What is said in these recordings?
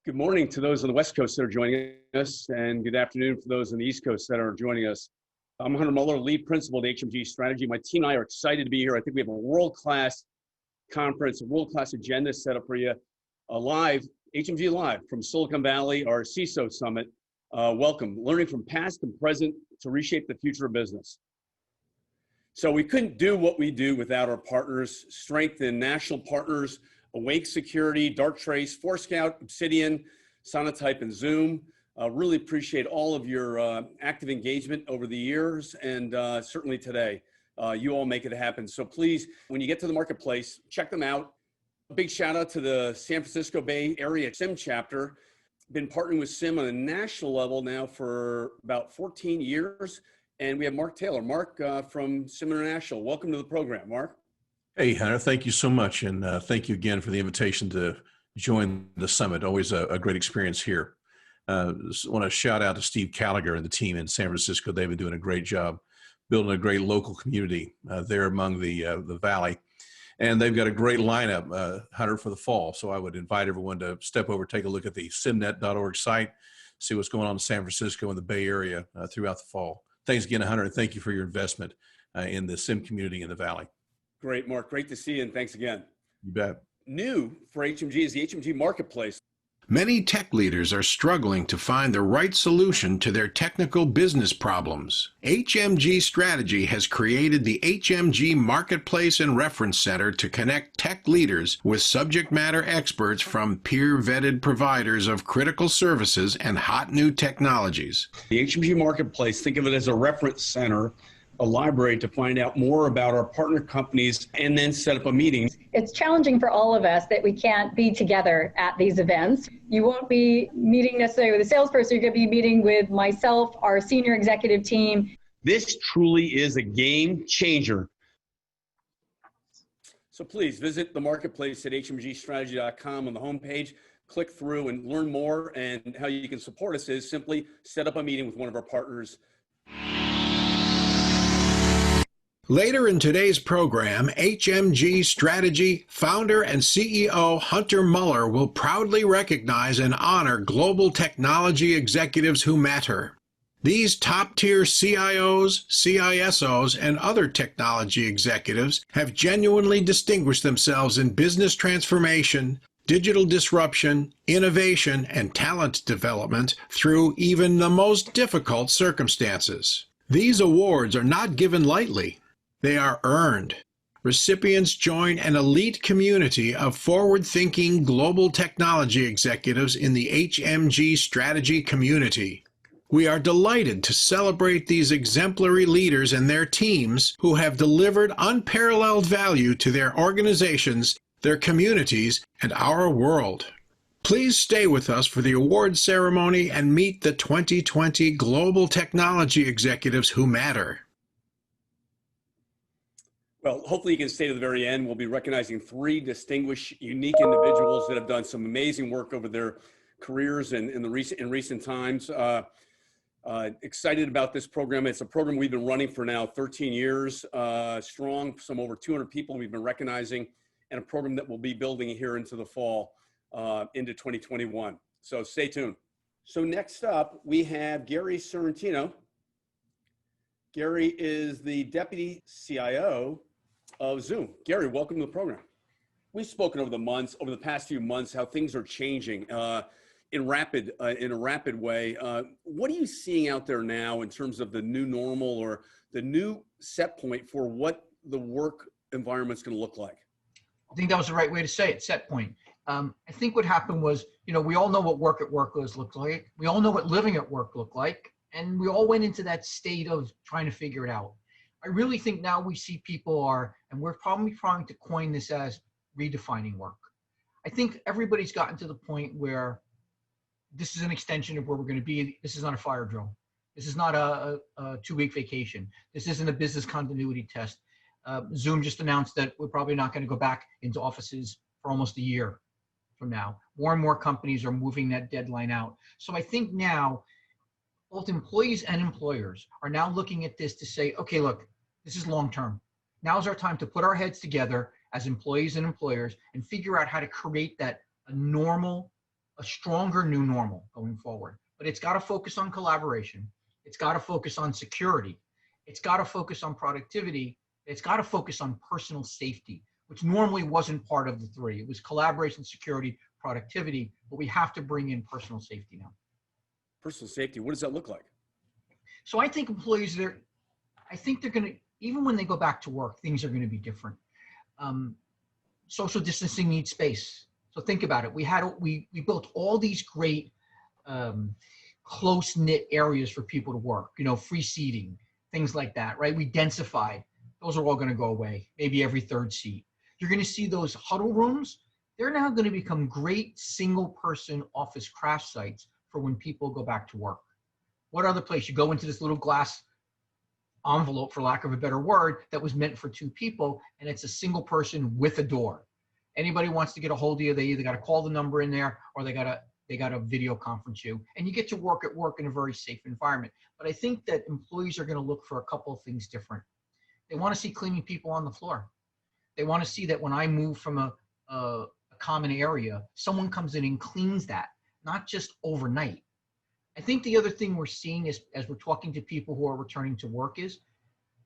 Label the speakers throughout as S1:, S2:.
S1: Good morning to those on the West Coast that are joining us, and good afternoon for those on the East Coast that are joining us. I'm Hunter Muller, lead principal at Hmg Strategy. My team and I are excited to be here. I think we have a world-class conference, a world-class agenda set up for you. Live, Hmg Live from Silicon Valley, our CISO Summit. Welcome, learning from past and present to reshape the future of business. So we couldn't do what we do without our partners, strength in national partners, Awake Security, Darktrace, Forescout, Obsidian, Sonatype, and Zoom. Really appreciate all of your active engagement over the years and certainly today. You all make it happen. So please, when you get to the marketplace, check them out. A big shout out to the San Francisco Bay Area SIM chapter. Been partnering with SIM on a national level now for about 14 years. And we have Mark Taylor. Mark from SIM International. Welcome to the program, Mark.
S2: Hey, Hunter, thank you so much. And thank you again for the invitation to join the summit. Always a great experience here. Just want to shout out to Steve Callagher and the team in San Francisco. They've been doing a great job building a great local community there among the Valley. And they've got a great lineup, Hunter, for the fall. So I would invite everyone to step over, take a look at the simnet.org site, see what's going on in San Francisco and the Bay Area throughout the fall. Thanks again, Hunter, and thank you for your investment in the SIM community in the Valley.
S1: Great, Mark. Great to see you, and thanks again.
S2: You bet.
S1: New for Hmg is the Hmg Marketplace.
S3: Many tech leaders are struggling to find the right solution to their technical business problems. Hmg Strategy has created the Hmg Marketplace and Reference Center to connect tech leaders with subject matter experts from peer-vetted providers of critical services and hot new technologies.
S1: The Hmg Marketplace, think of it as a reference center, a library to find out more about our partner companies and then set up a meeting.
S4: It's challenging for all of us that we can't be together at these events. You won't be meeting necessarily with a salesperson, you're going to be meeting with myself, our senior executive team.
S1: This truly is a game changer. So please visit the marketplace at hmgstrategy.com on the homepage. Click through and learn more, and how you can support us is simply set up a meeting with one of our partners.
S3: Later in today's program, Hmg Strategy founder and CEO Hunter Muller will proudly recognize and honor global technology executives who matter. These top-tier CIOs, CISOs, and other technology executives have genuinely distinguished themselves in business transformation, digital disruption, innovation, and talent development through even the most difficult circumstances. These awards are not given lightly. They are earned. Recipients join an elite community of forward-thinking global technology executives in the Hmg Strategy community. We are delighted to celebrate these exemplary leaders and their teams who have delivered unparalleled value to their organizations, their communities, and our world. Please stay with us for the award ceremony and meet the 2020 Global Technology Executives who matter.
S1: Well, hopefully you can stay to the very end. We'll be recognizing 3 distinguished, unique individuals that have done some amazing work over their careers in recent times. Excited about this program. It's a program we've been running for now 13 years strong, some over 200 people we've been recognizing, and a program that we'll be building here into the fall, into 2021. So stay tuned. So next up, we have Gary Sorrentino. Gary is the Deputy CIO of Zoom. Gary, welcome to the program. We've spoken over the past few months, how things are changing in a rapid way. What are you seeing out there now in terms of the new normal or the new set point for what the work environment's going to look like?
S5: I think that was the right way to say it, set point. I think what happened was, we all know what work at work looked like. We all know what living at work looked like. And we all went into that state of trying to figure it out. I really think now we see people and we're probably trying to coin this as redefining work. I think everybody's gotten to the point where this is an extension of where we're going to be. This is not a fire drill. This is not a 2-week vacation. This isn't a business continuity test. Zoom just announced that we're probably not going to go back into offices for almost a year from now. More and more companies are moving that deadline out. So I think now both employees and employers are now looking at this to say, okay, look, this is long-term. Now's our time to put our heads together as employees and employers and figure out how to create that a normal a stronger new normal going forward. But it's got to focus on collaboration. It's got to focus on security. It's got to focus on productivity. It's got to focus on personal safety, which normally wasn't part of the three. It was collaboration, security, productivity, but we have to bring in personal safety now.
S1: Personal safety, what does that look like?
S5: So I think employees, I think they're going to, even when they go back to work, things are going to be different. Social distancing needs space. So think about it. We built all these great close-knit areas for people to work, you know, free seating, things like that, right? We densified. Those are all going to go away, maybe every third seat. You're going to see those huddle rooms. They're now going to become great single-person office crash sites for when people go back to work. What other place? You go into this little glass envelope, for lack of a better word, that was meant for two people, and it's a single person with a door. Anybody wants to get a hold of you, they either got to call the number in there or they got to video conference you, and you get to work at work in a very safe environment. But I think that employees are going to look for a couple of things different. They want to see cleaning people on the floor. They want to see that when I move from a common area, someone comes in and cleans that, not just overnight. I think the other thing we're seeing is, as we're talking to people who are returning to work, is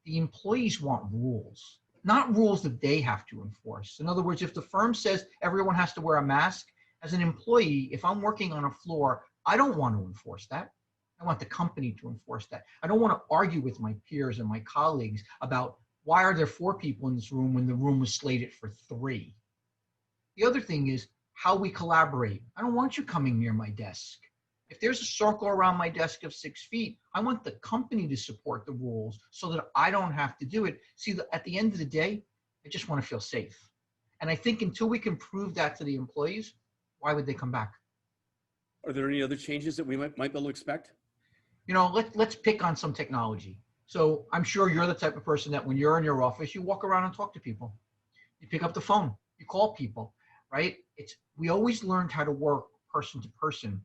S5: the employees want rules, not rules that they have to enforce. In other words, if the firm says everyone has to wear a mask, as an employee, if I'm working on a floor, I don't want to enforce that. I want the company to enforce that. I don't want to argue with my peers and my colleagues about why are there 4 people in this room when the room was slated for 3. The other thing is how we collaborate. I don't want you coming near my desk. If there's a circle around my desk of 6 feet, I want the company to support the rules so that I don't have to do it. See, at the end of the day, I just want to feel safe. And I think until we can prove that to the employees, why would they come back?
S1: Are there any other changes that we might be able to expect?
S5: You know, let's pick on some technology. So I'm sure you're the type of person that when you're in your office, you walk around and talk to people. You pick up the phone, you call people, right? We always learned how to work person to person.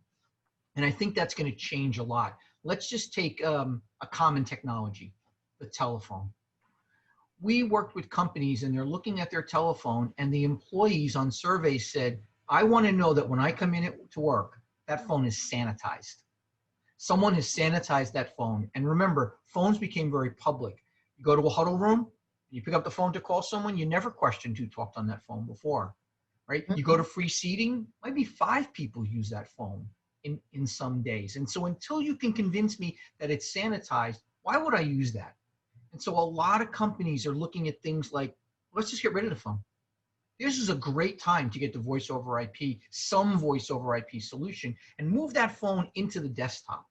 S5: And I think that's going to change a lot. Let's just take a common technology, the telephone. We worked with companies and they're looking at their telephone, and the employees on surveys said, I want to know that when I come in to work, that phone is sanitized. Someone has sanitized that phone. And remember, phones became very public. You go to a huddle room, you pick up the phone to call someone, you never questioned who talked on that phone before, right? You go to free seating, maybe 5 people use that phone in some days. And so until you can convince me that it's sanitized, why would I use that? And so a lot of companies are looking at things like, let's just get rid of the phone. This is a great time to get the voice over IP, some voice over IP solution, and move that phone into the desktop.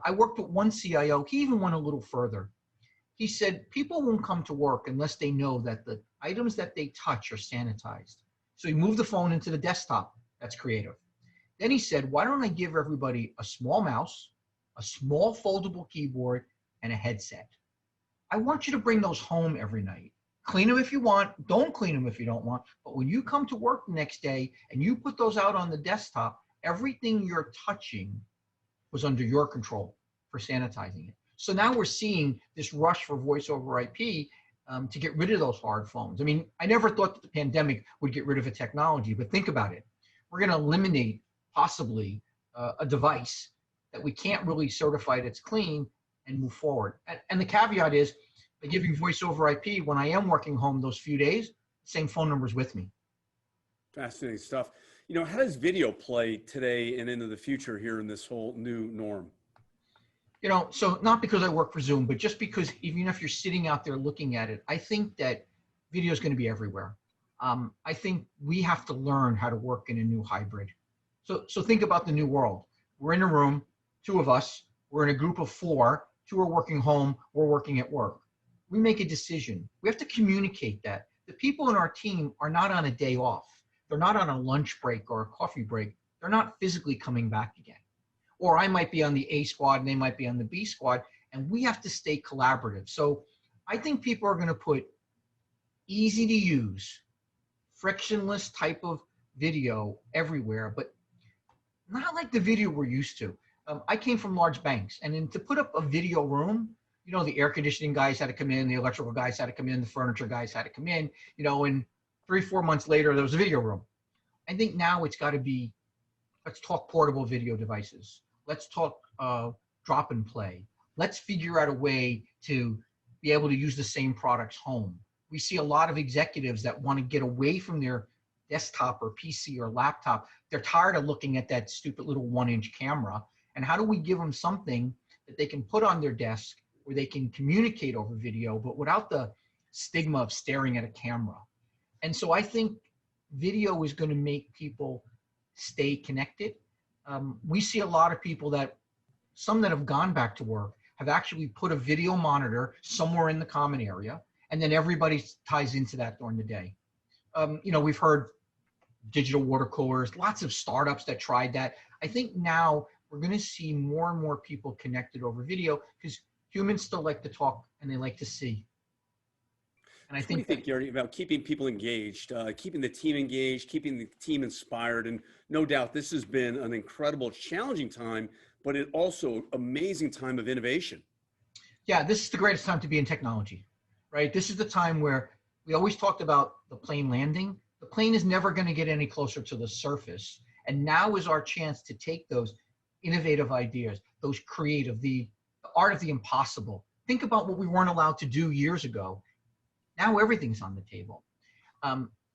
S5: I worked with one CIO, he even went a little further. He said, people won't come to work unless they know that the items that they touch are sanitized. So he moved the phone into the desktop. That's creative. Then he said, why don't I give everybody a small mouse, a small foldable keyboard, and a headset? I want you to bring those home every night. Clean them if you want, don't clean them if you don't want, but when you come to work the next day and you put those out on the desktop, everything you're touching was under your control for sanitizing it. So now we're seeing this rush for voice over IP to get rid of those hard phones. I mean, I never thought that the pandemic would get rid of a technology, but think about it. We're going to eliminate possibly a device that we can't really certify that's clean and move forward. And the caveat is, by giving voice over IP, when I am working home those few days, same phone number's with me.
S1: Fascinating stuff. You know, how does video play today and into the future here in this whole new norm?
S5: You know, so not because I work for Zoom, but just because even if you're sitting out there looking at it, I think that video is going to be everywhere. I think we have to learn how to work in a new hybrid. So think about the new world. We're in a room, 2 of us, we're in a group of 4, 2 are working home, we're working at work. We make a decision. We have to communicate that. The people in our team are not on a day off. They're not on a lunch break or a coffee break. They're not physically coming back again. Or I might be on the A squad and they might be on the B squad, and we have to stay collaborative. So I think people are going to put easy to use, frictionless type of video everywhere, but not like the video we're used to. I came from large banks, and then to put up a video room, you know, the air conditioning guys had to come in, the electrical guys had to come in, the furniture guys had to come in, you know, and 3-4 months later, there was a video room. I think now it's got to be Let's talk portable video devices. Let's talk drop and play. Let's figure out a way to be able to use the same products home. We see a lot of executives that want to get away from their desktop or PC or laptop. They're tired of looking at that stupid little 1-inch camera. And how do we give them something that they can put on their desk where they can communicate over video, but without the stigma of staring at a camera? And so I think video is going to make people stay connected. We see a lot of people that, some that have gone back to work, have actually put a video monitor somewhere in the common area, and then everybody ties into that during the day. You know, we've heard digital water coolers, lots of startups that tried that. I think now we're going to see more and more people connected over video because humans still like to talk and they like to see. And I
S1: What do
S5: think,
S1: you think, Gary, about keeping people engaged, keeping the team engaged, keeping the team inspired? And no doubt this has been an incredible, challenging time, but it also amazing time of innovation.
S5: yeah, this is the greatest time to be in technology, right? This is the time where we always talked about the plane landing. The plane is never going to get any closer to the surface. And now is our chance to take those innovative ideas, those creative, the art of the impossible. Think about what we weren't allowed to do years ago. Now everything's on the table.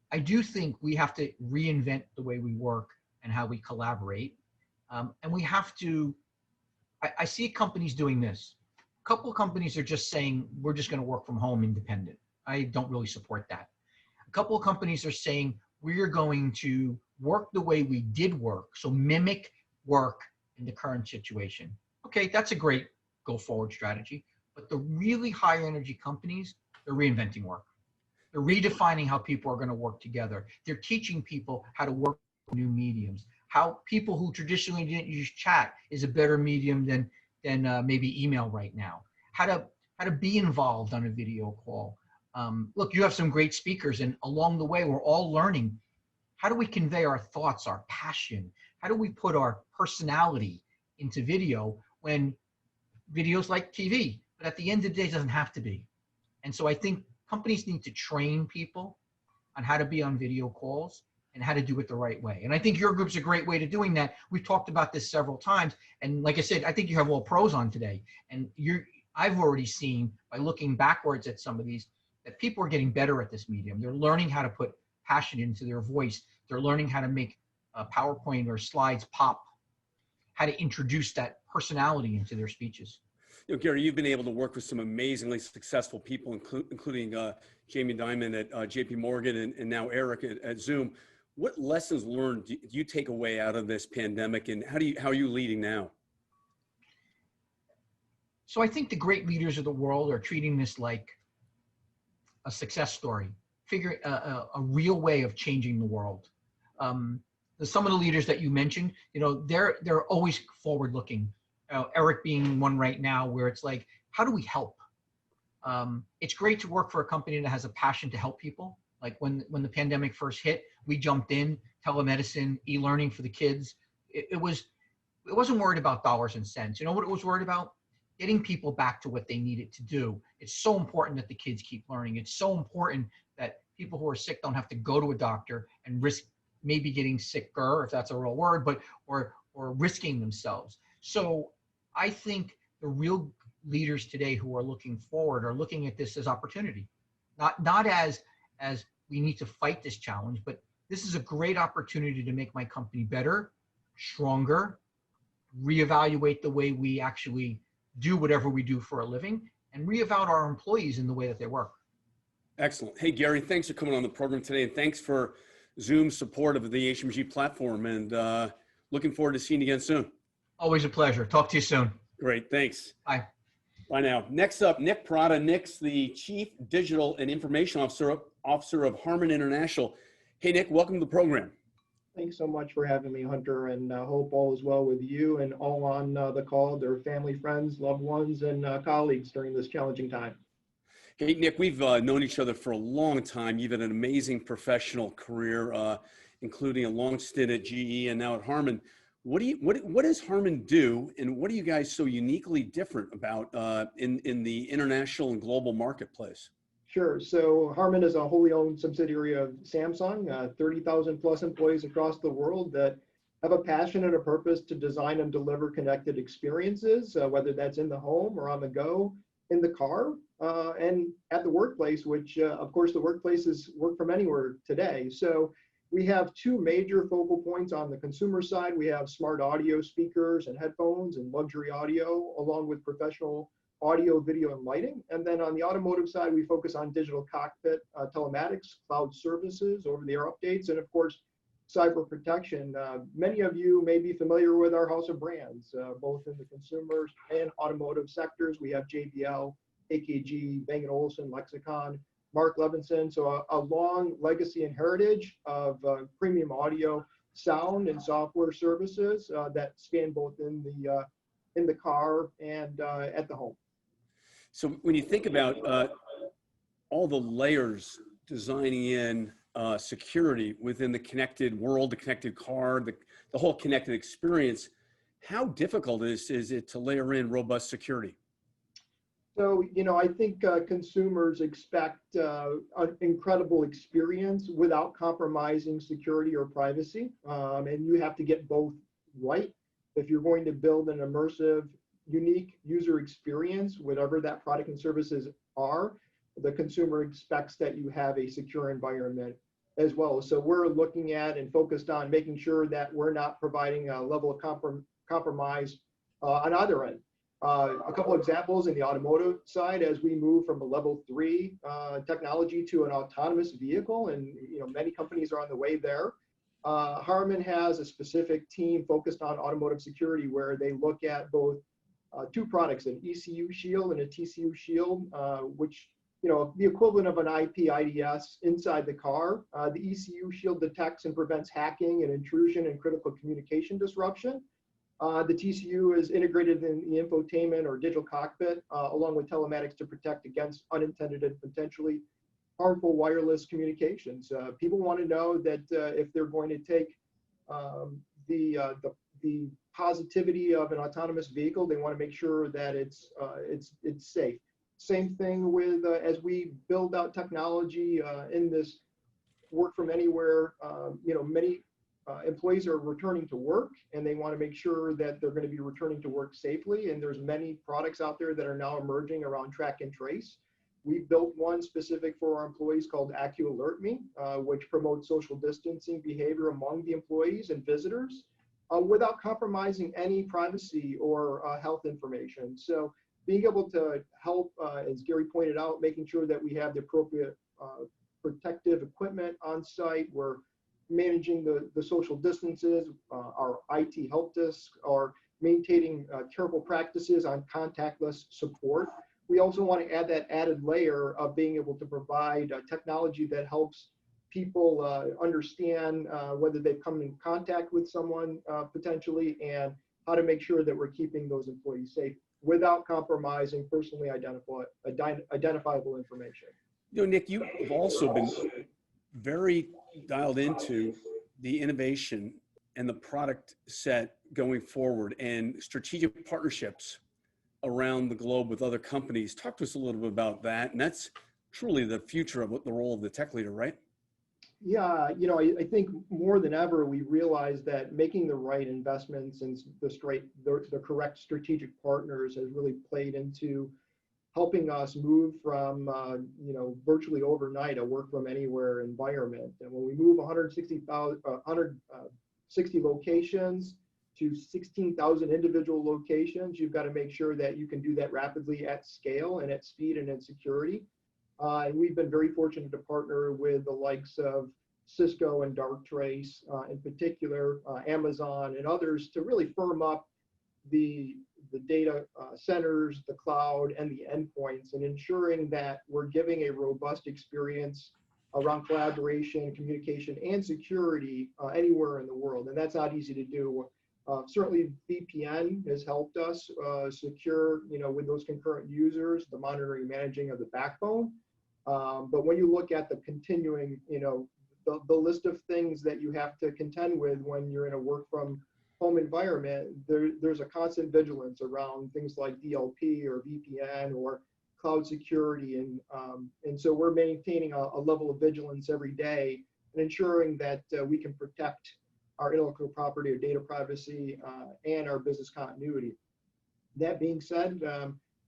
S5: I do think we have to reinvent the way we work and how we collaborate. And we have to, I see companies doing this. A couple of companies are just saying, we're just going to work from home independent. I don't really support that. A couple of companies are saying, we're going to work the way we did work. So mimic work in the current situation. Okay, that's a great go forward strategy. But the really high energy companies, they're reinventing work. They're redefining how people are going to work together. They're teaching people how to work with new mediums. How people who traditionally didn't use chat is a better medium than maybe email right now. How to be involved on a video call. Look, you have some great speakers, and along the way, we're all learning. How do we convey our thoughts, our passion? How do we put our personality into video when video's like TV? But at the end of the day, it doesn't have to be. And so I think companies need to train people on how to be on video calls and how to do it the right way. And I think your group's a great way to doing that. We've talked about this several times. And like I said, I think you have all pros on today. And I've already seen by looking backwards at some of these that people are getting better at this medium. They're learning how to put passion into their voice. They're learning how to make a PowerPoint or slides pop, how to introduce that personality into their speeches.
S1: You know, Gary, you've been able to work with some amazingly successful people, including Jamey Dimon at JP Morgan and now Eric at Zoom. What lessons learned do you take away out of this pandemic, and how are you leading now?
S5: So I think the great leaders of the world are treating this like a success story, figure a real way of changing the world. Some of the leaders that you mentioned, you know, they're always forward looking. Eric being one right now, where it's like, how do we help? It's great to work for a company that has a passion to help people. Like when the pandemic first hit, we jumped in, telemedicine, e-learning for the kids. It wasn't worried about dollars and cents. You know what it was worried about? Getting people back to what they needed to do. It's so important that the kids keep learning. It's so important that people who are sick don't have to go to a doctor and risk maybe getting sicker, if that's a real word, but or risking themselves. So I think the real leaders today who are looking forward are looking at this as opportunity, not as we need to fight this challenge, but this is a great opportunity to make my company better, stronger, reevaluate the way we actually do whatever we do for a living, and reevaluate our employees in the way that they work.
S1: Excellent. Hey, Gary, thanks for coming on the program today, and thanks for Zoom's support of the Hmg platform, and looking forward to seeing you again soon. Always
S5: a pleasure. Talk to you soon.
S1: Great. Thanks.
S5: Bye.
S1: Bye now. Next up, Nick Prada. Nick's the Chief Digital and Information Officer of Harman International. Hey, Nick, welcome to the program.
S6: Thanks so much for having me, Hunter, and hope all is well with you and all on the call, their family, friends, loved ones, and colleagues during this challenging time.
S1: Hey, Nick, we've known each other for a long time. You've had an amazing professional career, including a long stint at GE and now at Harman. What does Harman do, and what are you guys so uniquely different about in the international and global marketplace?
S6: Sure. So Harman is a wholly owned subsidiary of Samsung, 30,000 plus employees across the world that have a passion and a purpose to design and deliver connected experiences, whether that's in the home or on the go, in the car, and at the workplace, which of course the workplace is work from anywhere today. So we have two major focal points on the consumer side. We have smart audio speakers and headphones and luxury audio, along with professional audio, video, and lighting. And then on the automotive side, we focus on digital cockpit telematics, cloud services, over-the-air updates, and of course, cyber protection. Many of you may be familiar with our house of brands, both in the consumers and automotive sectors. We have JBL, AKG, Bang & Olufsen, Lexicon, Mark Levinson. So a long legacy and heritage of premium audio, sound, and software services that span both in the car and at the home.
S1: So when you think about all the layers designing in security within the connected world, the connected car, the whole connected experience, how difficult is it to layer in robust security?
S6: So, I think consumers expect an incredible experience without compromising security or privacy. And you have to get both right if you're going to build an immersive, unique user experience, whatever that product and services are. The consumer expects that you have a secure environment as well. So we're looking at and focused on making sure that we're not providing a level of compromise on either end. A couple examples in the automotive side, as we move from a level 3 technology to an autonomous vehicle, and many companies are on the way there. Harman has a specific team focused on automotive security where they look at both two products, an ECU shield and a TCU shield, which the equivalent of an IP IDS inside the car. The ECU shield detects and prevents hacking and intrusion and critical communication disruption. The TCU is integrated in the infotainment or digital cockpit, along with telematics to protect against unintended and potentially harmful wireless communications. People want to know that if they're going to take the positivity of an autonomous vehicle, they want to make sure that it's safe. Same thing with as we build out technology in this work from anywhere. Many employees are returning to work, and they want to make sure that they're going to be returning to work safely. And there's many products out there that are now emerging around track and trace. We built one specific for our employees called AccuAlertMe, which promotes social distancing behavior among the employees and visitors without compromising any privacy or health information. So being able to help, as Gary pointed out, making sure that we have the appropriate protective equipment on site. We're managing the social distances. Our IT help desk are maintaining careful practices on contactless support. We also want to add that added layer of being able to provide technology that helps people understand whether they've come in contact with someone potentially, and how to make sure that we're keeping those employees safe without compromising personally identifiable information.
S1: Nick, you've also been very dialed into the innovation and the product set going forward and strategic partnerships around the globe with other companies. Talk to us a little bit about that. And that's truly the future of the role of the tech leader, right?
S6: Yeah, I think more than ever, we realize that making the right investments and the correct strategic partners has really played into helping us move from, virtually overnight a work from anywhere environment. And when we move 160 locations to 16,000 individual locations, you've got to make sure that you can do that rapidly at scale and at speed and in security. And we've been very fortunate to partner with the likes of Cisco and Darktrace, in particular, Amazon and others, to really firm up the data centers, the cloud, and the endpoints, and ensuring that we're giving a robust experience around collaboration, communication, and security anywhere in the world. And that's not easy to do. Certainly VPN has helped us secure, with those concurrent users, the monitoring and managing of the backbone. But when you look at the continuing, the list of things that you have to contend with when you're in a work from home environment, there's a constant vigilance around things like DLP or VPN or cloud security. And so we're maintaining a level of vigilance every day and ensuring that we can protect our intellectual property, our data privacy, and our business continuity. That being said,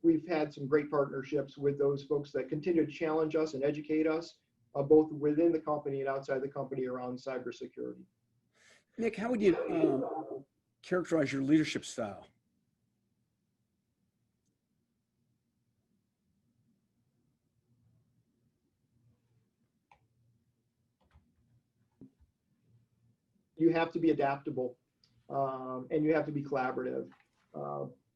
S6: we've had some great partnerships with those folks that continue to challenge us and educate us, both within the company and outside the company around cybersecurity.
S1: Nick, how would you characterize your leadership style?
S6: You have to be adaptable, and you have to be collaborative.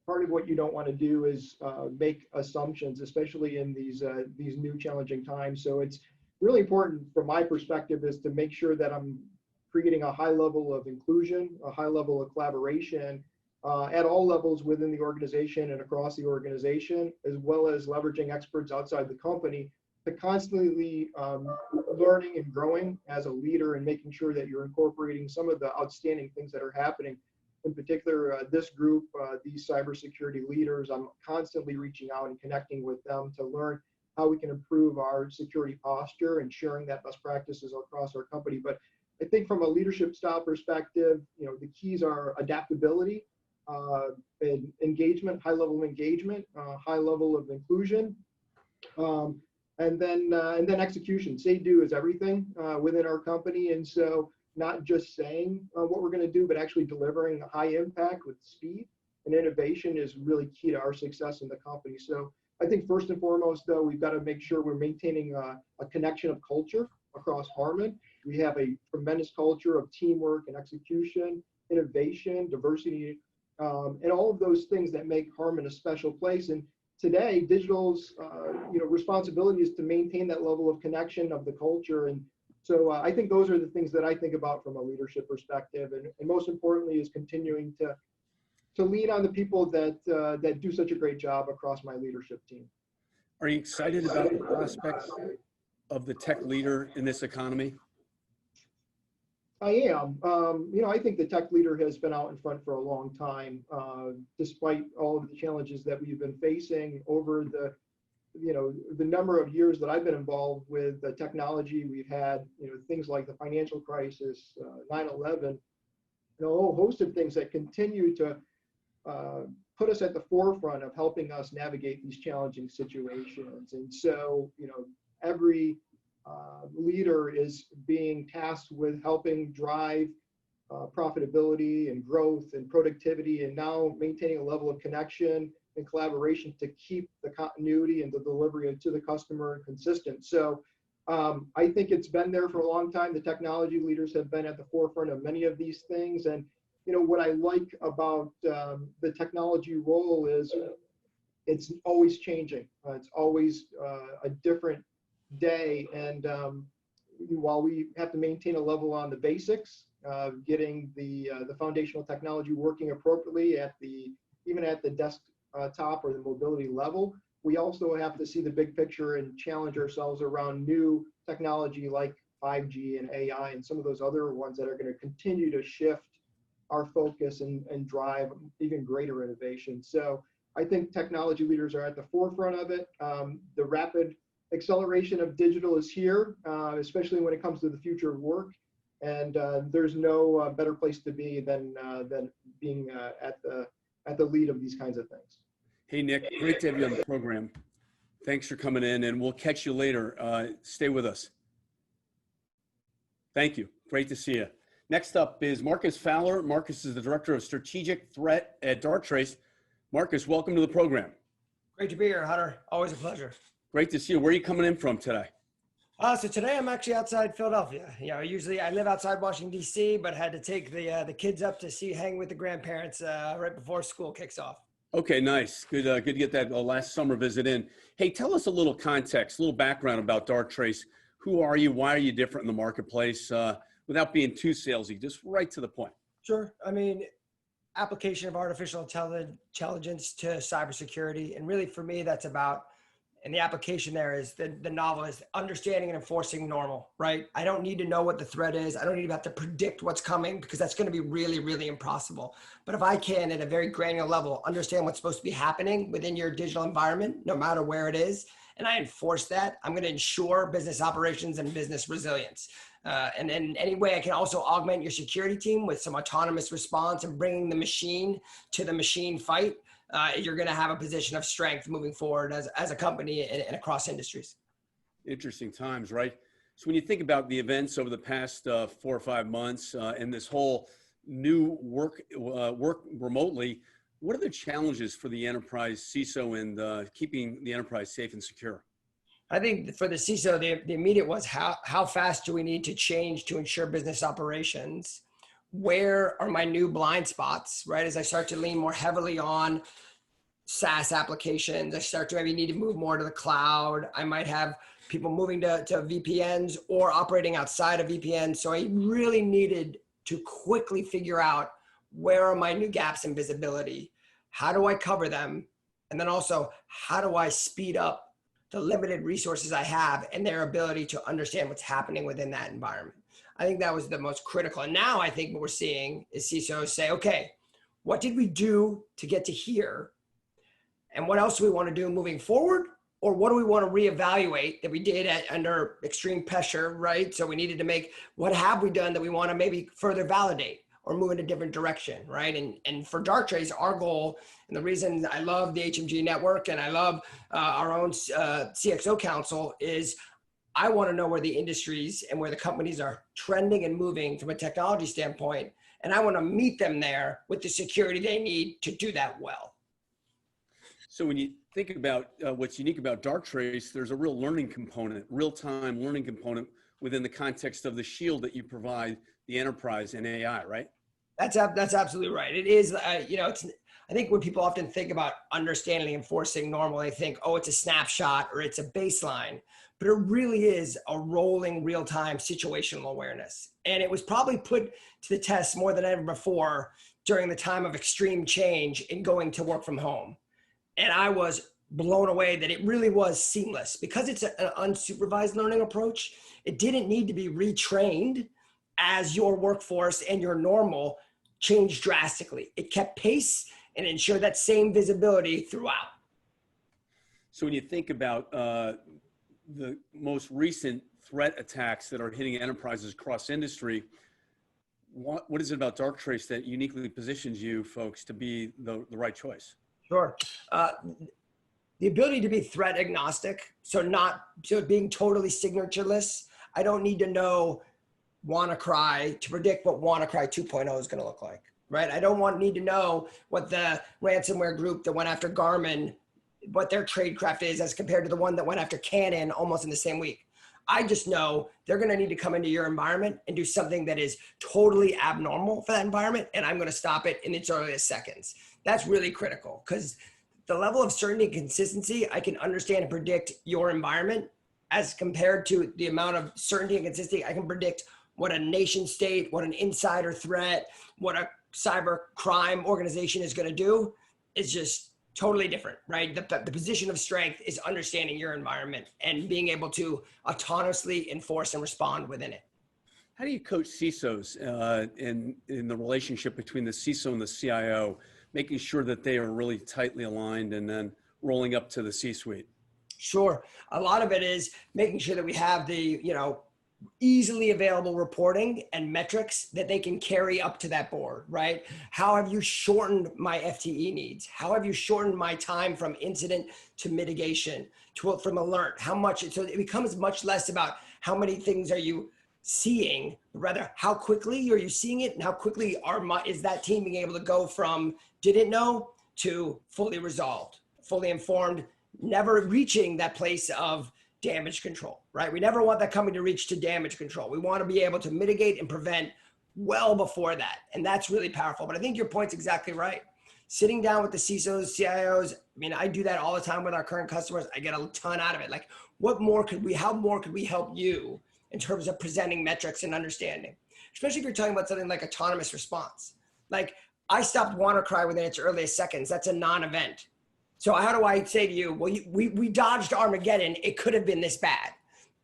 S6: Part of what you don't want to do is make assumptions, especially in these new challenging times. So it's really important from my perspective is to make sure that I'm creating a high level of inclusion, a high level of collaboration at all levels within the organization and across the organization, as well as leveraging experts outside the company to constantly learning and growing as a leader and making sure that you're incorporating some of the outstanding things that are happening. In particular, this group, these cybersecurity leaders, I'm constantly reaching out and connecting with them to learn how we can improve our security posture and sharing that best practices across our company. But I think from a leadership style perspective, the keys are adaptability, and engagement, high level of engagement, high level of inclusion, and then execution. Say do is everything within our company, and so not just saying what we're going to do, but actually delivering a high impact with speed and innovation is really key to our success in the company. So I think first and foremost, though, we've got to make sure we're maintaining a connection of culture across Harman. We have a tremendous culture of teamwork and execution, innovation, diversity, and all of those things that make Harman a special place. And today, digital's responsibility is to maintain that level of connection of the culture. And so I think those are the things that I think about from a leadership perspective. And most importantly is continuing to lean on the people that do such a great job across my leadership team.
S1: Are you excited about the prospects of the tech leader in this economy?
S6: I am. I think the tech leader has been out in front for a long time, despite all of the challenges that we've been facing over the number of years that I've been involved with the technology. We've had, things like the financial crisis, 9/11, a whole host of things that continue to put us at the forefront of helping us navigate these challenging situations. And so, every leader is being tasked with helping drive profitability and growth and productivity, and now maintaining a level of connection and collaboration to keep the continuity and the delivery to the customer consistent. So I think it's been there for a long time. The technology leaders have been at the forefront of many of these things. And what I like about the technology role is it's always changing. It's always a different day. And while we have to maintain a level on the basics, getting the foundational technology working appropriately even at the desktop or the mobility level, we also have to see the big picture and challenge ourselves around new technology like 5G and AI and some of those other ones that are going to continue to shift our focus and drive even greater innovation. So I think technology leaders are at the forefront of it. The rapid acceleration of digital is here, especially when it comes to the future of work. And there's no better place to be than being at the lead of these kinds of things.
S1: Hey, Nick, great to have you on the program. Thanks for coming in, and we'll catch you later. Stay with us. Thank you. Great to see you. Next up is Marcus Fowler. Marcus is the Director of Strategic Threat at Darktrace. Marcus, welcome to the program.
S7: Great to be here, Hunter. Always a pleasure.
S1: Great to see you. Where are you coming in from today?
S7: So today I'm actually outside Philadelphia. Usually I live outside Washington, D.C., but had to take the kids up to hang with the grandparents right before school kicks off. Okay,
S1: nice. Good to get that last summer visit in. Hey, tell us a little context, a little background about Darktrace. Who are you? Why are you different in the marketplace? Without being too salesy, just right to the point.
S7: Sure. I mean, application of artificial intelligence to cybersecurity. And really for me, that's about, and the application there is the novel is understanding and enforcing normal, right? I don't need to know what the threat is. I don't need to have to predict what's coming because that's going to be really, really impossible. But if I can, at a very granular level, understand what's supposed to be happening within your digital environment, no matter where it is, and I enforce that, I'm going to ensure business operations and business resilience. And in any way I can also augment your security team with some autonomous response and bringing the machine to the machine fight, you're going to have a position of strength moving forward as a company and across industries.
S1: Interesting times, right? So when you think about the events over the past 4 or 5 months and this whole new work remotely, what are the challenges for the enterprise CISO and keeping the enterprise safe and secure?
S7: I think for the CISO, the immediate was how fast do we need to change to ensure business operations? Where are my new blind spots, right? As I start to lean more heavily on SaaS applications, I start to maybe need to move more to the cloud. I might have people moving to VPNs or operating outside of VPNs. So I really needed to quickly figure out where are my new gaps in visibility? How do I cover them? And then also, how do I speed up the limited resources I have and their ability to understand what's happening within that environment? I think that was the most critical. And now I think what we're seeing is CISOs say, okay, what did we do to get to here? And what else do we want to do moving forward? Or what do we want to reevaluate that we did under extreme pressure, right? So we needed to make, what have we done that we want to maybe further validate or move in a different direction, right? And for Darktrace, our goal, and the reason I love the HMG network and I love our own CXO council is I want to know where the industries and where the companies are trending and moving from a technology standpoint. And I want to meet them there with the security they need to do that well.
S1: So when you think about what's unique about Darktrace, there's a real learning component, real-time learning component within the context of the shield that you provide the enterprise and AI, right?
S7: That's absolutely right. It is, you know, I think when people often think about understanding and enforcing normal, they think, oh, it's a snapshot or it's a baseline, but it really is a rolling real-time situational awareness. And it was probably put to the test more than ever before during the time of extreme change in going to work from home. And I was blown away that it really was seamless because it's an unsupervised learning approach. It didn't need to be retrained as your workforce and your normal changed drastically. It kept pace and ensured that same visibility throughout.
S1: So when you think about the most recent threat attacks that are hitting enterprises across industry, what is it about Darktrace that uniquely positions you folks to be the right choice?
S7: Sure. The ability to be threat agnostic, so being totally signatureless. I don't need to know WannaCry to predict what WannaCry 2.0 is going to look like, right? I don't need to know what the ransomware group that went after Garmin, what their tradecraft is as compared to the one that went after Canon almost in the same week. I just know they're going to need to come into your environment and do something that is totally abnormal for that environment, and I'm going to stop it in its earliest seconds. That's really critical because the level of certainty and consistency, I can understand and predict your environment as compared to the amount of certainty and consistency I can predict what a nation state, what an insider threat, what a cyber crime organization is going to do is just totally different, right? The position of strength is understanding your environment and being able to autonomously enforce and respond within it.
S1: How do you coach CISOs in the relationship between the CISO and the CIO, making sure that they are really tightly aligned and then rolling up to the C-suite?
S7: Sure. A lot of it is making sure that we have the, easily available reporting and metrics that they can carry up to that board, right? How have you shortened my FTE needs? How have you shortened my time from incident to mitigation, from alert? How much? So it becomes much less about how many things are you seeing, rather how quickly are you seeing it and how quickly is that team being able to go from didn't know to fully resolved, fully informed, never reaching that place of damage control, right? We never want that company to reach to damage control. We want to be able to mitigate and prevent well before that. And that's really powerful. But I think your point's exactly right. Sitting down with the CISOs, CIOs, I do that all the time with our current customers. I get a ton out of it. Like, how more could we help you in terms of presenting metrics and understanding? Especially if you're talking about something like autonomous response. Like, I stopped WannaCry within its earliest seconds. That's a non-event. So how do I say to you, well, we dodged Armageddon. It could have been this bad,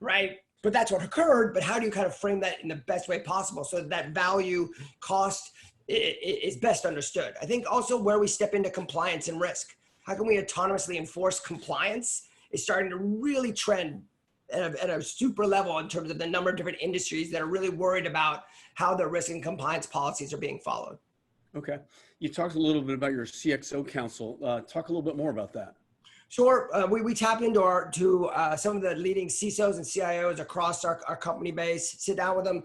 S7: right? But that's what occurred. But how do you kind of frame that in the best way possible so that value cost is best understood? I think also where we step into compliance and risk. How can we autonomously enforce compliance is starting to really trend at a super level in terms of the number of different industries that are really worried about how their risk and compliance policies are being followed.
S1: Okay. You talked a little bit about your CXO council. Talk a little bit more about that.
S7: Sure. We tap into some of the leading CISOs and CIOs across our company base, sit down with them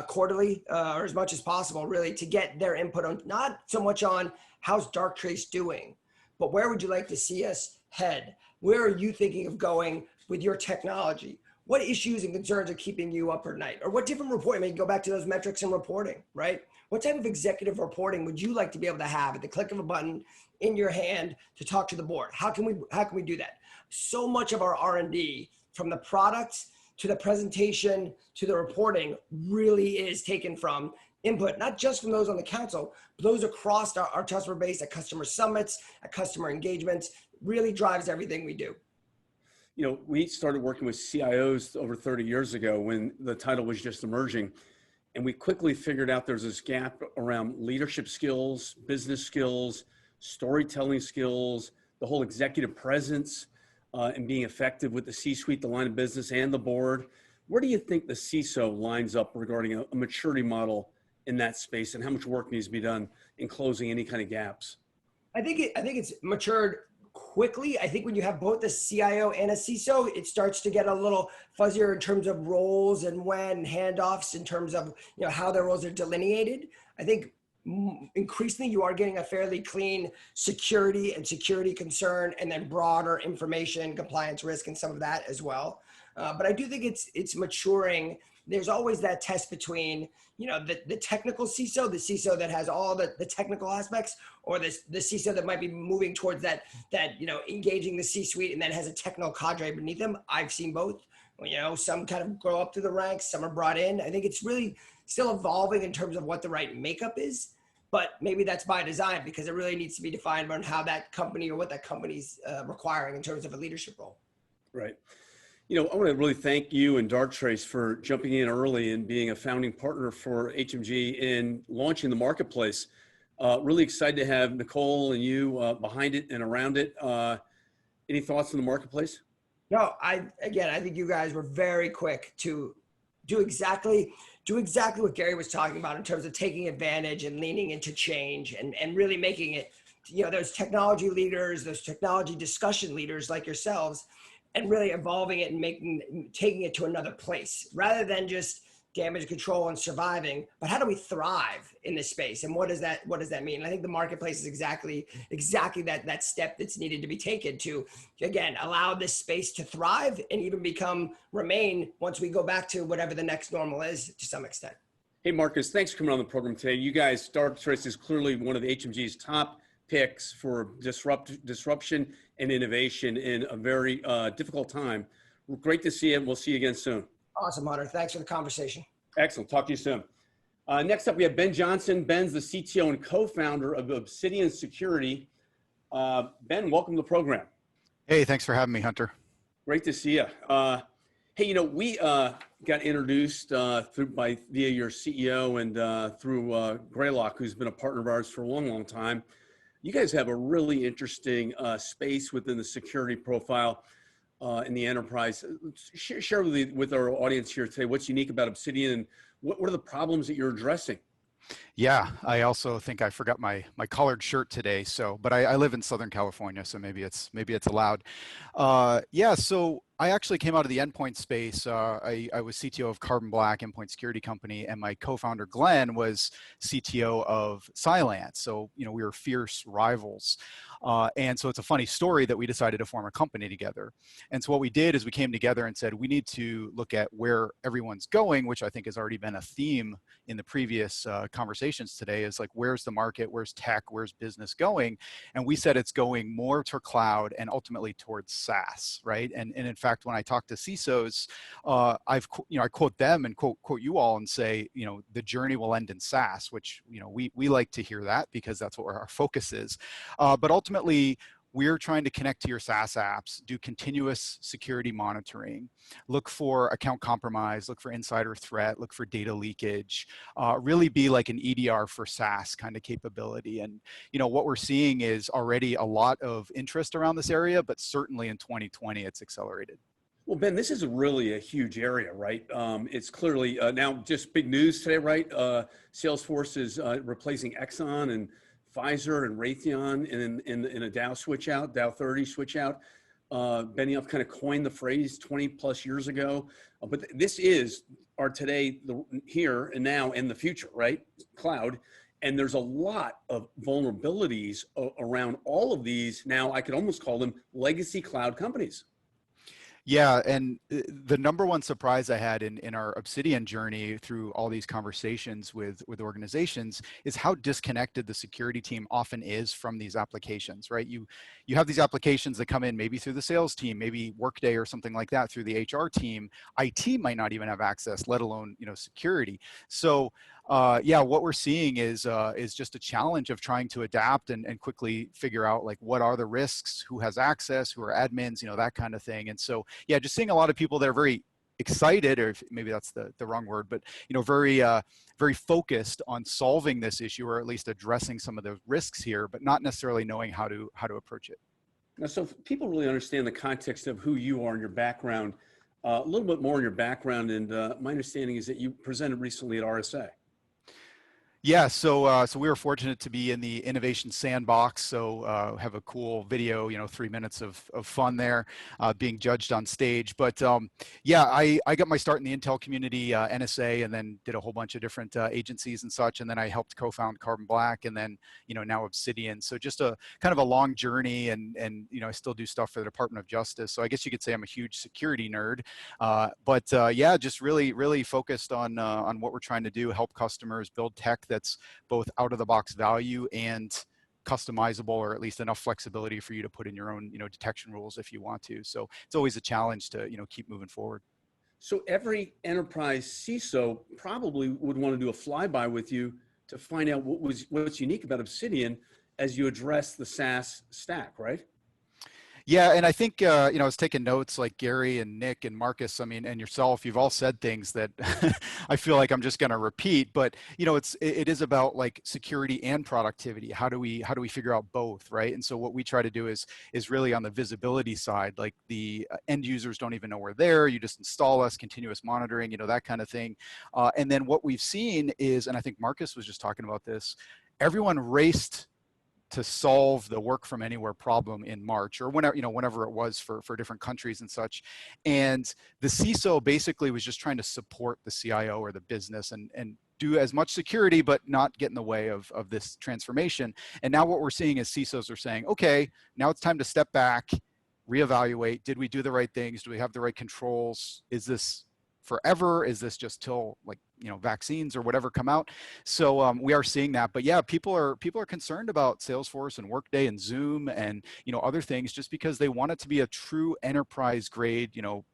S7: quarterly or as much as possible, really, to get their input on not so much on how's Darktrace doing, but where would you like to see us head? Where are you thinking of going with your technology? What issues and concerns are keeping you up at night? Or what different reporting, I mean, go back to those metrics and reporting, right? What type of executive reporting would you like to be able to have at the click of a button in your hand to talk to the board? How can we do that? So much of our R&D, from the products to the presentation to the reporting, really is taken from input, not just from those on the council, but those across our customer base at customer summits, at customer engagements, really drives everything we do.
S1: You know, we started working with CIOs over 30 years ago when the title was just emerging. And we quickly figured out there's this gap around leadership skills, business skills, storytelling skills, the whole executive presence, and being effective with the C-suite, the line of business, and the board. Where do you think the CISO lines up regarding a maturity model in that space, and how much work needs to be done in closing any kind of gaps?
S7: I think it's matured quickly. I think when you have both a CIO and a CISO, it starts to get a little fuzzier in terms of roles and when handoffs, in terms of, you know, how their roles are delineated. I think increasingly you are getting a fairly clean security and security concern, and then broader information, compliance risk, and some of that as well. But I do think it's maturing. There's always that test between, you know, the technical CISO, the CISO that has all the technical aspects, or the CISO that might be moving towards that, you know, engaging the C-suite and then has a technical cadre beneath them. I've seen both. You know, some kind of grow up through the ranks, some are brought in. I think it's really still evolving in terms of what the right makeup is, but maybe that's by design, because it really needs to be defined on how that company or what that company's requiring in terms of a leadership role.
S1: Right. You know, I want to really thank you and Darktrace for jumping in early and being a founding partner for HMG in launching the marketplace. Really excited to have Nicole and you behind it and around it. Any thoughts on the marketplace?
S7: No, I think you guys were very quick to do exactly what Gary was talking about in terms of taking advantage and leaning into change and really making it, you know, those technology leaders, those technology discussion leaders like yourselves, and really evolving it and taking it to another place, rather than just damage control and surviving, but how do we thrive in this space? And what does that mean? And I think the marketplace is exactly that step that's needed to be taken to, again, allow this space to thrive and even remain once we go back to whatever the next normal is to some extent.
S1: Hey, Marcus, thanks for coming on the program today. You guys, Darktrace is clearly one of the HMG's top picks for disruption and innovation in a very difficult time. Great to see you. We'll see you again soon.
S7: Awesome, Hunter. Thanks for the conversation.
S1: Excellent. Talk to you soon. Next up, we have Ben Johnson. Ben's the CTO and co-founder of Obsidian Security. Ben, welcome to the program.
S8: Hey, thanks for having me, Hunter.
S1: Great to see you. Hey, you know, we got introduced via your CEO and through Greylock, who's been a partner of ours for a long, long time. You guys have a really interesting space within the security profile in the enterprise. Share with our audience here today what's unique about Obsidian and what are the problems that you're addressing?
S8: Yeah, I also think I forgot my collared shirt today. But I live in Southern California, so maybe it's allowed. Yeah, so I actually came out of the endpoint space. I was CTO of Carbon Black endpoint security company, and my co-founder Glenn was CTO of Cylance. So, you know, we were fierce rivals. And so it's a funny story that we decided to form a company together. And so what we did is we came together and said, we need to look at where everyone's going, which I think has already been a theme in the previous conversations today, is like, where's the market, where's tech, where's business going? And we said it's going more to cloud and ultimately towards SaaS, right? And in fact, when I talk to CISOs, I quote them and quote you all and say, you know, the journey will end in SaaS, which, you know, we like to hear that because that's what our focus is. But ultimately, we're trying to connect to your SaaS apps, do continuous security monitoring, look for account compromise, look for insider threat, look for data leakage, really be like an EDR for SaaS kind of capability. And what we're seeing is already a lot of interest around this area, but certainly in 2020, it's accelerated.
S1: Well, Ben, this is really a huge area, right? It's clearly now just big news today, right? Salesforce is replacing Exxon and Pfizer and Raytheon in a Dow switch out, Dow 30 switch out. Benioff kind of coined the phrase 20 plus years ago, but this is our today, the here and now and the future, right? Cloud. And there's a lot of vulnerabilities around all of these. Now I could almost call them legacy cloud companies.
S8: Yeah, and the number one surprise I had in our Obsidian journey through all these conversations with organizations is how disconnected the security team often is from these applications, right? You have these applications that come in maybe through the sales team, maybe Workday or something like that through the HR team. IT might not even have access, let alone security. So yeah, what we're seeing is just a challenge of trying to adapt and quickly figure out like what are the risks, who has access, who are admins, that kind of thing. And so yeah, just seeing a lot of people that are very excited, or maybe that's the wrong word, but very focused on solving this issue, or at least addressing some of the risks here, but not necessarily knowing how to approach it.
S1: Now, so if people really understand the context of who you are and your background, a little bit more on your background, and my understanding is that you presented recently at RSA.
S8: Yeah, so we were fortunate to be in the innovation sandbox. So have a cool video, 3 minutes of fun there, being judged on stage. But yeah, I got my start in the Intel community, NSA, and then did a whole bunch of different agencies and such. And then I helped co-found Carbon Black, and then now Obsidian. So just a kind of a long journey, and I still do stuff for the Department of Justice. So I guess you could say I'm a huge security nerd. But yeah, just really focused on what we're trying to do, help customers build tech that's both out of the box value and customizable, or at least enough flexibility for you to put in your own detection rules if you want to. So it's always a challenge to keep moving forward.
S1: So every enterprise CISO probably would want to do a flyby with you to find out what's unique about Obsidian as you address the SaaS stack, right?
S8: Yeah, and I think I was taking notes, like Gary and Nick and Marcus, and yourself. You've all said things that I feel like I'm just going to repeat. But it is about like security and productivity. How do we figure out both, right? And so what we try to do is really on the visibility side. Like the end users don't even know we're there. You just install us, continuous monitoring, that kind of thing. And then what we've seen is, and I think Marcus was just talking about this, everyone raced to solve the work from anywhere problem in March, or whenever it was for different countries and such. And the CISO basically was just trying to support the CIO or the business and do as much security, but not get in the way of this transformation. And now what we're seeing is CISOs are saying, okay, now it's time to step back, reevaluate. Did we do the right things? Do we have the right controls? Is this forever? Is this just till vaccines or whatever come out? So we are seeing that. But yeah, people are concerned about Salesforce and Workday and Zoom and other things, just because they want it to be a true enterprise grade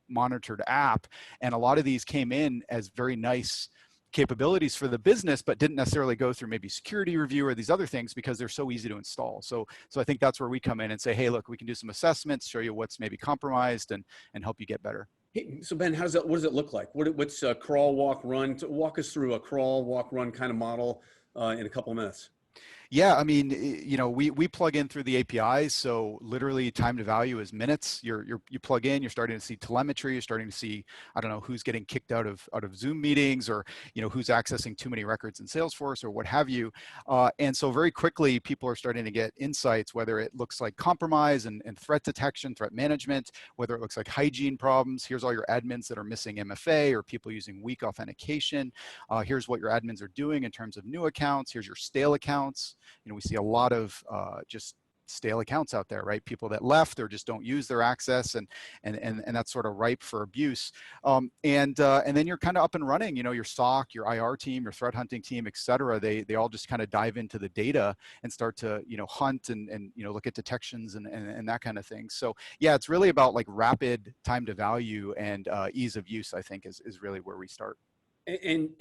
S8: monitored app. And a lot of these came in as very nice capabilities for the business, but didn't necessarily go through maybe security review or these other things because they're so easy to install. So I think that's where we come in and say, hey, look, we can do some assessments, show you what's maybe compromised, and help you get better.
S1: Hey, so Ben, what does it look like? What's a crawl, walk, run? Walk us through a crawl, walk, run kind of model in a couple of minutes.
S8: Yeah, we plug in through the APIs. So literally time to value is minutes. You plug in, you're starting to see telemetry, you're starting to see, I don't know, who's getting kicked out of Zoom meetings, or who's accessing too many records in Salesforce or what have you. And so very quickly people are starting to get insights, whether it looks like compromise and threat detection, threat management, whether it looks like hygiene problems. Here's all your admins that are missing MFA or people using weak authentication. Here's what your admins are doing in terms of new accounts. Here's your stale accounts. We see a lot of just stale accounts out there, right? People that left or just don't use their access, and that's sort of ripe for abuse. And then you're kind of up and running. Your SOC, your IR team, your threat hunting team, et cetera. They all just kind of dive into the data and start to hunt and look at detections and that kind of thing. So yeah, it's really about like rapid time to value and ease of use, I think, is really where we start.
S1: And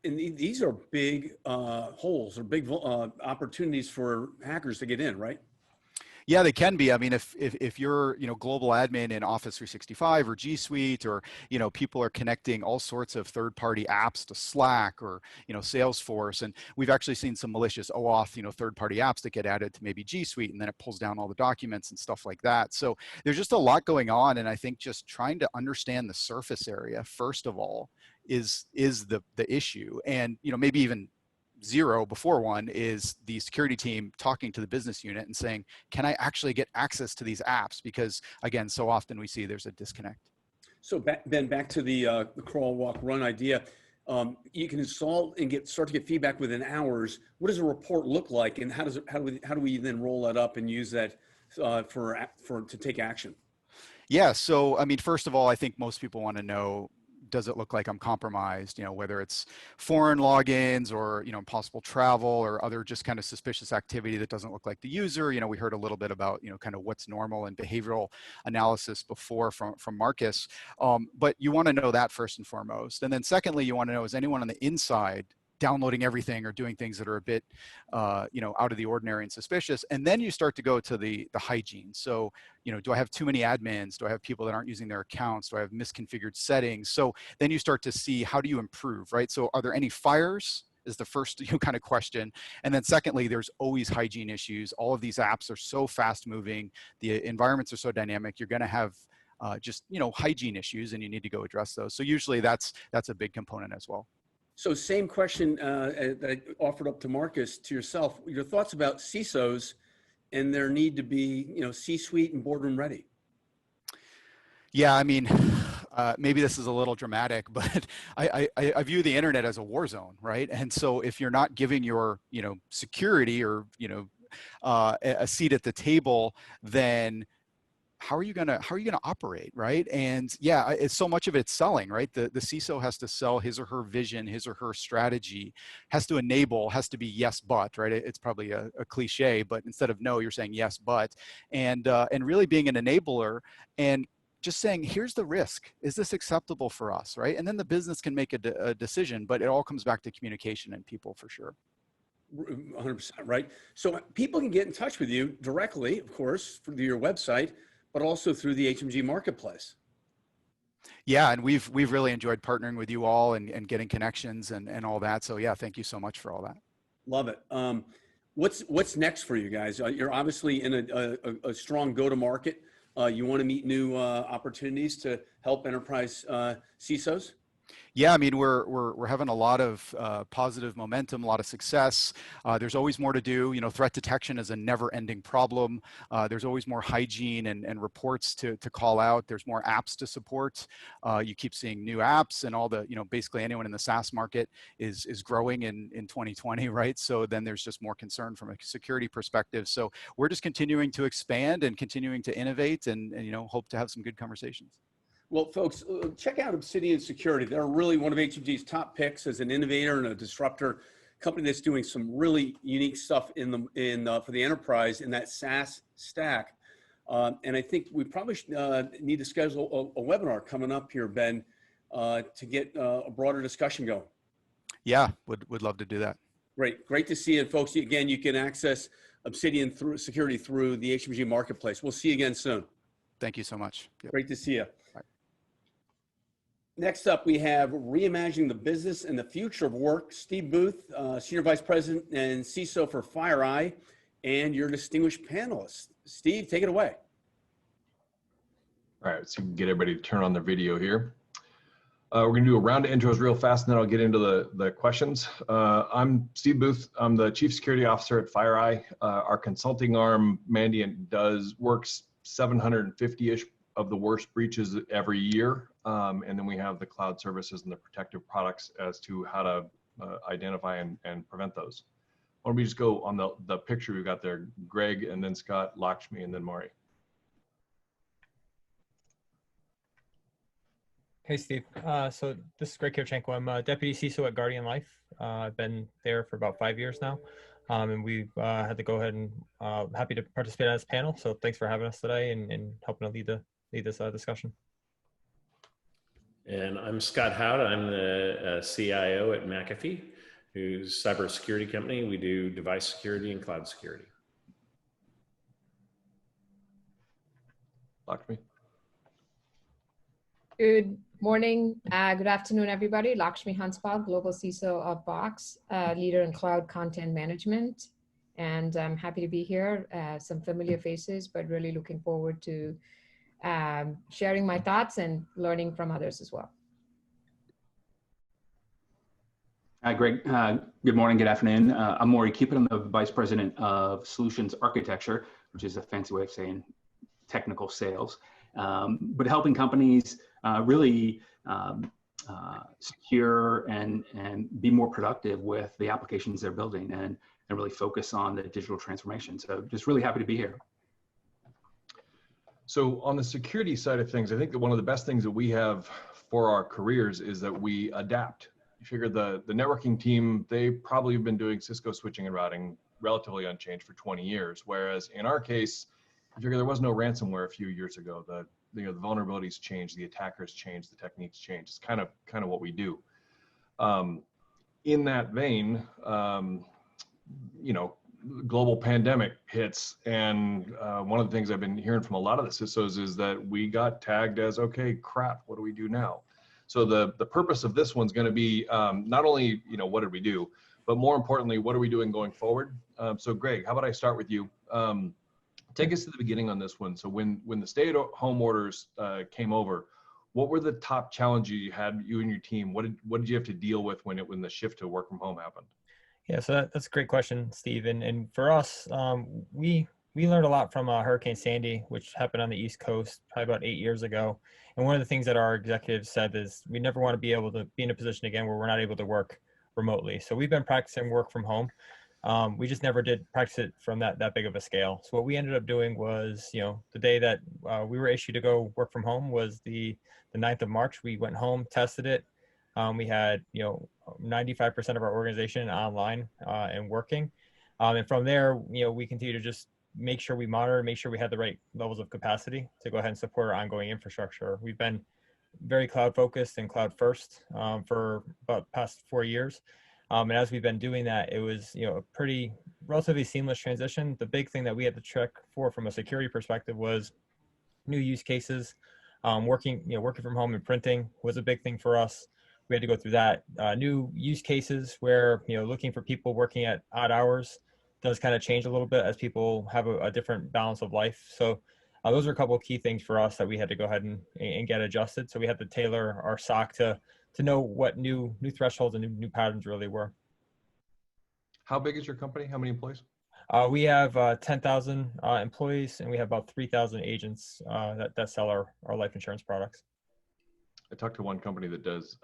S1: these are big holes or big opportunities for hackers to get in, right?
S8: Yeah, they can be. I mean, if you're, global admin in Office 365 or G Suite, or, people are connecting all sorts of third-party apps to Slack or, Salesforce, and we've actually seen some malicious OAuth, third-party apps that get added to maybe G Suite, and then it pulls down all the documents and stuff like that. So there's just a lot going on, and I think just trying to understand the surface area, first of all, is the issue. And, maybe even zero before one is the security team talking to the business unit and saying, can I actually get access to these apps? Because again, so often we see there's a disconnect.
S1: So back to the crawl, walk, run idea. You can install and start to get feedback within hours. What does a report look like, and how do we then roll that up and use that to take action?
S8: Yeah. So I mean, first of all, I think most people want to know, does it look like I'm compromised? Whether it's foreign logins or, impossible travel or other just kind of suspicious activity that doesn't look like the user. We heard a little bit about, kind of what's normal and behavioral analysis before from Marcus. But you want to know that first and foremost. And then secondly, you want to know, is anyone on the inside downloading everything or doing things that are a bit, out of the ordinary and suspicious? And then you start to go to the hygiene. So, do I have too many admins? Do I have people that aren't using their accounts? Do I have misconfigured settings? So then you start to see, how do you improve, right? So are there any fires? Is the first kind of question. And then secondly, there's always hygiene issues. All of these apps are so fast moving. The environments are so dynamic. You're going to have just, hygiene issues, and you need to go address those. So usually that's a big component as well.
S1: So same question that I offered up to Marcus, to yourself, your thoughts about CISOs and their need to be, C-suite and boardroom ready.
S8: Yeah, I mean, maybe this is a little dramatic, but I view the internet as a war zone, right? And so if you're not giving your, security or, a seat at the table, then how are you gonna operate, right? And yeah, it's so much of it's selling, right? The CISO has to sell his or her vision, his or her strategy, has to enable, has to be yes but, right? It's probably a cliche, but instead of no, you're saying yes but, and really being an enabler and just saying, here's the risk. Is this acceptable for us, right? And then the business can make a decision, but it all comes back to communication and people for sure.
S1: 100%, right? So people can get in touch with you directly, of course, through your website, but also through the Hmg Marketplace.
S8: Yeah, and we've really enjoyed partnering with you all and getting connections and all that. So yeah, thank you so much for all that.
S1: Love it. What's next for you guys? You're obviously in a strong go-to-market. You want to meet new opportunities to help enterprise CISOs?
S8: Yeah, I mean, we're having a lot of positive momentum, a lot of success. There's always more to do. Threat detection is a never-ending problem. There's always more hygiene and reports to call out. There's more apps to support. You keep seeing new apps, and all the, basically anyone in the SaaS market is growing in 2020, right? So then there's just more concern from a security perspective. So we're just continuing to expand and continuing to innovate, and hope to have some good conversations.
S1: Well, folks, check out Obsidian Security. They're really one of Hmg's top picks as an innovator and a disruptor company that's doing some really unique stuff for the enterprise in that SaaS stack. And I think we probably need to schedule a webinar coming up here, Ben, to get a broader discussion going.
S8: Yeah, would love to do that.
S1: Great to see you, folks. Again, you can access Obsidian Security through the Hmg Marketplace. We'll see you again soon.
S8: Thank you so much. Yep.
S1: Great to see you. Next up, we have Reimagining the Business and the Future of Work, Steve Booth, Senior Vice President and CISO for FireEye, and your distinguished panelists. Steve, take it away.
S9: All right, so we can get everybody to turn on their video here. We're going to do a round of intros real fast, and then I'll get into the questions. I'm Steve Booth. I'm the Chief Security Officer at FireEye. Our consulting arm, Mandiant, works 750-ish of the worst breaches every year. And then we have the cloud services and the protective products as to how to identify and prevent those. Why don't we just go on the picture we've got there, Greg, and then Scott, Lakshmi, and then Maury.
S10: Hey, Steve. So this is Greg Kirchenko. I'm a Deputy CISO at Guardian Life. I've been there for about 5 years now. And we've had to go ahead and happy to participate on this panel. So thanks for having us today and helping to lead this discussion.
S11: And I'm Scott Howd. I'm the CIO at McAfee, who's a cybersecurity company. We do device security and cloud security.
S9: Lakshmi.
S12: Good morning, good afternoon, everybody. Lakshmi Hanspal, Global CISO of Box, leader in cloud content management. And I'm happy to be here. Some familiar faces, but really looking forward to sharing my thoughts and learning from others as well.
S13: Hi, Greg. Good morning, good afternoon. I'm Maury Cupitt. I'm the Vice President of Solutions Architecture, which is a fancy way of saying technical sales. But helping companies really secure and be more productive with the applications they're building and really focus on the digital transformation. So just really happy to be here.
S9: So on the security side of things, I think that one of the best things that we have for our careers is that we adapt. You figure the networking team, they probably have been doing Cisco switching and routing relatively unchanged for 20 years. Whereas in our case, I figure there was no ransomware a few years ago. The vulnerabilities changed, the attackers changed, the techniques changed. It's kind of what we do. In that vein, global pandemic hits, and one of the things I've been hearing from a lot of the CISOs is that we got tagged as, okay, crap, what do we do now? So the purpose of this one's going to be not only what did we do, but more importantly, what are we doing going forward? So Greg, how about I start with you? Take us to the beginning on this one. So when the stay-at-home orders came over, what were the top challenges you had, you and your team? What did you have to deal with when the shift to work from home happened?
S10: Yeah, so that's a great question, Steve. And for us, we learned a lot from Hurricane Sandy, which happened on the East Coast probably about 8 years ago. And one of the things that our executives said is we never want to be able to be in a position again where we're not able to work remotely. So we've been practicing work from home. We just never did practice it from that big of a scale. So what we ended up doing was, the day that we were issued to go work from home was the 9th of March. We went home, tested it. We had, 95% of our organization online and working. And from there, we continue to just make sure we monitor, make sure we had the right levels of capacity to go ahead and support our ongoing infrastructure. We've been very cloud focused and cloud first for about the past 4 years. And as we've been doing that, it was, a pretty relatively seamless transition. The big thing that we had to check for from a security perspective was new use cases. Working from home and printing was a big thing for us. We had to go through that. New use cases where, looking for people working at odd hours does kind of change a little bit as people have a different balance of life. So those are a couple of key things for us that we had to go ahead and get adjusted. So we had to tailor our SOC to know what new thresholds and new patterns really were.
S9: How big is your company? How many employees?
S10: We have 10,000 employees, and we have about 3,000 agents that sell our life insurance products.
S9: I talked to one company that does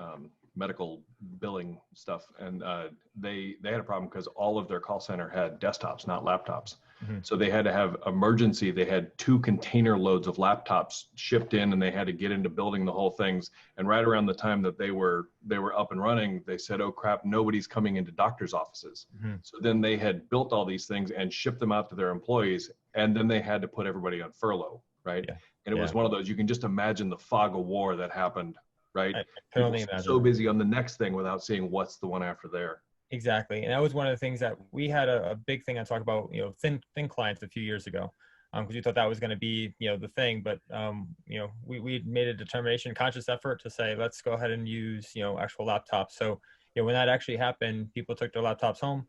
S9: medical billing stuff, and they had a problem because all of their call center had desktops, not laptops. Mm-hmm. So they had to have emergency. They had 2 container loads of laptops shipped in, and they had to get into building the whole things. And right around the time that they were up and running, they said, "Oh crap, nobody's coming into doctors' offices." Mm-hmm. So then they had built all these things and shipped them out to their employees, and then they had to put everybody on furlough, right? Yeah. And it was one of those, you can just imagine the fog of war that happened, right? I can only imagine. So busy on the next thing without seeing what's the one after there.
S10: Exactly. And that was one of the things that we had a big thing I talked about, thin clients a few years ago, because we thought that was going to be, the thing. But, we made a determination, conscious effort to say, let's go ahead and use, actual laptops. So, when that actually happened, people took their laptops home,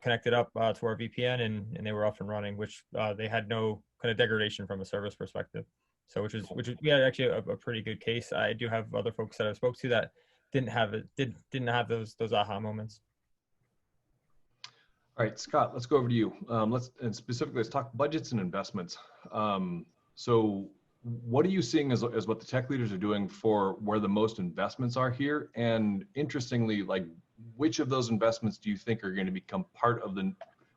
S10: connected up to our VPN, and they were off and running, which they had no kind of degradation from a service perspective. So which is we had actually a pretty good case. I do have other folks that I spoke to that didn't have those aha moments.
S9: All right, Scott, let's go over to you. Let's talk budgets and investments. So what are you seeing as what the tech leaders are doing for where the most investments are here? And interestingly, like, which of those investments do you think are going to become part of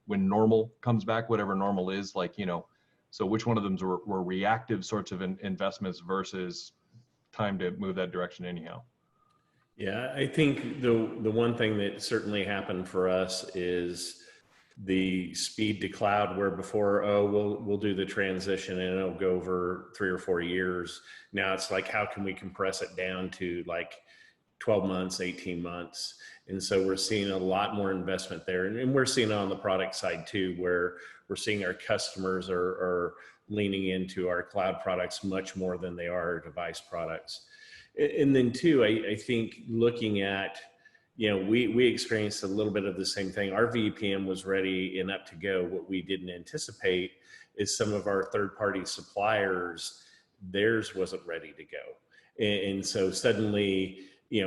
S9: when normal comes back, whatever normal is, so which one of them were reactive sorts of investments versus time to move that direction anyhow?
S11: Yeah, I think the one thing that certainly happened for us is the speed to cloud, where before, we'll do the transition and it'll go over 3 or 4 years. Now it's like, how can we compress it down to like 12 months, 18 months? And so we're seeing a lot more investment there. And we're seeing it on the product side too, where we're seeing our customers are leaning into our cloud products much more than they are our device products. And then two, I think looking at, we experienced a little bit of the same thing. Our VPN was ready and up to go. What we didn't anticipate is some of our third-party suppliers, theirs wasn't ready to go. And so suddenly,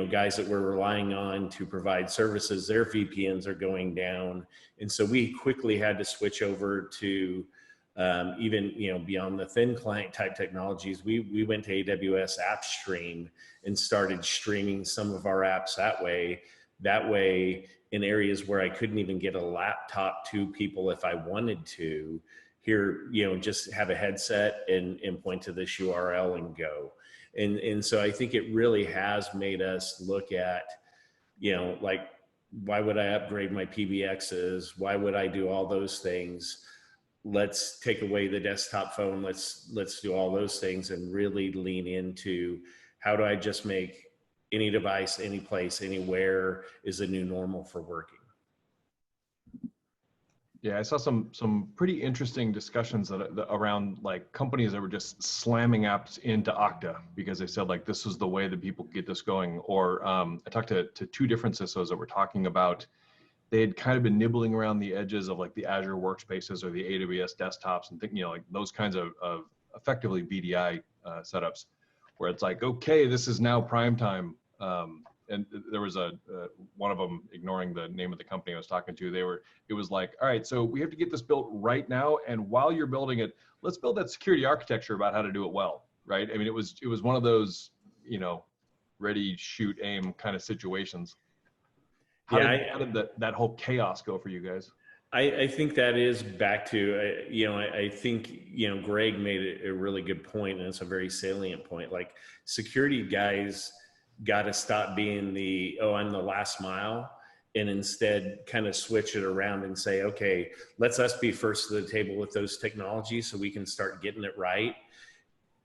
S11: guys that we're relying on to provide services, their VPNs are going down. And so we quickly had to switch over to even, beyond the thin client type technologies, we went to AWS App Stream and started streaming some of our apps that way. That way, in areas where I couldn't even get a laptop to people if I wanted to, here, just have a headset and point to this URL and go. And so I think it really has made us look at, like, why would I upgrade my PBXs? Why would I do all those things? Let's take away the desktop phone. Let's do all those things and really lean into how do I just make any device, any place, anywhere is a new normal for working.
S9: Yeah, I saw some pretty interesting discussions around like companies that were just slamming apps into Okta because they said like this is the way that people get this going. Or I talked to two different CISOs that were talking about they had kind of been nibbling around the edges of like the Azure workspaces or the AWS desktops and thinking, like those kinds of effectively VDI setups where it's like, okay, this is now prime time. And there was one of them, ignoring the name of the company I was talking to, it was like, all right, so we have to get this built right now. And while you're building it, let's build that security architecture about how to do it well, right? I mean, it was one of those, ready, shoot, aim kind of situations. How did that whole chaos go for you guys?
S11: I think that is back to, I think, Greg made a really good point, and it's a very salient point. Like security guys got to stop being I'm the last mile, and instead kind of switch it around and say, okay, let's us be first to the table with those technologies so we can start getting it right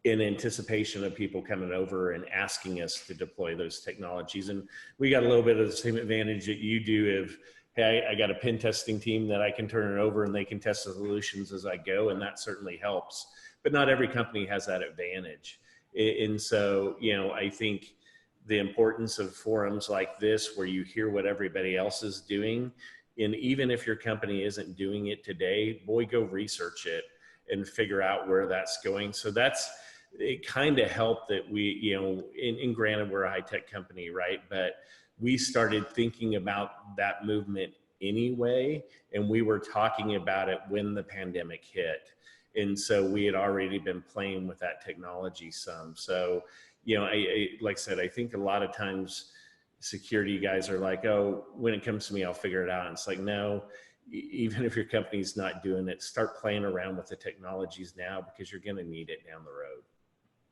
S11: in anticipation of people coming over and asking us to deploy those technologies. And we got a little bit of the same advantage that you do of, hey, I got a pen testing team that I can turn it over and they can test the solutions as I go, and that certainly helps. But not every company has that advantage. And so, I think the importance of forums like this where you hear what everybody else is doing, and even if your company isn't doing it today, boy, go research it and figure out where that's going. So it kind of helped that we, and granted we're a high-tech company, right? But we started thinking about that movement anyway, and we were talking about it when the pandemic hit. And so we had already been playing with that technology some. So, like I said, I think a lot of times security guys are like, oh, when it comes to me, I'll figure it out. And it's like, no, even if your company's not doing it, start playing around with the technologies now because you're going to need it down the road.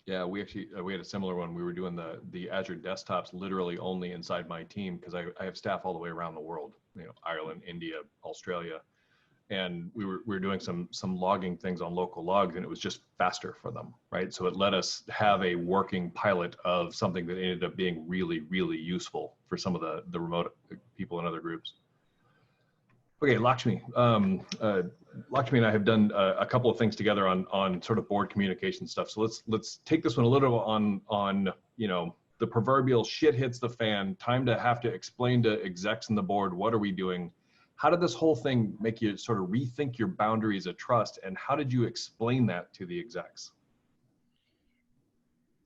S9: Yeah, we had a similar one. We were doing the Azure desktops literally only inside my team because I have staff all the way around the world, Ireland, India, Australia. And we were doing some logging things on local logs, and it was just faster for them, right? So it let us have a working pilot of something that ended up being really, really useful for some of the remote people in other groups. Okay, Lakshmi. Lakshmi and I have done a couple of things together on sort of board communication stuff. So let's take this one a little on the proverbial shit hits the fan, time to have to explain to execs in the board, what are we doing? How did this whole thing make you sort of rethink your boundaries of trust, and how did you explain that to the execs?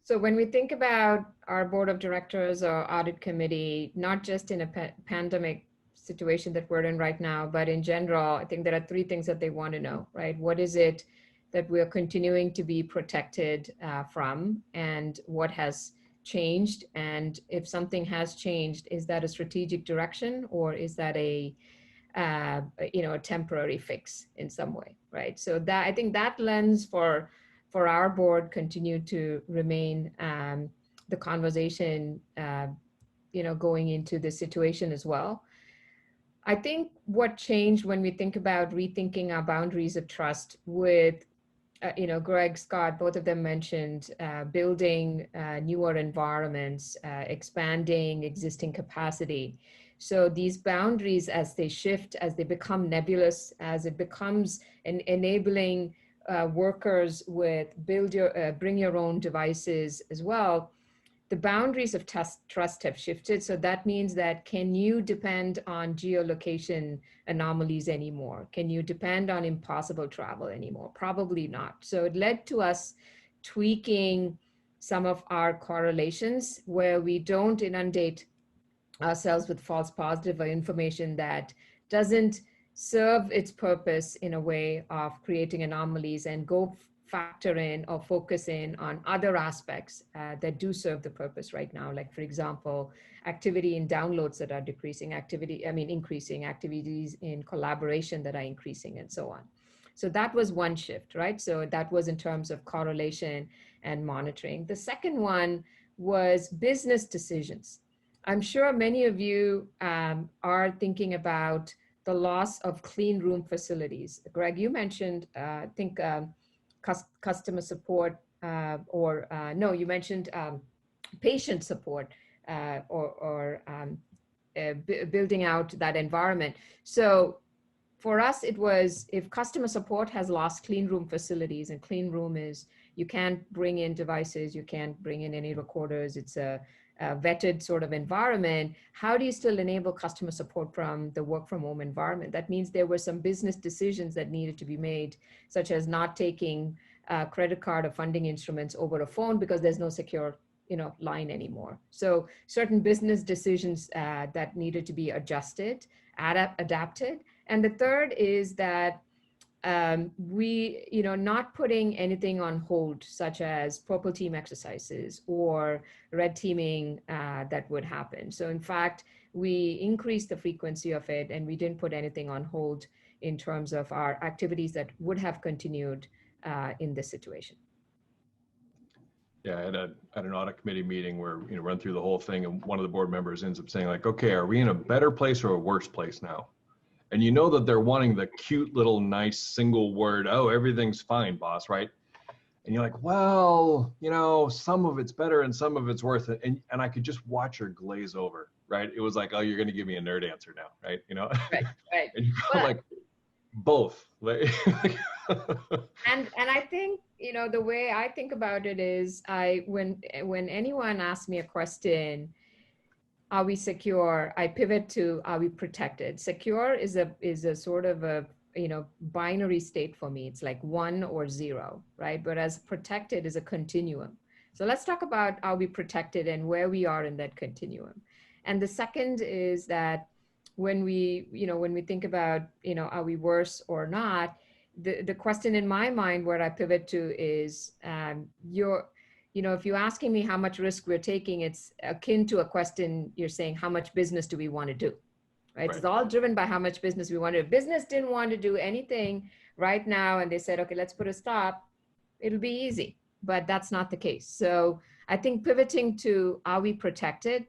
S12: So when we think about our board of directors or audit committee, not just in a pandemic situation that we're in right now, but in general, I think there are three things that they want to know, right? What is it that we're continuing to be protected from, and what has changed? And if something has changed, is that a strategic direction, or is that a temporary fix in some way, right? So that, I think that lens for our board continued to remain the conversation, going into this situation as well. I think what changed when we think about rethinking our boundaries of trust with, Greg, Scott, both of them mentioned building newer environments, expanding existing capacity. So these boundaries, as they shift, as they become nebulous, as it becomes an enabling workers with bring your own devices as well, the boundaries of trust have shifted. So that means that, can you depend on geolocation anomalies anymore? Can you depend on impossible travel anymore? Probably not. So it led to us tweaking some of our correlations where we don't inundate ourselves with false positive or information that doesn't serve its purpose in a way of creating anomalies, and go factor in or focus in on other aspects that do serve the purpose right now. Like, for example, activity in downloads that are increasing, activities in collaboration that are increasing, and so on. So that was one shift, right? So that was in terms of correlation and monitoring. The second one was business decisions. I'm sure many of you are thinking about the loss of clean room facilities. Greg, you mentioned, I think, customer support, you mentioned patient support, building out that environment. So for us, it was, if customer support has lost clean room facilities, and clean room is, you can't bring in devices, you can't bring in any recorders, it's a vetted sort of environment, how do you still enable customer support from the work from home environment? That means there were some business decisions that needed to be made, such as not taking credit card or funding instruments over a phone because there's no secure line anymore. So certain business decisions that needed to be adjusted, adapted. And the third is that we, not putting anything on hold, such as purple team exercises or red teaming that would happen. So in fact, we increased the frequency of it, and we didn't put anything on hold in terms of our activities that would have continued in this situation.
S9: Yeah, I had an audit committee meeting where, run through the whole thing, and one of the board members ends up saying, like, okay, are we in a better place or a worse place now? And you know that they're wanting the cute little nice single word, oh, everything's fine, boss, right? And you're like, well, some of it's better and some of it's worth it. And I could just watch her glaze over, right? It was like, oh, you're going to give me a nerd answer now, right?
S12: Right.
S9: And you're like, both.
S12: And I think, the way I think about it is, when anyone asks me a question, are we secure? I pivot to, are we protected? Secure is a sort of a, binary state for me. It's like 1 or 0, right? Whereas protected is a continuum. So let's talk about, are we protected and where we are in that continuum. And the second is that when we think about, are we worse or not, the question in my mind where I pivot to is, if you're asking me how much risk we're taking, it's akin to a question you're saying, how much business do we want to do? Right? It's all driven by how much business we want to do. If business didn't want to do anything right now, and they said, okay, let's put a stop, it'll be easy. But that's not the case. So I think pivoting to, are we protected?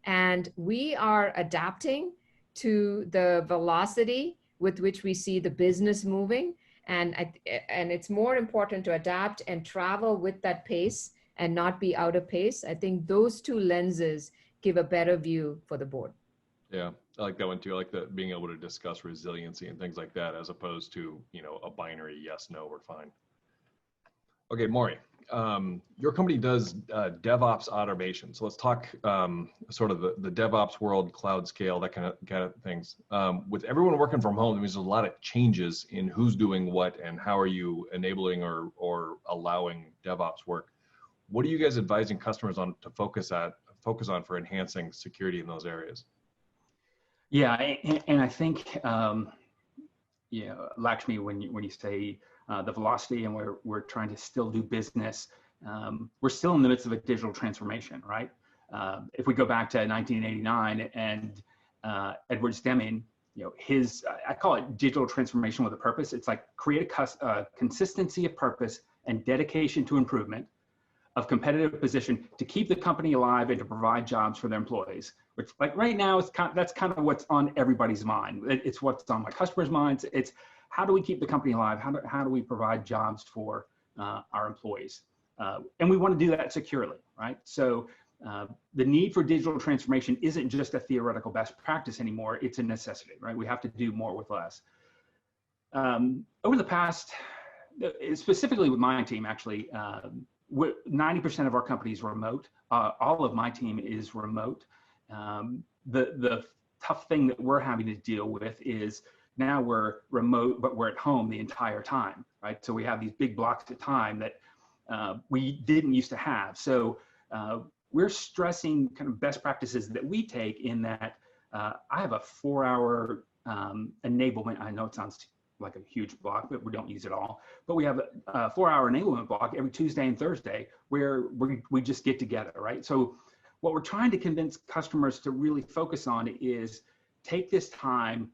S12: And we are adapting to the velocity with which we see the business moving. And it's more important to adapt and travel with that pace and not be out of pace. I think those two lenses give a better view for the board.
S9: Yeah, I like that one too. I like being able to discuss resiliency and things like that, as opposed to, a binary yes, no, we're fine. Okay, Maury, your company does DevOps automation. So let's talk sort of the DevOps world, cloud scale, that kind of things. With everyone working from home, there's a lot of changes in who's doing what and how are you enabling or allowing DevOps work. What are you guys advising customers on to focus on for enhancing security in those areas?
S13: Yeah, and I think, Lakshmi, when you say the velocity and we're trying to still do business, we're still in the midst of a digital transformation, right? If we go back to 1989 and Edward Deming, I call it digital transformation with a purpose. It's like create a consistency of purpose and dedication to improvement of competitive position to keep the company alive and to provide jobs for their employees, which like right now, that's kind of what's on everybody's mind. It's what's on my customers' minds. It's how do we keep the company alive? How do we provide jobs for our employees? And we want to do that securely, right? So the need for digital transformation isn't just a theoretical best practice anymore. It's a necessity, right? We have to do more with less. Over the past, specifically with my team, actually, 90% of our company is remote. All of my team is remote. The tough thing that we're having to deal with is now we're remote, but we're at home the entire time, right? So we have these big blocks of time that we didn't used to have. So we're stressing kind of best practices that we take in that I have a 4-hour enablement. I know it sounds like a huge block, but we don't use it all. But we have a 4-hour enablement block every Tuesday and Thursday where we just get together, right? So what we're trying to convince customers to really focus on is take this time.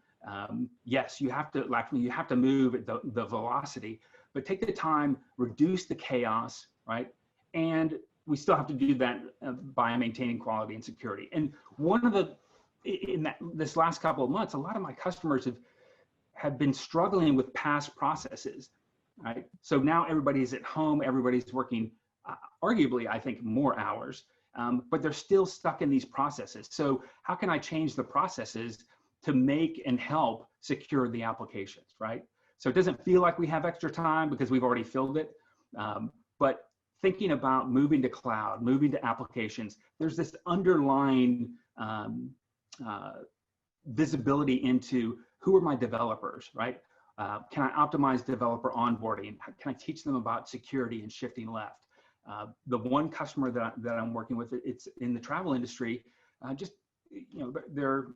S13: Yes, you have to, Lakshmi, you have to move at the velocity, but take the time, reduce the chaos, right? And we still have to do that by maintaining quality and security. And one of the, this last couple of months, a lot of my customers have been struggling with past processes, right? So now everybody's at home, everybody's working, arguably, I think, more hours, but they're still stuck in these processes. So how can I change the processes to make and help secure the applications, right? So it doesn't feel like we have extra time because we've already filled it, but thinking about moving to cloud, moving to applications, there's this underlying visibility into who are my developers, right? Can I optimize developer onboarding? Can I teach them about security and shifting left? The one customer that I'm working with, it's in the travel industry, just, you know, their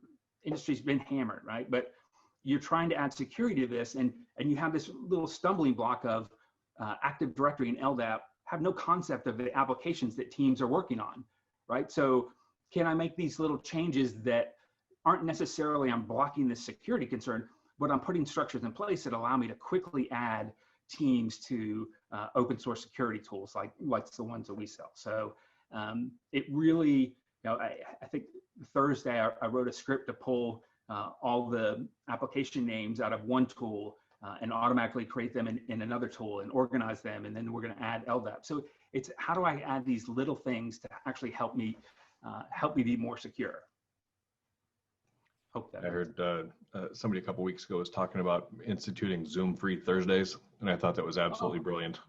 S13: industry's been hammered, right? But you're trying to add security to this and you have this little stumbling block of Active Directory and LDAP have no concept of the applications that teams are working on, right? So can I make these little changes that aren't necessarily I'm blocking this security concern, but I'm putting structures in place that allow me to quickly add teams to open source security tools like the ones that we sell. So it really, you know, I think Thursday I wrote a script to pull all the application names out of one tool and automatically create them in another tool and organize them, and then we're going to add LDAP. So it's how do I add these little things to actually help me be more secure. Hope that
S9: I heard somebody a couple weeks ago was talking about instituting Zoom-free Thursdays, and I thought that was absolutely brilliant.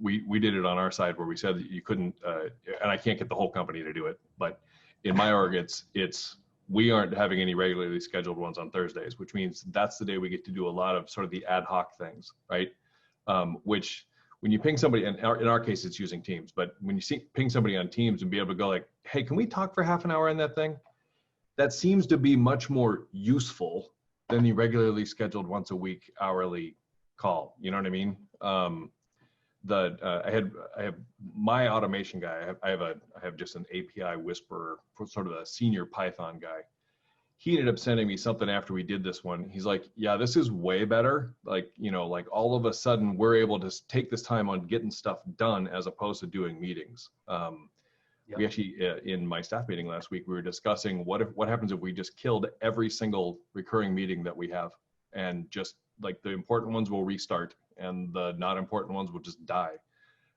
S9: We did it on our side where we said that you couldn't, and I can't get the whole company to do it, but in my org, it's we aren't having any regularly scheduled ones on Thursdays, which means that's the day we get to do a lot of sort of the ad hoc things, right? Which when you ping somebody, and in our case, it's using Teams, but when you ping somebody on Teams and be able to go like, hey, can we talk for half an hour on that thing? That seems to be much more useful than the regularly scheduled once a week hourly call. You know what I mean? I have my automation guy. I have just an API whisperer for sort of a senior Python guy. He ended up sending me something after we did this one. He's like, yeah, this is way better. Like, you know, like all of a sudden we're able to take this time on getting stuff done as opposed to doing meetings. We actually, in my staff meeting last week, we were discussing what happens if we just killed every single recurring meeting that we have, and just like the important ones will restart and the not important ones will just die.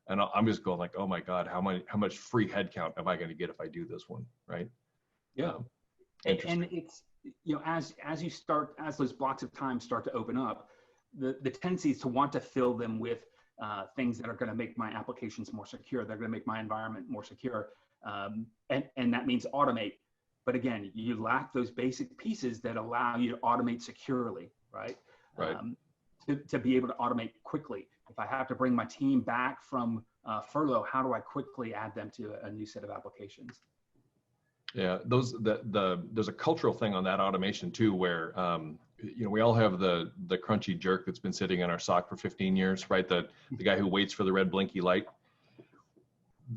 S9: And I'm just going like, oh my God, how much free headcount am I going to get if I do this one, right?
S13: Yeah. And it's, you know, as those blocks of time start to open up, the tendency is to want to fill them with things that are going to make my applications more secure. They're going to make my environment more secure. And that means automate. But again, you lack those basic pieces that allow you to automate securely, right?
S9: Right.
S13: To be able to automate quickly. If I have to bring my team back from furlough, how do I quickly add them to a new set of applications?
S9: Yeah, there's a cultural thing on that automation too, where you know, we all have the crunchy jerk that's been sitting in our SOC for 15 years, right? The guy who waits for the red blinky light.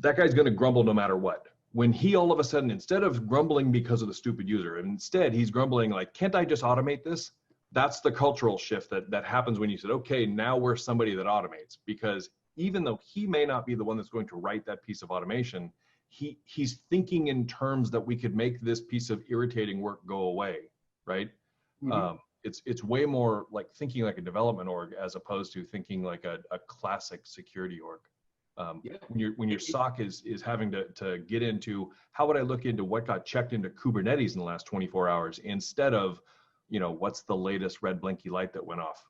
S9: That guy's going to grumble no matter what. When he all of a sudden, instead of grumbling because of the stupid user, instead he's grumbling like, can't I just automate this? That's the cultural shift that happens when you said, okay, now we're somebody that automates. Because even though he may not be the one that's going to write that piece of automation, he's thinking in terms that we could make this piece of irritating work go away, right? Mm-hmm. It's way more like thinking like a development org as opposed to thinking like a classic security org. When your SOC is having to get into how would I look into what got checked into Kubernetes in the last 24 hours instead of you know, what's the latest red blinky light that went off?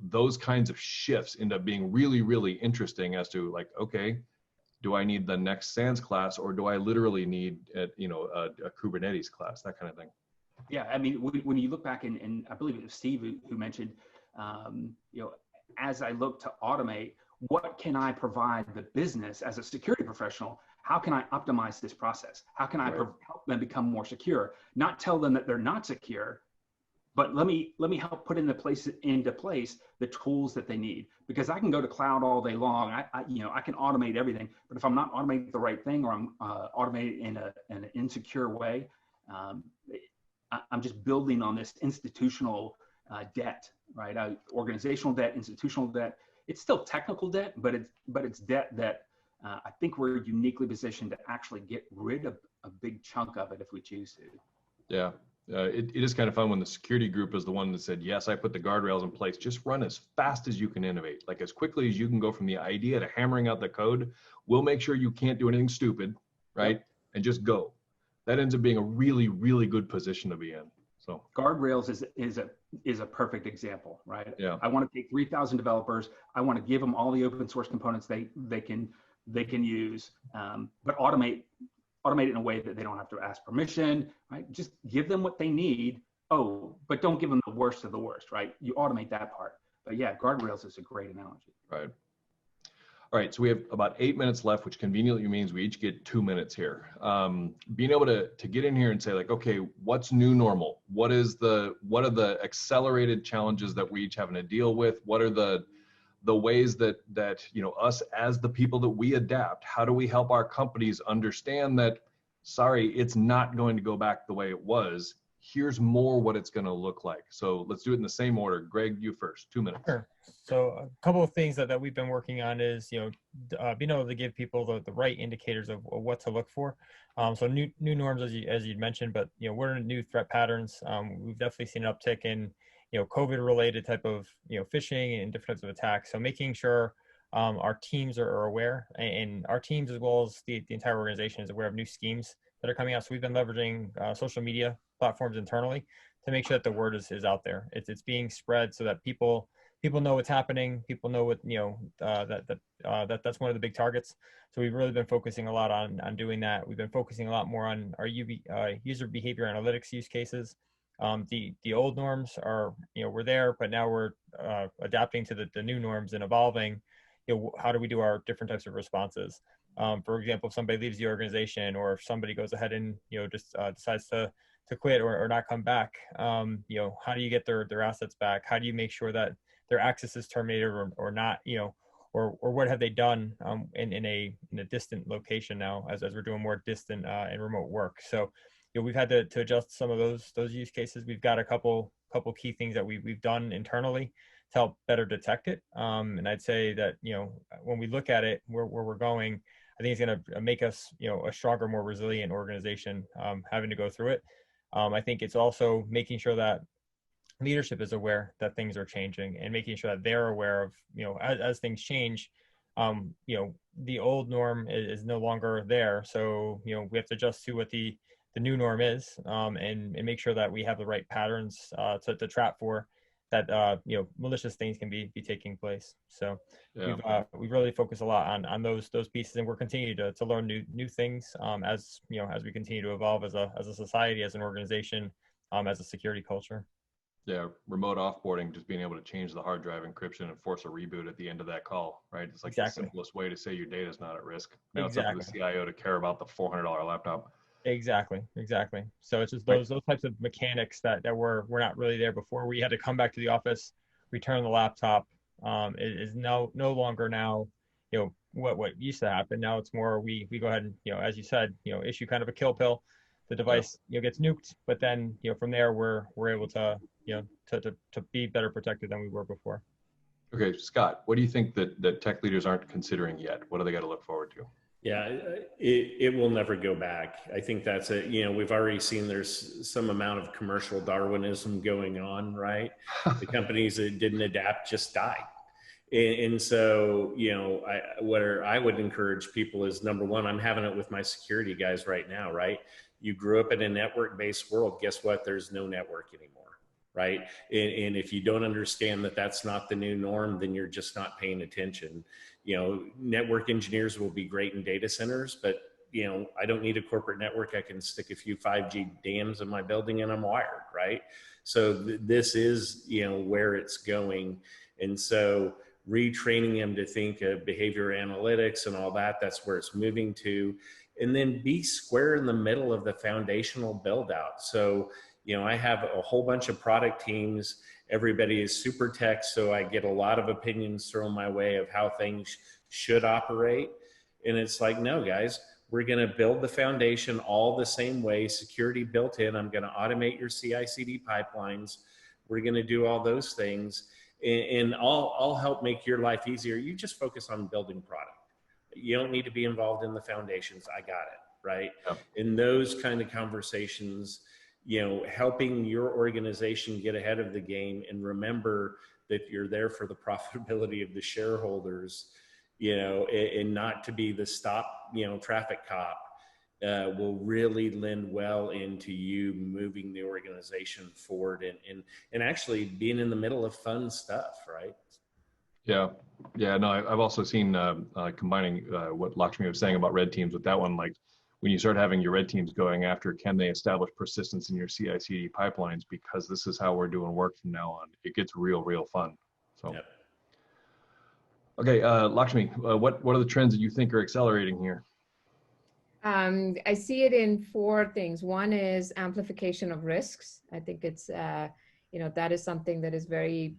S9: Those kinds of shifts end up being really, really interesting as to like, okay, do I need the next SANS class, or do I literally need a Kubernetes class, that kind of thing?
S13: Yeah, I mean, when you look back, and I believe it was Steve who mentioned, you know, as I look to automate, what can I provide the business as a security professional? How can I optimize this process? How can I help them become more secure? Not tell them that they're not secure, but let me help put into place the tools that they need. Because I can go to cloud all day long. I can automate everything, but if I'm not automating the right thing, or I'm automating in an insecure way, I'm just building on this institutional debt, right? Organizational debt, institutional debt. It's still technical debt, but it's debt that I think we're uniquely positioned to actually get rid of a big chunk of it if we choose to.
S9: Yeah, it is kind of fun when the security group is the one that said, yes, I put the guardrails in place. Just run as fast as you can innovate, like as quickly as you can go from the idea to hammering out the code. We'll make sure you can't do anything stupid, right? Yep. And just go. That ends up being a really, really good position to be in. So
S13: guardrails is a perfect example, right?
S9: Yeah.
S13: I want to take 3,000 developers. I want to give them all the open source components they can use, but automate it in a way that they don't have to ask permission, right? Just give them what they need. Oh, but don't give them the worst of the worst, right? You automate that part. But yeah, guardrails is a great analogy.
S9: Right. All right, so we have about 8 minutes left, which conveniently means we each get 2 minutes here. Being able to get in here and say like, okay, what's new normal? What are the accelerated challenges that we each having to deal with? What are the ways that you know, us as the people that we adapt, how do we help our companies understand that, sorry, it's not going to go back the way it was. Here's more what it's going to look like. So let's do it in the same order. Greg, you first, 2 minutes.
S10: Sure. So a couple of things that we've been working on is, you know, being able to give people the right indicators of what to look for. So new norms, as you'd mentioned, but, you know, what are new threat patterns? We've definitely seen an uptick in, you know, COVID related type of, you know, phishing and different types of attacks. So making sure our teams are aware, and our teams as well as the entire organization is aware of new schemes that are coming out. So we've been leveraging social media platforms internally to make sure that the word is out there. It's being spread so that people know what's happening. People know what, you know, that's one of the big targets. So we've really been focusing a lot on doing that. We've been focusing a lot more on our user behavior analytics use cases. The old norms are, you know, we're there, but now we're adapting to the new norms and evolving. You know, how do we do our different types of responses? For example, if somebody leaves the organization, or if somebody goes ahead and, you know, just decides to quit or not come back, you know, how do you get their assets back? How do you make sure that their access is terminated or not, you know, or what have they done in a distant location now as we're doing more distant and remote work? So, you know, we've had to adjust some of those use cases. We've got a couple key things that we've done internally to help better detect it. And I'd say that, you know, when we look at it, where we're going, I think it's going to make us, you know, a stronger, more resilient organization having to go through it. I think it's also making sure that leadership is aware that things are changing, and making sure that they're aware of, you know, as things change, you know, the old norm is no longer there. So, you know, we have to adjust to what the new norm is, and make sure that we have the right patterns to trap for that, you know, malicious things can be taking place. So yeah. We've really focused a lot on those pieces, and we're continuing to learn new things as, you know, as we continue to evolve as a society, as an organization, as a security culture.
S9: Yeah, remote offboarding, just being able to change the hard drive encryption and force a reboot at the end of that call, right? It's like the simplest way to say your data is not at risk. Now it's up to the CIO to care about the $400 laptop.
S10: Exactly. So it's just those types of mechanics that were not really there before. We had to come back to the office, return the laptop. It is no longer now, you know, what used to happen. Now it's more we go ahead and, you know, as you said, you know, issue kind of a kill pill. The device, you know, gets nuked, but then, you know, from there we're able to, you know, to be better protected than we were before.
S9: Okay, Scott, what do you think that tech leaders aren't considering yet? What do they got to look forward to?
S11: Yeah, it will never go back. I think that's it. You know, we've already seen there's some amount of commercial Darwinism going on, right? The companies that didn't adapt just died. And so, you know, what I would encourage people is, number one, I'm having it with my security guys right now, right? You grew up in a network-based world. Guess what? There's no network anymore, right? And if you don't understand that that's not the new norm, then you're just not paying attention. You know, network engineers will be great in data centers, but you know, I don't need a corporate network. I can stick a few 5G dams in my building and I'm wired, right? So this is, you know, where it's going. And so retraining them to think of behavior analytics and all that, that's where it's moving to. And then be square in the middle of the foundational build out. So, you know, I have a whole bunch of product teams. Everybody is super tech. So I get a lot of opinions thrown my way of how things should operate. And it's like, no, guys, we're going to build the foundation all the same way, security built in. I'm going to automate your CI/CD pipelines. We're going to do all those things, and I'll help make your life easier. You just focus on building product. You don't need to be involved in the foundations. I got it, right? Yep. In those kind of conversations, you know, helping your organization get ahead of the game and remember that you're there for the profitability of the shareholders, you know, and not to be the stop, you know, traffic cop, will really lend well into you moving the organization forward and actually being in the middle of fun stuff, right?
S9: Yeah. Yeah. No, I've also seen combining what Lakshmi was saying about red teams with that one. Like when you start having your red teams going after, can they establish persistence in your CI/CD pipelines? Because this is how we're doing work from now on. It gets real, real fun. So. Yep. Okay, Lakshmi, what are the trends that you think are accelerating here?
S12: I see it in 4 things. One is amplification of risks. I think it's, you know, that is something that is very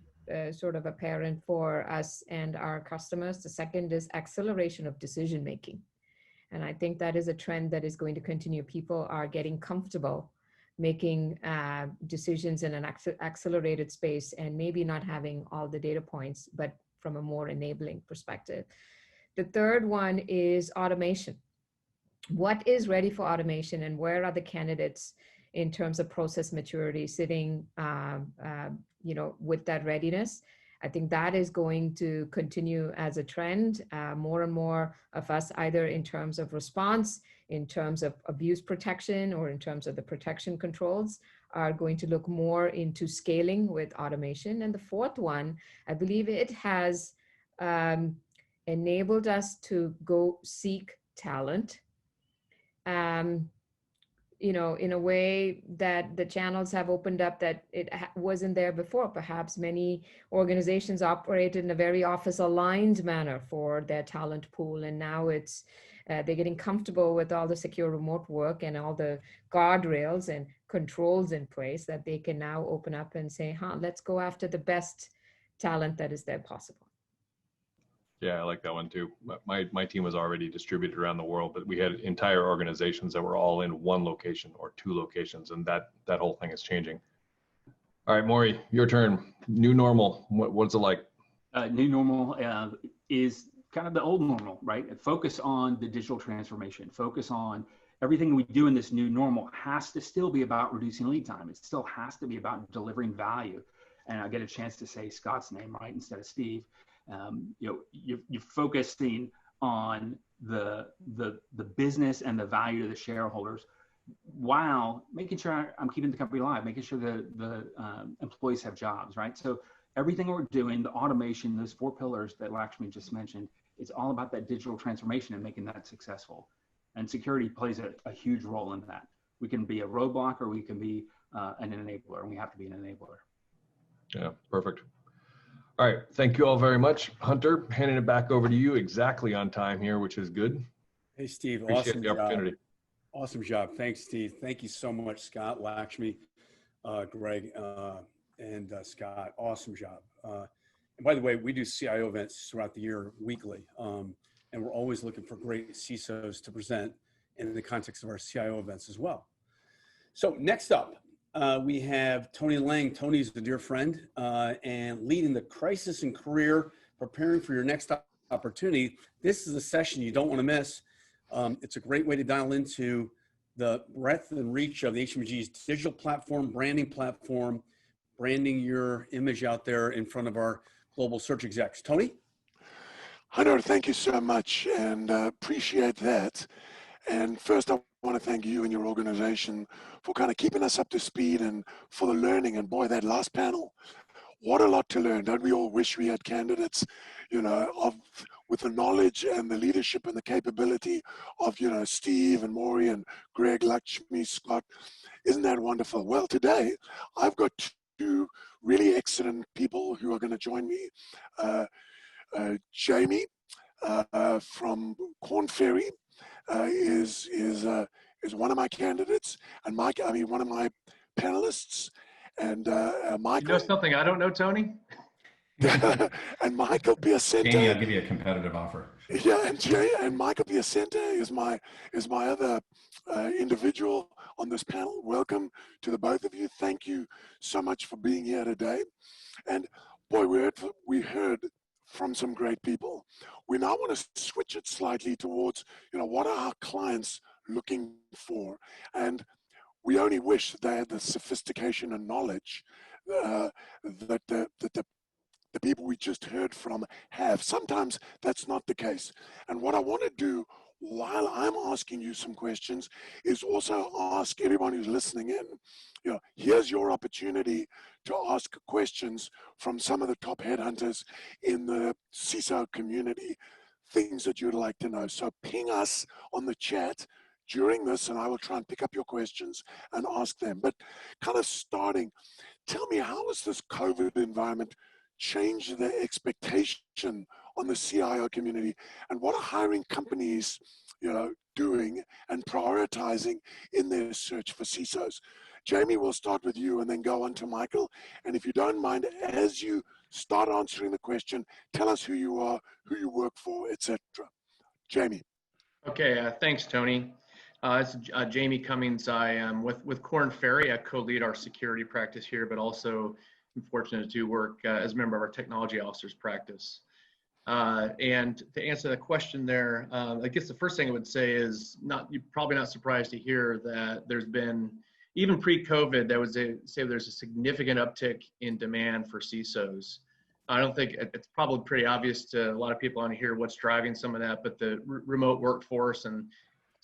S12: sort of apparent for us and our customers. The second is acceleration of decision making. And I think that is a trend that is going to continue. People are getting comfortable making decisions in an accelerated space and maybe not having all the data points, but from a more enabling perspective. The third one is automation. What is ready for automation and where are the candidates in terms of process maturity sitting, you know, with that readiness? I think that is going to continue as a trend. More and more of us, either in terms of response, in terms of abuse protection, or in terms of the protection controls, are going to look more into scaling with automation. And the fourth one, I believe it has enabled us to go seek talent, you know, in a way that the channels have opened up that it wasn't there before. Perhaps many organizations operated in a very office-aligned manner for their talent pool, and now it's they're getting comfortable with all the secure remote work and all the guardrails and controls in place that they can now open up and say, let's go after the best talent that is there possible.
S9: Yeah, I like that one too. My team was already distributed around the world, but we had entire organizations that were all in one location or 2 locations, and that whole thing is changing. All right, Maury, your turn. New normal, what's it like?
S13: New normal is kind of the old normal, right? Focus on the digital transformation. Focus on everything we do in this new normal has to still be about reducing lead time. It still has to be about delivering value. And I get a chance to say Scott's name right instead of Steve. You know, you're focusing on the business and the value to the shareholders while making sure I'm keeping the company alive, making sure the employees have jobs, right? So everything we're doing, the automation, those 4 pillars that Lakshmi just mentioned, it's all about that digital transformation and making that successful. And security plays a huge role in that. We can be a roadblock or we can be an enabler, and we have to be an enabler.
S9: Yeah, perfect. All right, thank you all very much. Hunter, handing it back over to you exactly on time here, which is good.
S1: Hey, Steve,
S9: Appreciate
S1: awesome
S9: the opportunity.
S1: job. Awesome job. Thanks, Steve. Thank you so much, Scott, Lakshmi, Greg, and Scott. Awesome job. And by the way, we do CIO events throughout the year weekly, and we're always looking for great CISOs to present in the context of our CIO events as well. So next up, we have Tony Leng. Tony's a dear friend and leading the crisis in career, preparing for your next opportunity. This is a session you don't want to miss. It's a great way to dial into the breadth and reach of the HMG's digital platform, branding your image out there in front of our global search execs. Tony?
S14: Hunter, thank you so much and appreciate that. And first, I want to thank you and your organization for kind of keeping us up to speed and for the learning. And boy, that last panel, what a lot to learn. Don't we all wish we had candidates, you know, with the knowledge and the leadership and the capability of, you know, Steve and Maury and Greg, Lakshmi, Scott. Isn't that wonderful? Well, today I've got two really excellent people who are going to join me. Jamey from Korn Ferry is one of my candidates, and one of my panelists, and Michael.
S15: You know something I don't know, Tony?
S14: And Michael Piacente.
S16: Jamey, I'll give you a competitive offer.
S14: Yeah, and Michael Piacente is my other individual on this panel. Welcome to the both of you. Thank you so much for being here today. And boy, we heard from some great people. We now want to switch it slightly towards, you know, what are our clients looking for? And we only wish they had the sophistication and knowledge that the people we just heard from have. Sometimes that's not the case. And what I want to do while I'm asking you some questions is also ask everyone who's listening in, you know, here's your opportunity to ask questions from some of the top headhunters in the CISO community, things that you'd like to know. So ping us on the chat during this, and I will try and pick up your questions and ask them. But kind of starting, tell me, how has this COVID environment changed the expectation on the CIO community, and what are hiring companies, you know, doing and prioritizing in their search for CISOs? Jamey, we'll start with you and then go on to Michael. And if you don't mind, as you start answering the question, tell us who you are, who you work for, etc. Jamey.
S15: Okay, thanks, Tony. It's Jamey Cummings. I am with Korn Ferry. I co-lead our security practice here, but also I'm fortunate to work as a member of our technology officers practice. And to answer the question there, I guess the first thing I would say is you're probably not surprised to hear that there's been, even pre-COVID, I would say there's a significant uptick in demand for CISOs. I don't think it's probably pretty obvious to a lot of people on here what's driving some of that, but the remote workforce and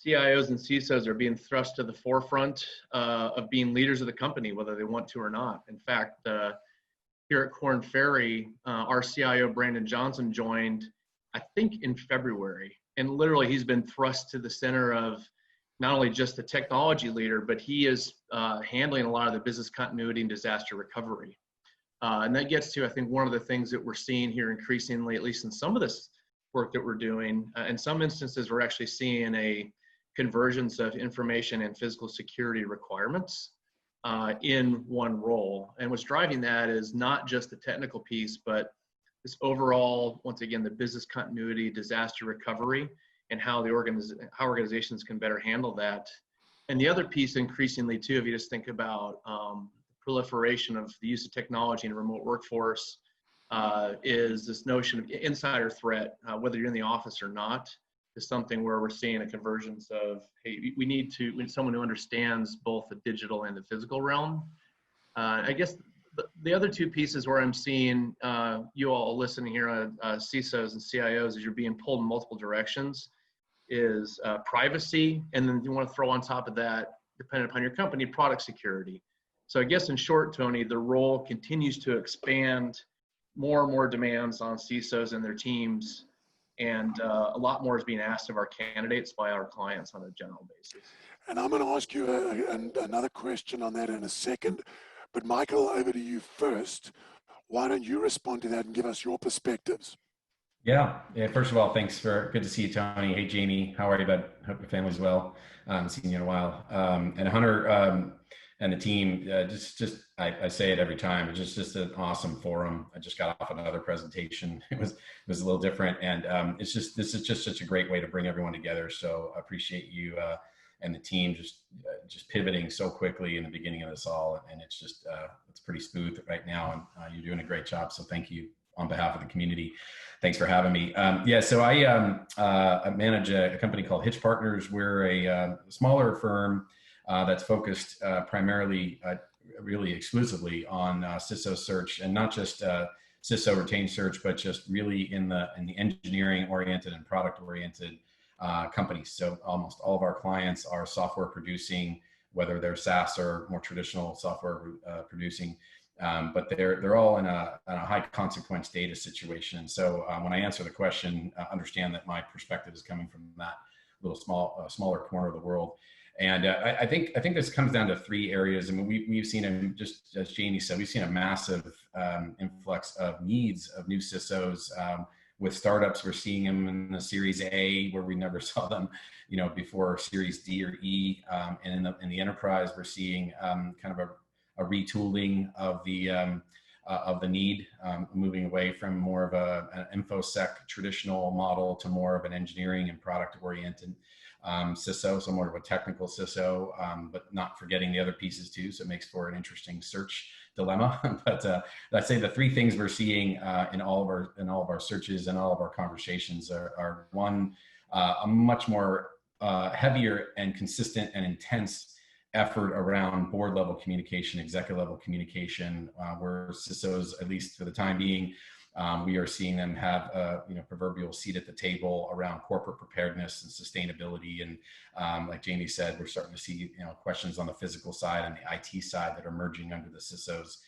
S15: CIOs and CISOs are being thrust to the forefront of being leaders of the company, whether they want to or not. In fact, here at Korn Ferry, our CIO, Brandon Johnson, joined, I think, in February. And literally, he's been thrust to the center of not only just the technology leader, but he is handling a lot of the business continuity and disaster recovery. And that gets to, I think, one of the things that we're seeing here increasingly, at least in some of this work that we're doing. In some instances, we're actually seeing a convergence of information and physical security requirements in one role. And what's driving that is not just the technical piece, but this overall, once again, the business continuity, disaster recovery, and how organizations can better handle that. And the other piece increasingly too, if you just think about proliferation of the use of technology in a remote workforce, is this notion of insider threat, whether you're in the office or not, is something where we're seeing a convergence of, hey, we need someone who understands both the digital and the physical realm. I guess the other two pieces where I'm seeing you all listening here on CISOs and CIOs as you're being pulled in multiple directions is privacy, and then you want to throw on top of that, depending upon your company, product security. So I guess in short, Tony, the role continues to expand, more and more demands on CISOs and their teams, and a lot more is being asked of our candidates by our clients on a general basis.
S14: And I'm going to ask you another question on that in a second, but Michael, over to you first. Why don't you respond to that and give us your perspectives?
S16: Yeah. First of all, thanks good to see you, Tony. Hey, Jamey, how are you, bud? Hope your family's well. Seen you in a while. And Hunter and the team, I say it every time. It's just an awesome forum. I just got off another presentation. It was a little different, and this is just such a great way to bring everyone together. So I appreciate you and the team just pivoting so quickly in the beginning of this all, and it's pretty smooth right now, and you're doing a great job. So thank you on behalf of the community. Thanks for having me. So I manage a company called Hitch Partners. We're a smaller firm that's focused primarily, really exclusively on CISO search, and not just CISO retained search, but just really in the engineering oriented and product oriented companies. So almost all of our clients are software producing, whether they're SaaS or more traditional software producing, but they're all in a high consequence data situation. So when I answer the question, understand that my perspective is coming from that little smaller corner of the world. And I think this comes down to three areas. I mean, we've seen, just as Jamey said, we've seen a massive influx of needs of new CISOs. With startups, we're seeing them in the Series A, where we never saw them, before Series D or E. And in the enterprise, we're seeing kind of a retooling of the need, moving away from more of an InfoSec traditional model to more of an engineering and product-oriented CISO, so more of a technical CISO, but not forgetting the other pieces too. So it makes for an interesting search dilemma. But I'd say the three things we're seeing in all of our searches and all of our conversations are one, a much more heavier and consistent and intense effort around board level communication, executive level communication, where CISOs, at least for the time being, we are seeing them have a proverbial seat at the table around corporate preparedness and sustainability. And like Jamey said, we're starting to see questions on the physical side and the IT side that are merging under the CISO's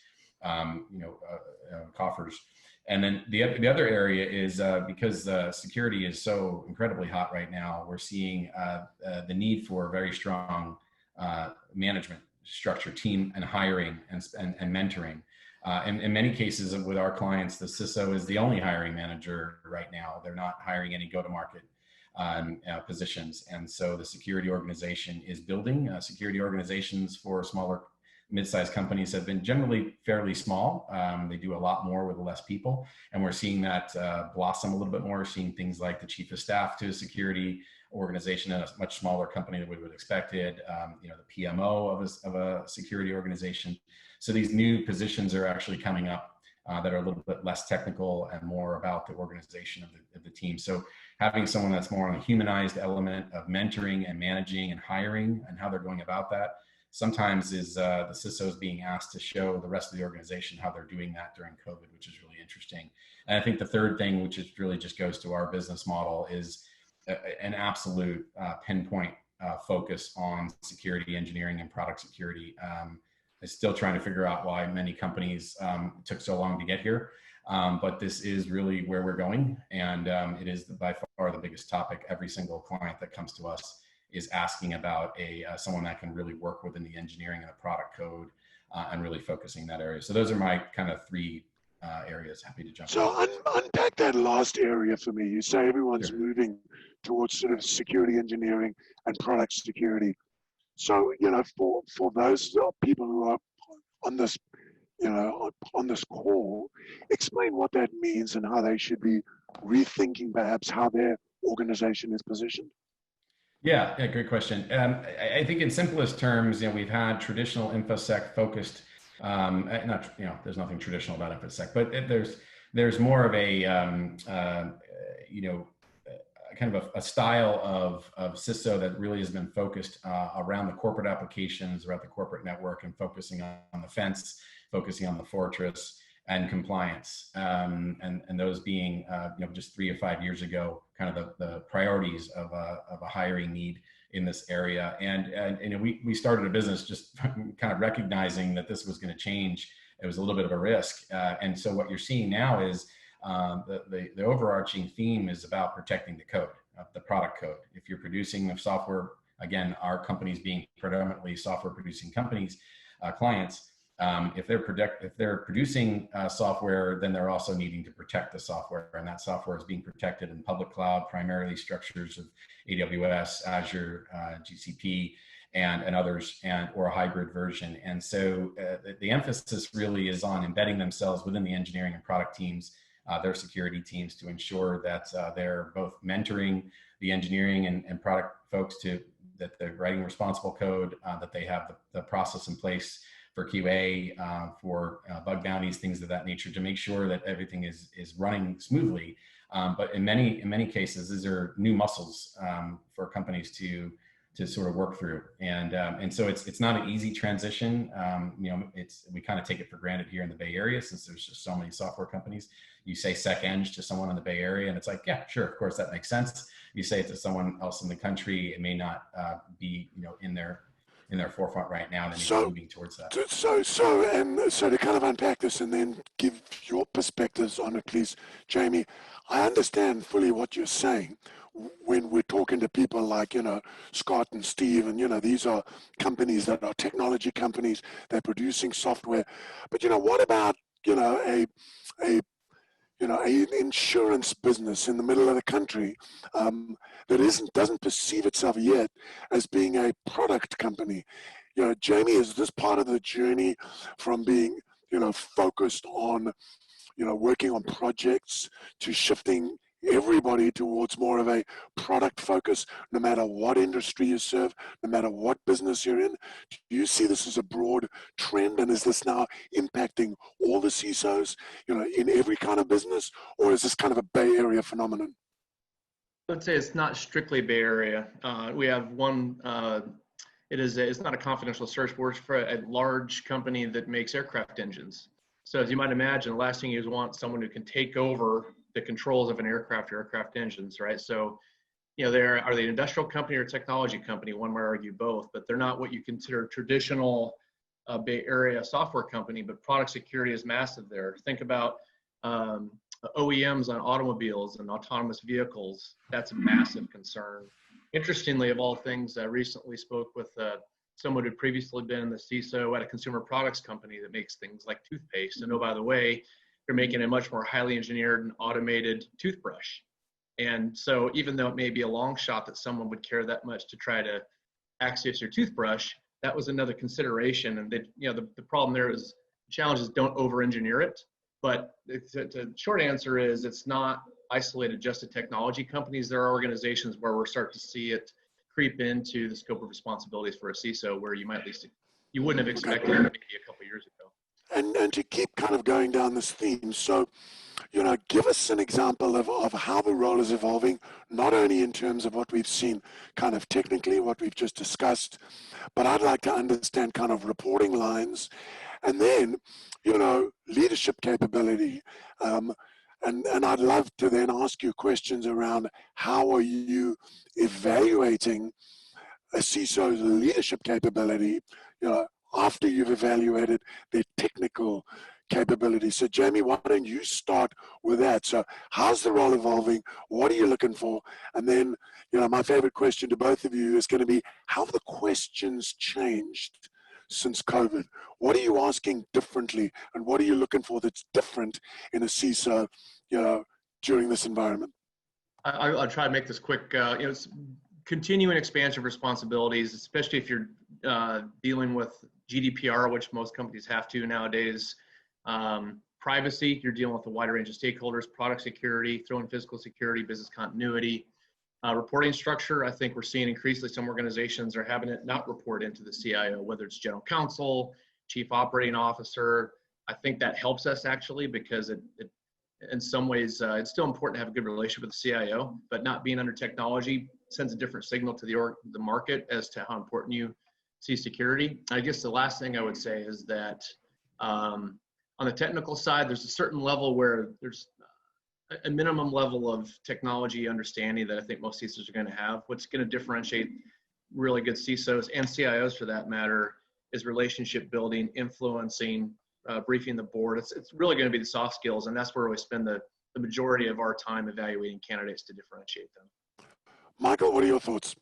S16: coffers. And then the other area is because security is so incredibly hot right now, we're seeing the need for very strong management structure, team and hiring and mentoring. In many cases with our clients, the CISO is the only hiring manager right now. They're not hiring any go-to-market positions. And so the security organization is building. Security organizations for smaller, mid-sized companies have been generally fairly small. They do a lot more with less people. And we're seeing that blossom a little bit more. We're seeing things like the chief of staff to a security organization in a much smaller company than we would have expected, the PMO of a security organization. So these new positions are actually coming up that are a little bit less technical and more about the organization of the team. So having someone that's more on a humanized element of mentoring and managing and hiring and how they're going about that, sometimes is the CISOs being asked to show the rest of the organization how they're doing that during COVID, which is really interesting. And I think the third thing, which is really just goes to our business model, is an absolute pinpoint focus on security engineering and product security. I'm still trying to figure out why many companies took so long to get here, but this is really where we're going, and it is by far the biggest topic. Every single client that comes to us is asking about someone that can really work within the engineering and the product code and really focusing that area. So those are my kind of three areas. Happy to jump in.
S14: So unpack that last area for me. You say everyone's moving towards sort of security engineering and product security. So, for those people who are on this, on this call, explain what that means and how they should be rethinking perhaps how their organization is positioned.
S16: Yeah, great question. I think in simplest terms, we've had traditional InfoSec focused, there's nothing traditional about InfoSec, but there's more of a, kind of a style of CISO that really has been focused around the corporate applications, around the corporate network, and focusing on the fence, focusing on the fortress and compliance. And those being, just 3 or 5 years ago, kind of the priorities of a hiring need in this area. And we started a business just kind of recognizing that this was going to change. It was a little bit of a risk. And so what you're seeing now is the overarching theme is about protecting the code, the product code. If you're producing the software, again, our companies being predominantly software producing companies, clients, if they're producing software, then they're also needing to protect the software, and that software is being protected in public cloud, primarily structures of AWS, Azure, GCP, and others, or a hybrid version. And so the emphasis really is on embedding themselves within the engineering and product teams, their security teams, to ensure that they're both mentoring the engineering and product folks that they're writing responsible code, that they have the process in place for QA, for bug bounties, things of that nature, to make sure that everything is running smoothly. But in many cases, these are new muscles for companies to to sort of work through. And so it's not an easy transition. You know, we kind of take it for granted here in the Bay Area since there's just so many software companies. You say SecEng to someone in the Bay Area and it's like, yeah, sure, of course, that makes sense. You say it to someone else in the country, it may not be, you know, in their forefront right now, and then you're moving towards that.
S14: So to kind of unpack this and then give your perspectives on it, please, Jamey, I understand fully what you're saying when we're talking to people like, you know, Scott and Steve, and, you know, these are companies that are technology companies, they're producing software. But, you know, what about, you know, an insurance business in the middle of the country that doesn't perceive itself yet as being a product company? You know, Jamey, is this part of the journey from being, you know, focused on, you know, working on projects to shifting everybody towards more of a product focus, no matter what industry you serve, no matter what business you're in? Do you see this as a broad trend, and is this now impacting all the CISOs, you know, in every kind of business, or is this kind of a Bay Area phenomenon?
S15: I'd say it's not strictly Bay Area. We have one, it's not a confidential search, works for a large company that makes aircraft engines. So as you might imagine, the last thing you want someone who can take over the controls of an aircraft or aircraft engines, right? So, you know, are they an industrial company or a technology company? One might argue both, but they're not what you consider traditional Bay Area software company, but product security is massive there. Think about OEMs on automobiles and autonomous vehicles. That's a massive concern. Interestingly, of all things, I recently spoke with someone who had previously been in the CISO at a consumer products company that makes things like toothpaste. And oh, by the way, they're making a much more highly engineered and automated toothbrush. And so even though it may be a long shot that someone would care that much to try to access your toothbrush, that was another consideration. And they, you know, the problem there is, the challenge is don't over-engineer it. But the short answer is it's not isolated just to technology companies. There are organizations where we're starting to see it creep into the scope of responsibilities for a CISO, where you might you wouldn't have expected it maybe a couple of years ago.
S14: And to keep kind of going down this theme, so, you know, give us an example of how the role is evolving, not only in terms of what we've seen kind of technically, what we've just discussed, but I'd like to understand kind of reporting lines, and then, you know, leadership capability. And I'd love to then ask you questions around how are you evaluating a CISO's leadership capability, you know, after you've evaluated their technical capability. So Jamey, why don't you start with that? So how's the role evolving? What are you looking for? And then, you know, my favorite question to both of you is going to be, how have the questions changed since COVID? What are you asking differently? And what are you looking for that's different in a CISO, you know, during this environment?
S15: I'll try to make this quick. You know, it's continuing expansion of responsibilities, especially if you're dealing with GDPR, which most companies have to nowadays. Privacy, you're dealing with a wider range of stakeholders, product security, throw in physical security, business continuity. Reporting structure, I think we're seeing increasingly some organizations are having it not report into the CIO, whether it's general counsel, chief operating officer. I think that helps us actually, because it in some ways, it's still important to have a good relationship with the CIO, but not being under technology sends a different signal to the market as to how important you see security. I guess the last thing I would say is that on the technical side, there's a certain level where there's a minimum level of technology understanding that I think most CISOs are going to have. What's going to differentiate really good CISOs and CIOs for that matter is relationship building, influencing, briefing the board. It's really going to be the soft skills, and that's where we spend the majority of our time evaluating candidates to differentiate them.
S14: Michael, what are your thoughts?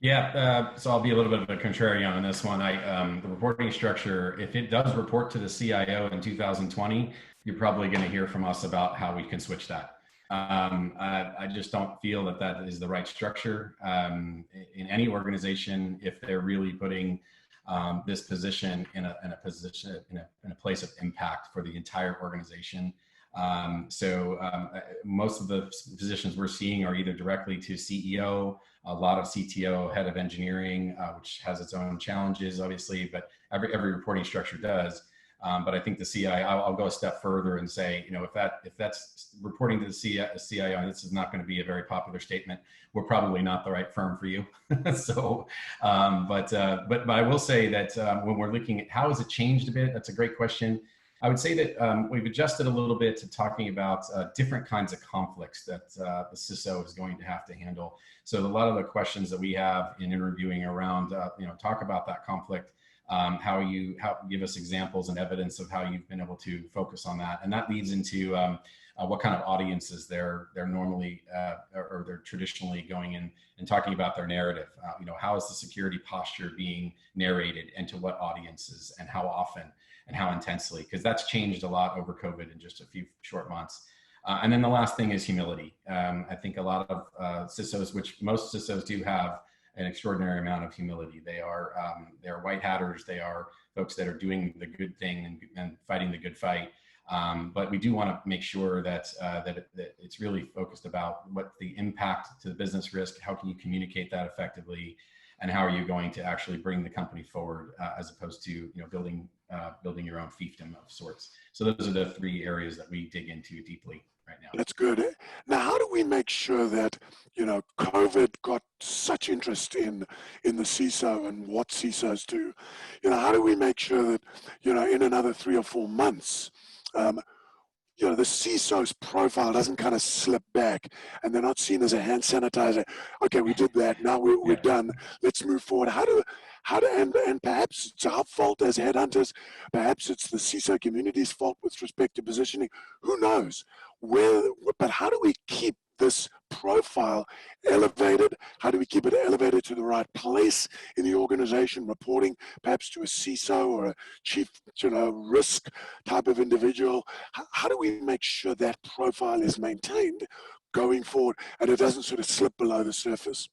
S16: Yeah, so I'll be a little bit of a contrarian on this one. The reporting structure, if it does report to the CIO in 2020, you're probably going to hear from us about how we can switch that. I just don't feel that that is the right structure in any organization if they're really putting this position in a place of impact for the entire organization. Most of the positions we're seeing are either directly to CEO, a lot of CTO, head of engineering, which has its own challenges, obviously, but every reporting structure does. But I think the CIO, I'll go a step further and say, if that's reporting to the CIO, and this is not going to be a very popular statement, we're probably not the right firm for you. So, but I will say that when we're looking at how has it changed a bit, that's a great question. I would say that we've adjusted a little bit to talking about different kinds of conflicts that the CISO is going to have to handle. So a lot of the questions that we have in interviewing around, talk about that conflict. How give us examples and evidence of how you've been able to focus on that, and that leads into what kind of audiences they're normally or they're traditionally going in and talking about their narrative. How is the security posture being narrated, and to what audiences, and how often, and how intensely? Because that's changed a lot over COVID in just a few short months. And then the last thing is humility. I think a lot of CISOs, which most CISOs do have, an extraordinary amount of humility. They're white hatters. They are folks that are doing the good thing and fighting the good fight. But we do want to make sure that that it's really focused about what the impact to the business risk. How can you communicate that effectively, and how are you going to actually bring the company forward, as opposed to building your own fiefdom of sorts. So those are the three areas that we dig into deeply right now.
S14: That's good. Now, how do we make sure that, COVID got such interest in the CISO and what CISOs do? How do we make sure that, in another 3 or 4 months, the CISO's profile doesn't kind of slip back and they're not seen as a hand sanitizer? Okay, we did that. Now we're done. Let's move forward. And perhaps it's our fault as headhunters. Perhaps it's the CISO community's fault with respect to positioning. Who knows? But how do we keep this profile elevated? How do we keep it elevated to the right place in the organization, reporting perhaps to a CISO or a chief risk type of individual? How do we make sure that profile is maintained going forward and it doesn't sort of slip below the surface?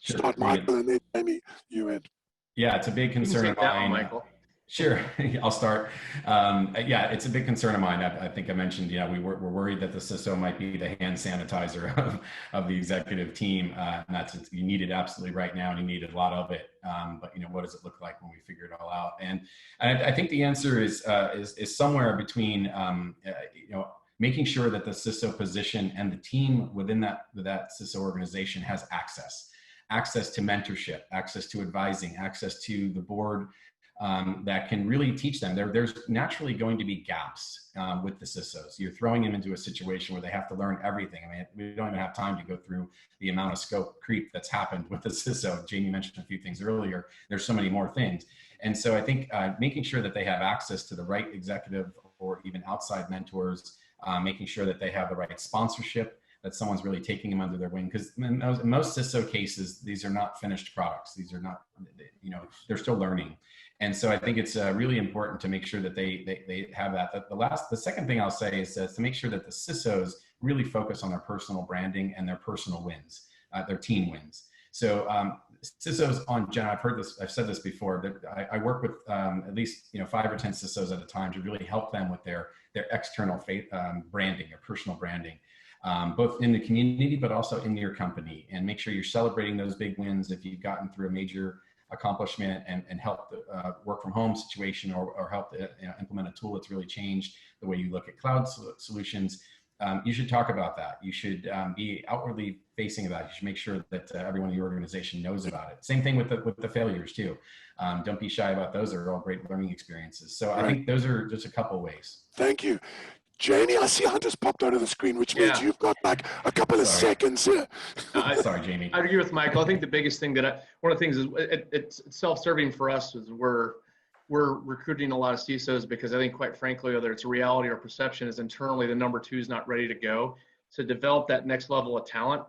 S16: Sure.
S14: Start, Michael, and then Jamey, you in.
S16: Yeah, it's a big concern of mine.
S15: Michael.
S16: Sure, I'll start. Yeah, it's a big concern of mine. I think I mentioned, we're worried that the CISO might be the hand sanitizer of the executive team. And you need it absolutely right now, and you need a lot of it. But what does it look like when we figure it all out? And I think the answer is somewhere between making sure that the CISO position and the team within that CISO organization has access to mentorship, access to advising, access to the board. That can really teach them. There's naturally going to be gaps with the CISOs. You're throwing them into a situation where they have to learn everything. I mean, we don't even have time to go through the amount of scope creep that's happened with the CISO. Jamey mentioned a few things earlier. There's so many more things. And so I think making sure that they have access to the right executive or even outside mentors, making sure that they have the right sponsorship, that someone's really taking them under their wing. Because in most CISO cases, these are not finished products. These are not, they're still learning. And so I think it's really important to make sure that they have that. The second thing I'll say is to make sure that the CISOs really focus on their personal branding and their personal wins, their team wins. So CISOs I've said this before, that I work with at least 5 or 10 CISOs at a time to really help them with their external branding, or personal branding. Both in the community, but also in your company, and make sure you're celebrating those big wins if you've gotten through a major accomplishment and helped the work from home situation, or helped implement a tool that's really changed the way you look at cloud solutions. You should talk about that. You should be outwardly facing about it. You should make sure that everyone in your organization knows about it. Same thing with the failures too. Don't be shy about those. They're all great learning experiences. So I think those are just a couple ways.
S14: Thank you. Jamey, I see Hunter's popped out of the screen, which means you've got like a couple of seconds here.
S16: Sorry, Jamey.
S15: I agree with Michael. I think the biggest thing one of the things is it's self-serving for us is we're recruiting a lot of CISOs because I think, quite frankly, whether it's a reality or perception, is internally the number 2 is not ready to go. To develop that next level of talent,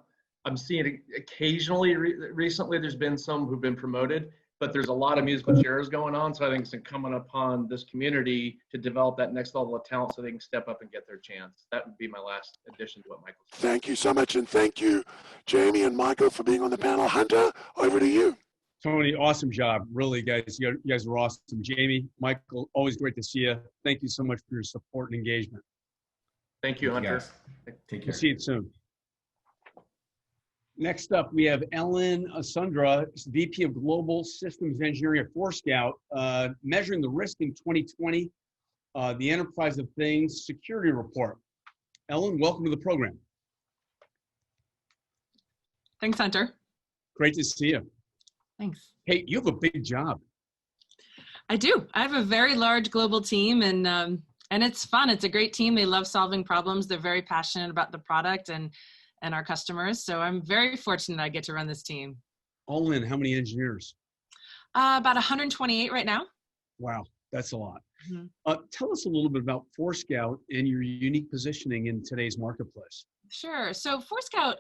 S15: I'm seeing it occasionally. Recently, there's been some who've been promoted, but there's a lot of musical chairs going on. So I think it's incumbent upon this community to develop that next level of talent so they can step up and get their chance. That would be my last addition to what Michael said.
S14: Thank you so much. And thank you, Jamey and Michael, for being on the panel. Hunter, over to you.
S1: Tony, awesome job. Really, guys. You guys were awesome. Jamey, Michael, always great to see you. Thank you so much for your support and engagement.
S15: Thank you, Hunter.
S16: Take care.
S1: We'll see you soon. Next up, we have Ellen Asundra, VP of Global Systems Engineering at Forescout, measuring the risk in 2020, the Enterprise of Things Security Report. Ellen, welcome to the program.
S17: Thanks, Hunter.
S1: Great to see you.
S17: Thanks.
S1: Hey, you have a big job.
S17: I do. I have a very large global team, and it's fun. It's a great team. They love solving problems. They're very passionate about the product and our customers. So I'm very fortunate I get to run this team.
S1: All in, how many engineers?
S17: About 128 right now.
S1: Wow, that's a lot.
S17: Mm-hmm.
S1: Tell us a little bit about Forescout and your unique positioning in today's marketplace.
S17: Sure. So Forescout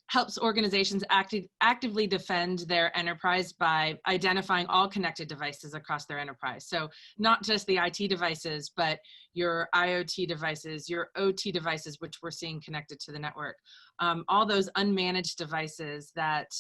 S17: helps organizations actively defend their enterprise by identifying all connected devices across their enterprise. So not just the IT devices, but your IoT devices, your OT devices, which we're seeing connected to the network. All those unmanaged devices that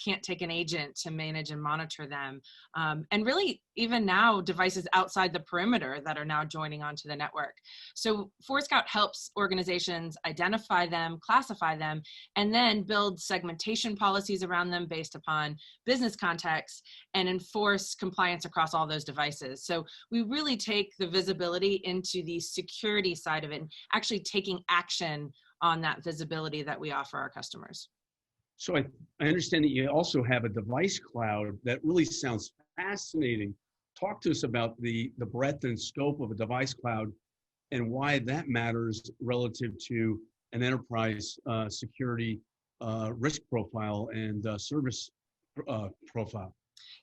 S17: can't take an agent to manage and monitor them. And really, even now, devices outside the perimeter that are now joining onto the network. So Forescout helps organizations identify them, classify them, and then build segmentation policies around them based upon business context and enforce compliance across all those devices. So we really take the visibility into the security side of it and actually taking action on that visibility that we offer our customers.
S1: So I understand that you also have a device cloud that really sounds fascinating. Talk to us about the breadth and scope of a device cloud and why that matters relative to an enterprise security risk profile and service profile.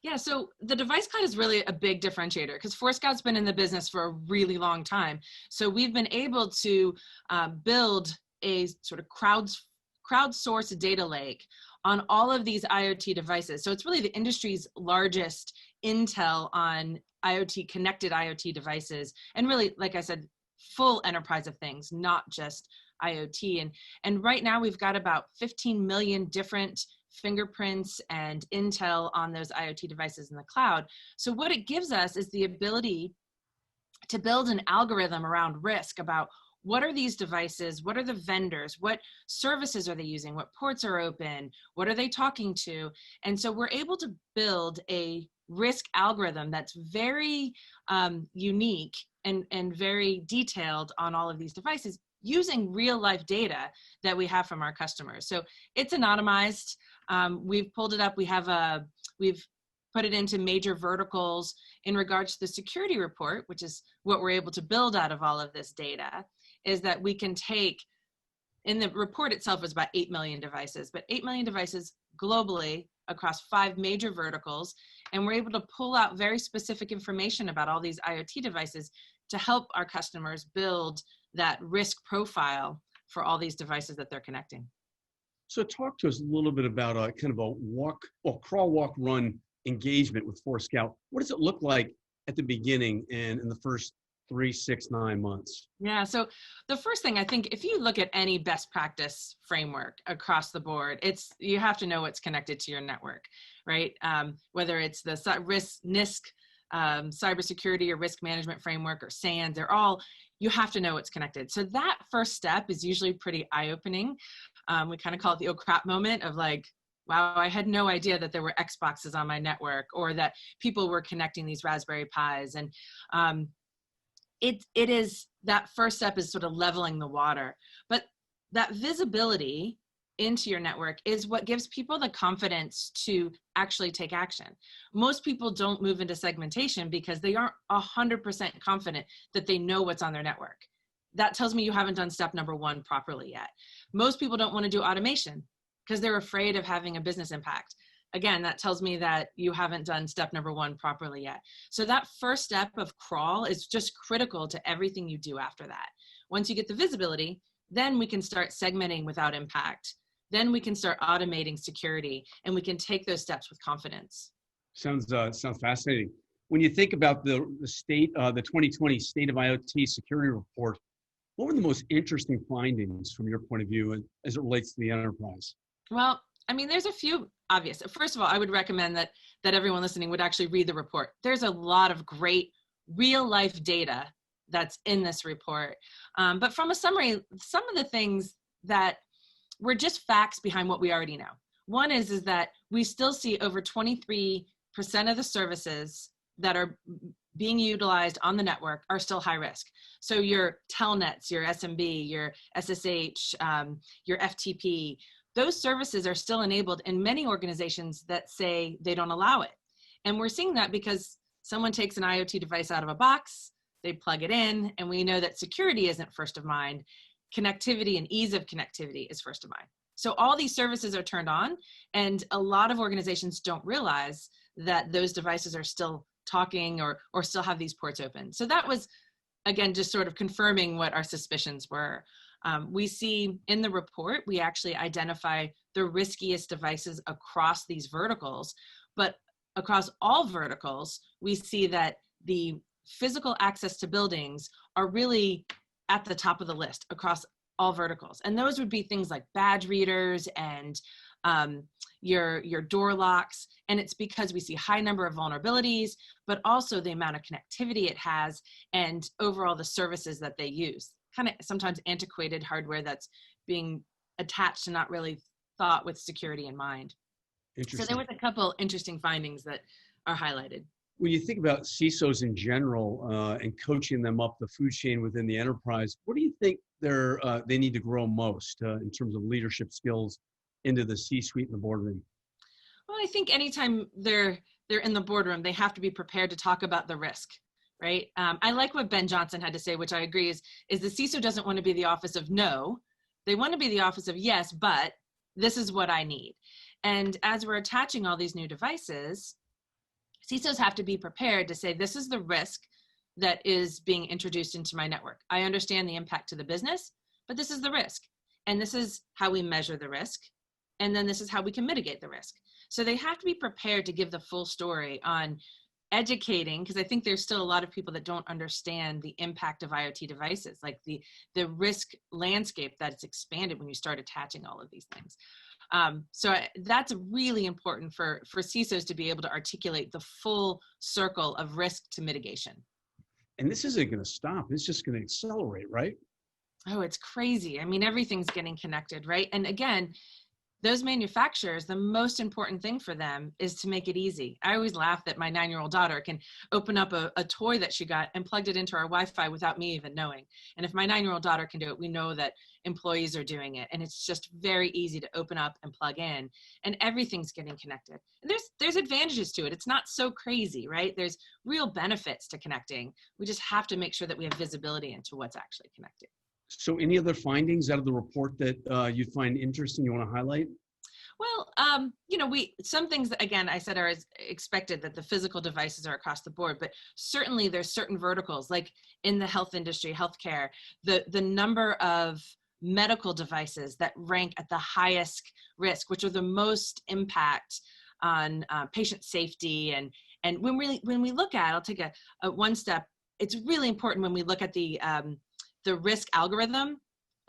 S17: Yeah, so the device cloud is really a big differentiator because Forescout's been in the business for a really long time. So we've been able to build a sort of crowdsourced data lake on all of these IoT devices. So it's really the industry's largest intel on IoT, connected IoT devices, and really, like I said, full enterprise of things, not just IoT. And right now we've got about 15 million different fingerprints and intel on those IoT devices in the cloud. So what it gives us is the ability to build an algorithm around risk about what are these devices, what are the vendors, what services are they using, what ports are open, what are they talking to? And so we're able to build a risk algorithm that's very unique and very detailed on all of these devices using real life data that we have from our customers. So it's anonymized. We've pulled it up. We've put it into major verticals in regards to the security report, which is what we're able to build out of all of this data, is that we can take, in the report itself is about 8 million devices, but 8 million devices globally across 5 major verticals. And we're able to pull out very specific information about all these IoT devices to help our customers build that risk profile for all these devices that they're connecting.
S1: So talk to us a little bit about a kind of a crawl, walk, run engagement with Forescout. What does it look like at the beginning and in the first 3, 6, 9 months?
S17: Yeah, so the first thing, I think, if you look at any best practice framework across the board, you have to know what's connected to your network, right? Whether it's the NIST, cybersecurity or risk management framework or SANS, you have to know what's connected. So that first step is usually pretty eye-opening. We kind of call it the oh crap moment of like, wow, I had no idea that there were Xboxes on my network or that people were connecting these Raspberry Pis. And it is, that first step is sort of leveling the water. But that visibility into your network is what gives people the confidence to actually take action. Most people don't move into segmentation because they aren't 100% confident that they know what's on their network. That tells me you haven't done step number 1 properly yet. Most people don't want to do automation because they're afraid of having a business impact. Again, that tells me that you haven't done step number 1 properly yet. So that first step of crawl is just critical to everything you do after that. Once you get the visibility, then we can start segmenting without impact. Then we can start automating security, and we can take those steps with confidence.
S1: Sounds fascinating. When you think about the 2020 State of IoT Security Report, what were the most interesting findings from your point of view as it relates to the enterprise?
S17: Well, I mean, there's a few obvious. First of all, I would recommend that everyone listening would actually read the report. There's a lot of great real life data that's in this report. But from a summary, some of the things that were just facts behind what we already know. One is that we still see over 23% of the services that are being utilized on the network are still high risk. So your telnets, your SMB, your SSH, your FTP, those services are still enabled in many organizations that say they don't allow it. And we're seeing that because someone takes an IoT device out of a box, they plug it in, and we know that security isn't first of mind. Connectivity and ease of connectivity is first of mind. So all these services are turned on, and a lot of organizations don't realize that those devices are still talking or still have these ports open. So that was, again, just sort of confirming what our suspicions were. We see in the report, we actually identify the riskiest devices across these verticals, but across all verticals, we see that the physical access to buildings are really at the top of the list across all verticals. And those would be things like badge readers and your door locks. And it's because we see high number of vulnerabilities, but also the amount of connectivity it has and overall the services that they use. Kind of sometimes antiquated hardware that's being attached and not really thought with security in mind. So there was a couple interesting findings that are highlighted.
S1: When you think about CISOs in general and coaching them up the food chain within the enterprise, what do you think they need to grow most in terms of leadership skills into the C-suite and the boardroom?
S17: Well, I think anytime they're in the boardroom, they have to be prepared to talk about the risk, right? I like what Ben Johnson had to say, which I agree is the CISO doesn't want to be the office of no. They want to be the office of yes, but this is what I need. And as we're attaching all these new devices, CISOs have to be prepared to say, this is the risk that is being introduced into my network. I understand the impact to the business, but this is the risk. And this is how we measure the risk. And then this is how we can mitigate the risk. So they have to be prepared to give the full story on educating, because I think there's still a lot of people that don't understand the impact of IoT devices, like the risk landscape that's expanded when you start attaching all of these things. So that's really important for CISOs to be able to articulate the full circle of risk to mitigation.
S1: And this isn't going to stop. It's just going to accelerate, right?
S17: Oh, it's crazy. I mean, everything's getting connected, right? And again, those manufacturers, the most important thing for them is to make it easy. I always laugh that my 9-year-old daughter can open up a toy that she got and plugged it into our Wi-Fi without me even knowing. And if my 9-year-old daughter can do it, we know that employees are doing it. And it's just very easy to open up and plug in, and everything's getting connected. And there's advantages to it. It's not so crazy, right? There's real benefits to connecting. We just have to make sure that we have visibility into what's actually connected.
S1: So any other findings out of the report that you find interesting you want to highlight?
S17: Well, you know, some things that, again, I said are as expected, that the physical devices are across the board, but certainly there's certain verticals, like in the health industry, healthcare, the number of medical devices that rank at the highest risk, which are the most impact on patient safety. And when we look at, I'll take a one step, it's really important when we look at the risk algorithm.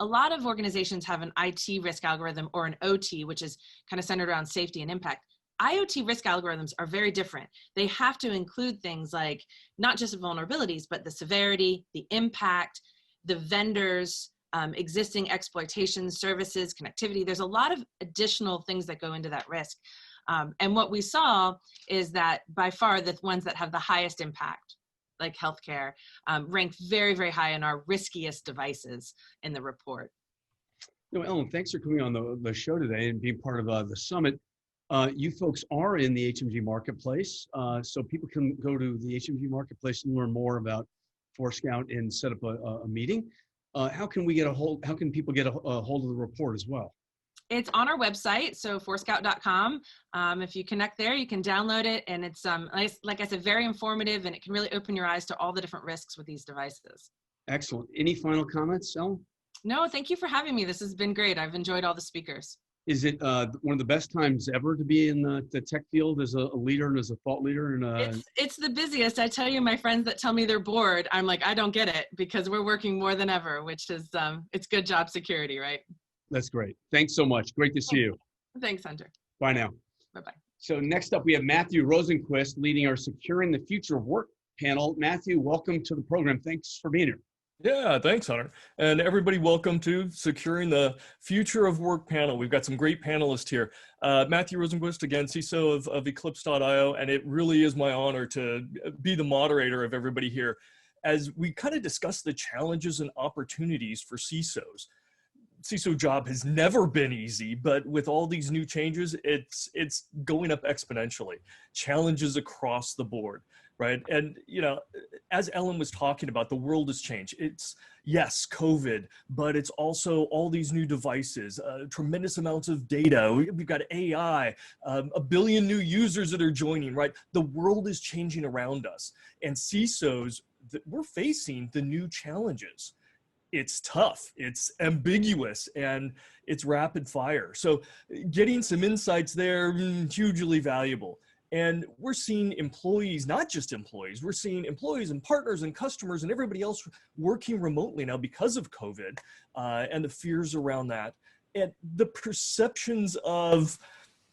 S17: A lot of organizations have an IT risk algorithm or an OT, which is kind of centered around safety and impact. IoT risk algorithms are very different. They have to include things like not just vulnerabilities, but the severity, the impact, the vendors, existing exploitation services, connectivity. There's a lot of additional things that go into that risk. And what we saw is that by far the ones that have the highest impact, like healthcare, rank very, very high in our riskiest devices in the report.
S1: You know, Ellen, thanks for coming on the show today and being part of the summit. You folks are in the Hmg Marketplace, so people can go to the Hmg Marketplace and learn more about Forescout and set up a meeting. How can people get a hold of the report as well?
S17: It's on our website, so forescout.com. If you connect there, you can download it, and it's, like I said, very informative, and it can really open your eyes to all the different risks with these devices.
S1: Excellent. Any final comments, Ellen?
S17: No, thank you for having me. This has been great. I've enjoyed all the speakers.
S1: Is it one of the best times ever to be in the tech field as a leader and as a thought leader? And
S17: it's the busiest. I tell you, my friends that tell me they're bored, I'm like, I don't get it, because we're working more than ever, which is, it's good job security, right?
S1: That's great. Thanks so much. Great to see you.
S17: Thanks, Hunter.
S1: Bye now.
S17: Bye-bye.
S1: So next up, we have Matthew Rosenquist leading our Securing the Future of Work panel. Matthew, welcome to the program. Thanks for being here.
S18: Yeah, thanks, Hunter. And everybody, welcome to Securing the Future of Work panel. We've got some great panelists here. Matthew Rosenquist, again, CISO of Eclipse.io, and it really is my honor to be the moderator of everybody here as we kind of discuss the challenges and opportunities for CISOs. CISO job has never been easy, but with all these new changes, it's going up exponentially. Challenges across the board, right? And you know, as Ellen was talking about, the world has changed. It's yes, COVID, but it's also all these new devices, tremendous amounts of data. We've got AI, a billion new users that are joining, right? The world is changing around us, and CISOs, we're facing the new challenges. It's tough, it's ambiguous, and it's rapid fire. So getting some insights there, hugely valuable. And we're seeing employees, not just employees, we're seeing employees and partners and customers and everybody else working remotely now because of COVID and the fears around that. And the perceptions of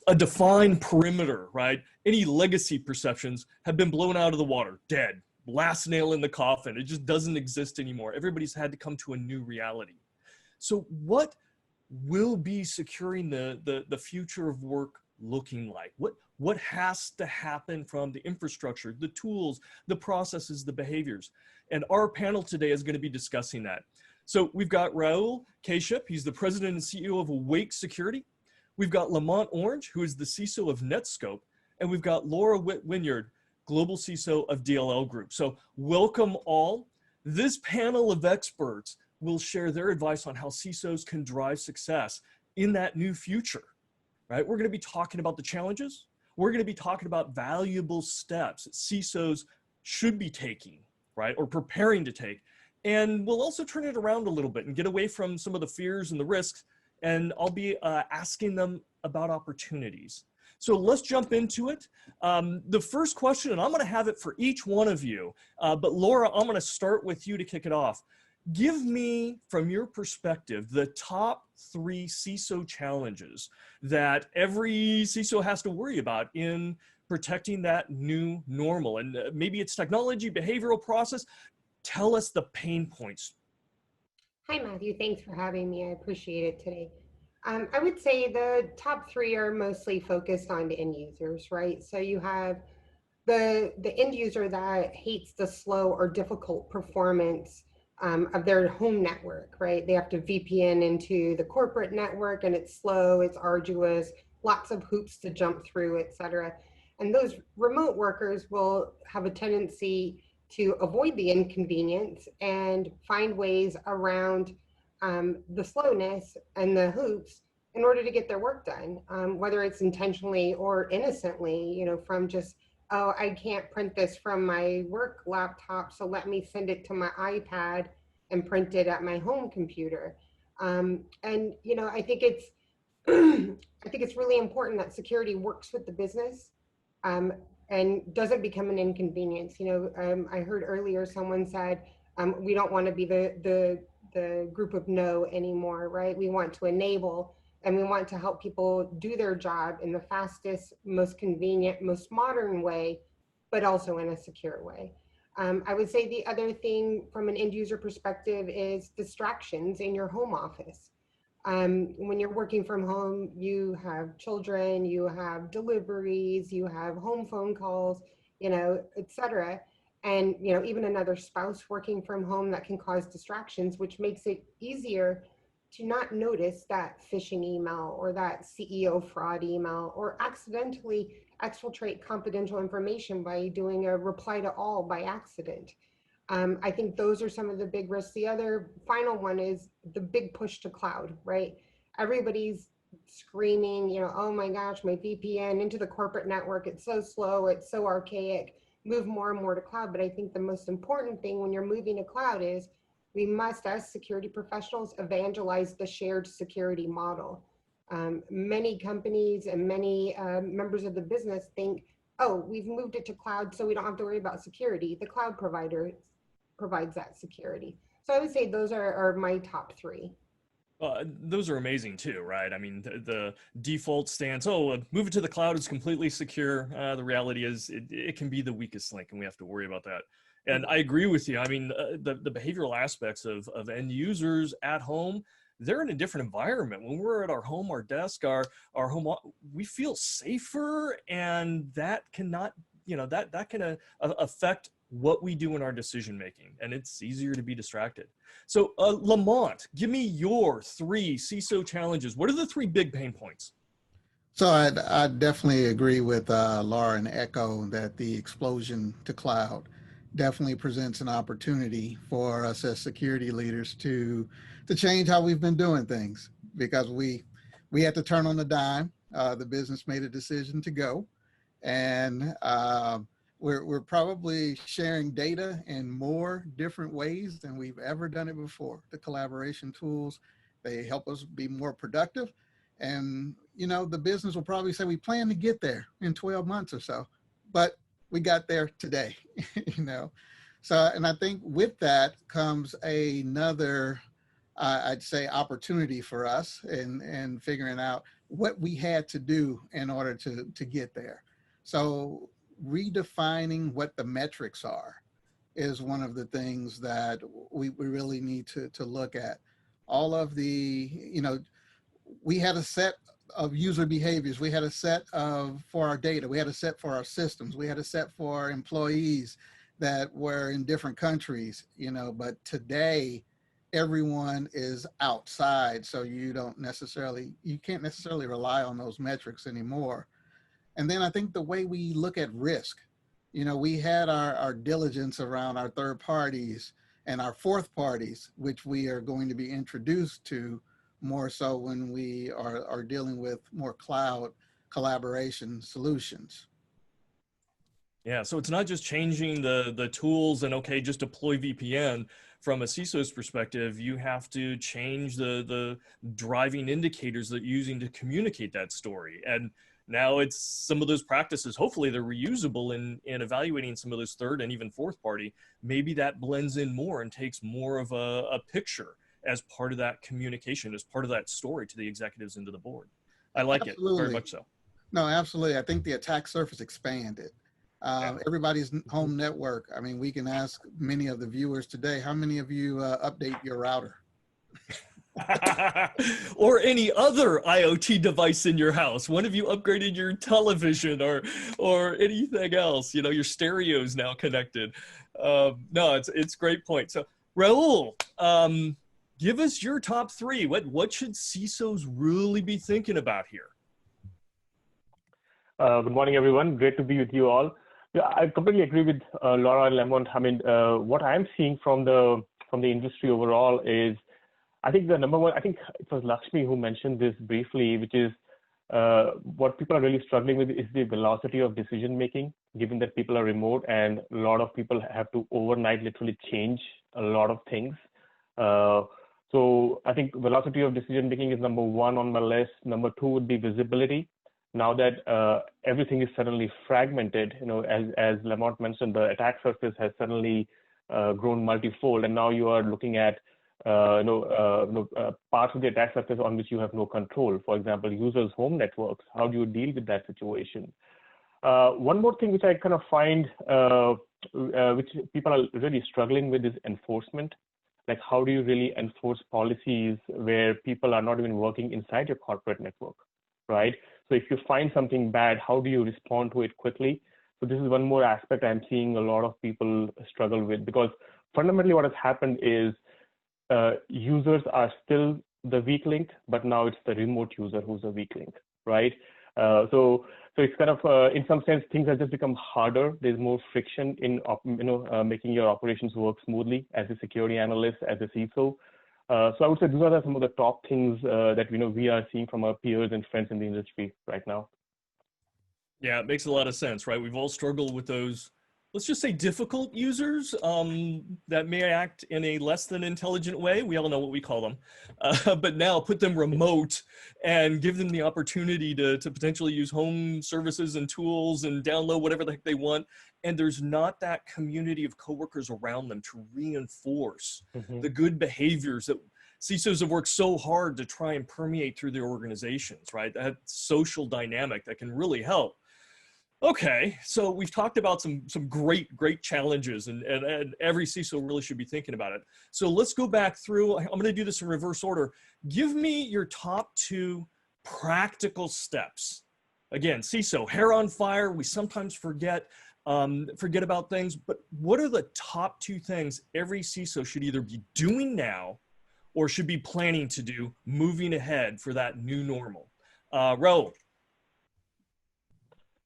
S18: a defined perimeter, right? Any legacy perceptions have been blown out of the water, dead. Last nail in the coffin. It just doesn't exist anymore. Everybody's had to come to a new reality. So what will be securing the future of work looking like? What has to happen from the infrastructure, the tools, the processes, the behaviors? And our panel today is going to be discussing that. So we've got Rahul Kashyap. He's the president and CEO of Awake Security. We've got Lamont Orange, who is the CISO of Netscope. And we've got Laura Whitt-Winyard, Global CISO of DLL Group. So welcome all. This panel of experts will share their advice on how CISOs can drive success in that new future, right? We're going to be talking about the challenges. We're going to be talking about valuable steps that CISOs should be taking, right? Or preparing to take. And we'll also turn it around a little bit and get away from some of the fears and the risks. And I'll be asking them about opportunities. So let's jump into it. The first question, and I'm going to have it for each one of you, but Laura, I'm going to start with you to kick it off. Give me, from your perspective, the top 3 CISO challenges that every CISO has to worry about in protecting that new normal. And maybe it's technology, behavioral process. Tell us the pain points.
S19: Hi, Matthew. Thanks for having me. I appreciate it today. I would say the top 3 are mostly focused on the end users, right? So you have the end user that hates the slow or difficult performance of their home network, right? They have to VPN into the corporate network and it's slow, it's arduous, lots of hoops to jump through, et cetera. And those remote workers will have a tendency to avoid the inconvenience and find ways around the slowness and the hoops in order to get their work done, whether it's intentionally or innocently, you know, from just, oh, I can't print this from my work laptop, so let me send it to my iPad and print it at my home computer. And, you know, I think it's, I think it's really important that security works with the business and doesn't become an inconvenience. You know, I heard earlier someone said, we don't want to be the group of no anymore, right? We want to enable and we want to help people do their job in the fastest, most convenient, most modern way, but also in a secure way. I would say the other thing from an end user perspective is distractions in your home office. When you're working from home, you have children, you have deliveries, you have home phone calls, you know, et cetera. And, you know, even another spouse working from home that can cause distractions, which makes it easier to not notice that phishing email or that CEO fraud email or accidentally exfiltrate confidential information by doing a reply to all by accident. I think those are some of the big risks. The other final one is the big push to cloud, right? Everybody's screaming, you know, oh my gosh, my VPN into the corporate network, it's so slow, it's so archaic, move more and more to cloud. But I think the most important thing when you're moving to cloud is we must, as security professionals, evangelize the shared security model. Many companies and many members of the business think, oh, we've moved it to cloud so we don't have to worry about security. The cloud provider provides that security. So I would say those are my top 3.
S18: Those are amazing too, right? I mean, the default stance, oh, move it to the cloud is completely secure. The reality is it can be the weakest link and we have to worry about that. And I agree with you. I mean, the behavioral aspects of end users at home, they're in a different environment. When we're at our home, our desk, our home, we feel safer, and that cannot, you know, that can affect what we do in our decision making, and it's easier to be distracted. So Lamont, give me your 3 CISO challenges. What are the 3 big pain points?
S20: So I definitely agree with Laura and echo that the explosion to cloud definitely presents an opportunity for us as security leaders to change how we've been doing things, because we had to turn on the dime. The business made a decision to go, and we're probably sharing data in more different ways than we've ever done it before. The collaboration tools, they help us be more productive. And, you know, the business will probably say we plan to get there in 12 months or so, but we got there today, you know. So, and I think with that comes another, I'd say, opportunity for us in figuring out what we had to do in order to get there. So redefining what the metrics are is one of the things that we really need to look at. All of the, you know, we had a set of user behaviors. We had a set for our data. We had a set for our systems. We had a set for our employees that were in different countries, you know, but today everyone is outside. So you can't necessarily rely on those metrics anymore. And then I think the way we look at risk, you know, we had our diligence around our third parties and our fourth parties, which we are going to be introduced to more so when we are dealing with more cloud collaboration solutions.
S18: Yeah, so it's not just changing the tools and, okay, just deploy VPN. From a CISO's perspective, you have to change the driving indicators that you're using to communicate that story. And now it's some of those practices, hopefully they're reusable in evaluating some of those third and even fourth party. Maybe that blends in more and takes more of a picture as part of that communication, as part of that story to the executives and to the board. I like
S20: Absolutely.
S18: it very much so.
S20: No, absolutely. I think the attack surface expanded. Everybody's home network. I mean, we can ask many of the viewers today, how many of you update your router?
S18: Or any other IoT device in your house. When have you upgraded your television or anything else? You know, your stereo's now connected. No, it's a great point. So Rahul, give us your top 3. What should CISOs really be thinking about here?
S21: Good morning, everyone. Great to be with you all. Yeah, I completely agree with Laura and Lamont. I mean, what I'm seeing from the industry overall is, I think the number one, I think it was Lakshmi who mentioned this briefly, which is what people are really struggling with is the velocity of decision making, given that people are remote and a lot of people have to overnight literally change a lot of things. So I think velocity of decision making is number 1 on my list. Number 2 would be visibility. Now that everything is suddenly fragmented, you know, as Lamont mentioned, the attack surface has suddenly grown multifold, and now you are looking at parts of the attack surface on which you have no control. For example, users' home networks. How do you deal with that situation? One more thing which I kind of find which people are really struggling with is enforcement. Like, how do you really enforce policies where people are not even working inside your corporate network, right? So if you find something bad, how do you respond to it quickly? So this is one more aspect I'm seeing a lot of people struggle with, because fundamentally what has happened is users are still the weak link, but now it's the remote user who's the weak link, right? So it's kind of, in some sense, things have just become harder. There's more friction in, making your operations work smoothly as a security analyst, as a CISO. So I would say those are some of the top things that we are seeing from our peers and friends in the industry right now.
S18: Yeah, it makes a lot of sense, right? We've all struggled with those, let's just say, difficult users that may act in a less than intelligent way. We all know what we call them. But now put them remote and give them the opportunity to potentially use home services and tools and download whatever the heck they want. And there's not that community of coworkers around them to reinforce the good behaviors that CISOs have worked so hard to try and permeate through their organizations, right? That social dynamic that can really help. Okay, so we've talked about some great challenges, and every CISO really should be thinking about it. So let's go back through. I'm going to do this in reverse order. Give me your top 2 practical steps. Again, CISO, hair on fire. We sometimes forget about things, but what are the top 2 things every CISO should either be doing now or should be planning to do moving ahead for that new normal? Rahul.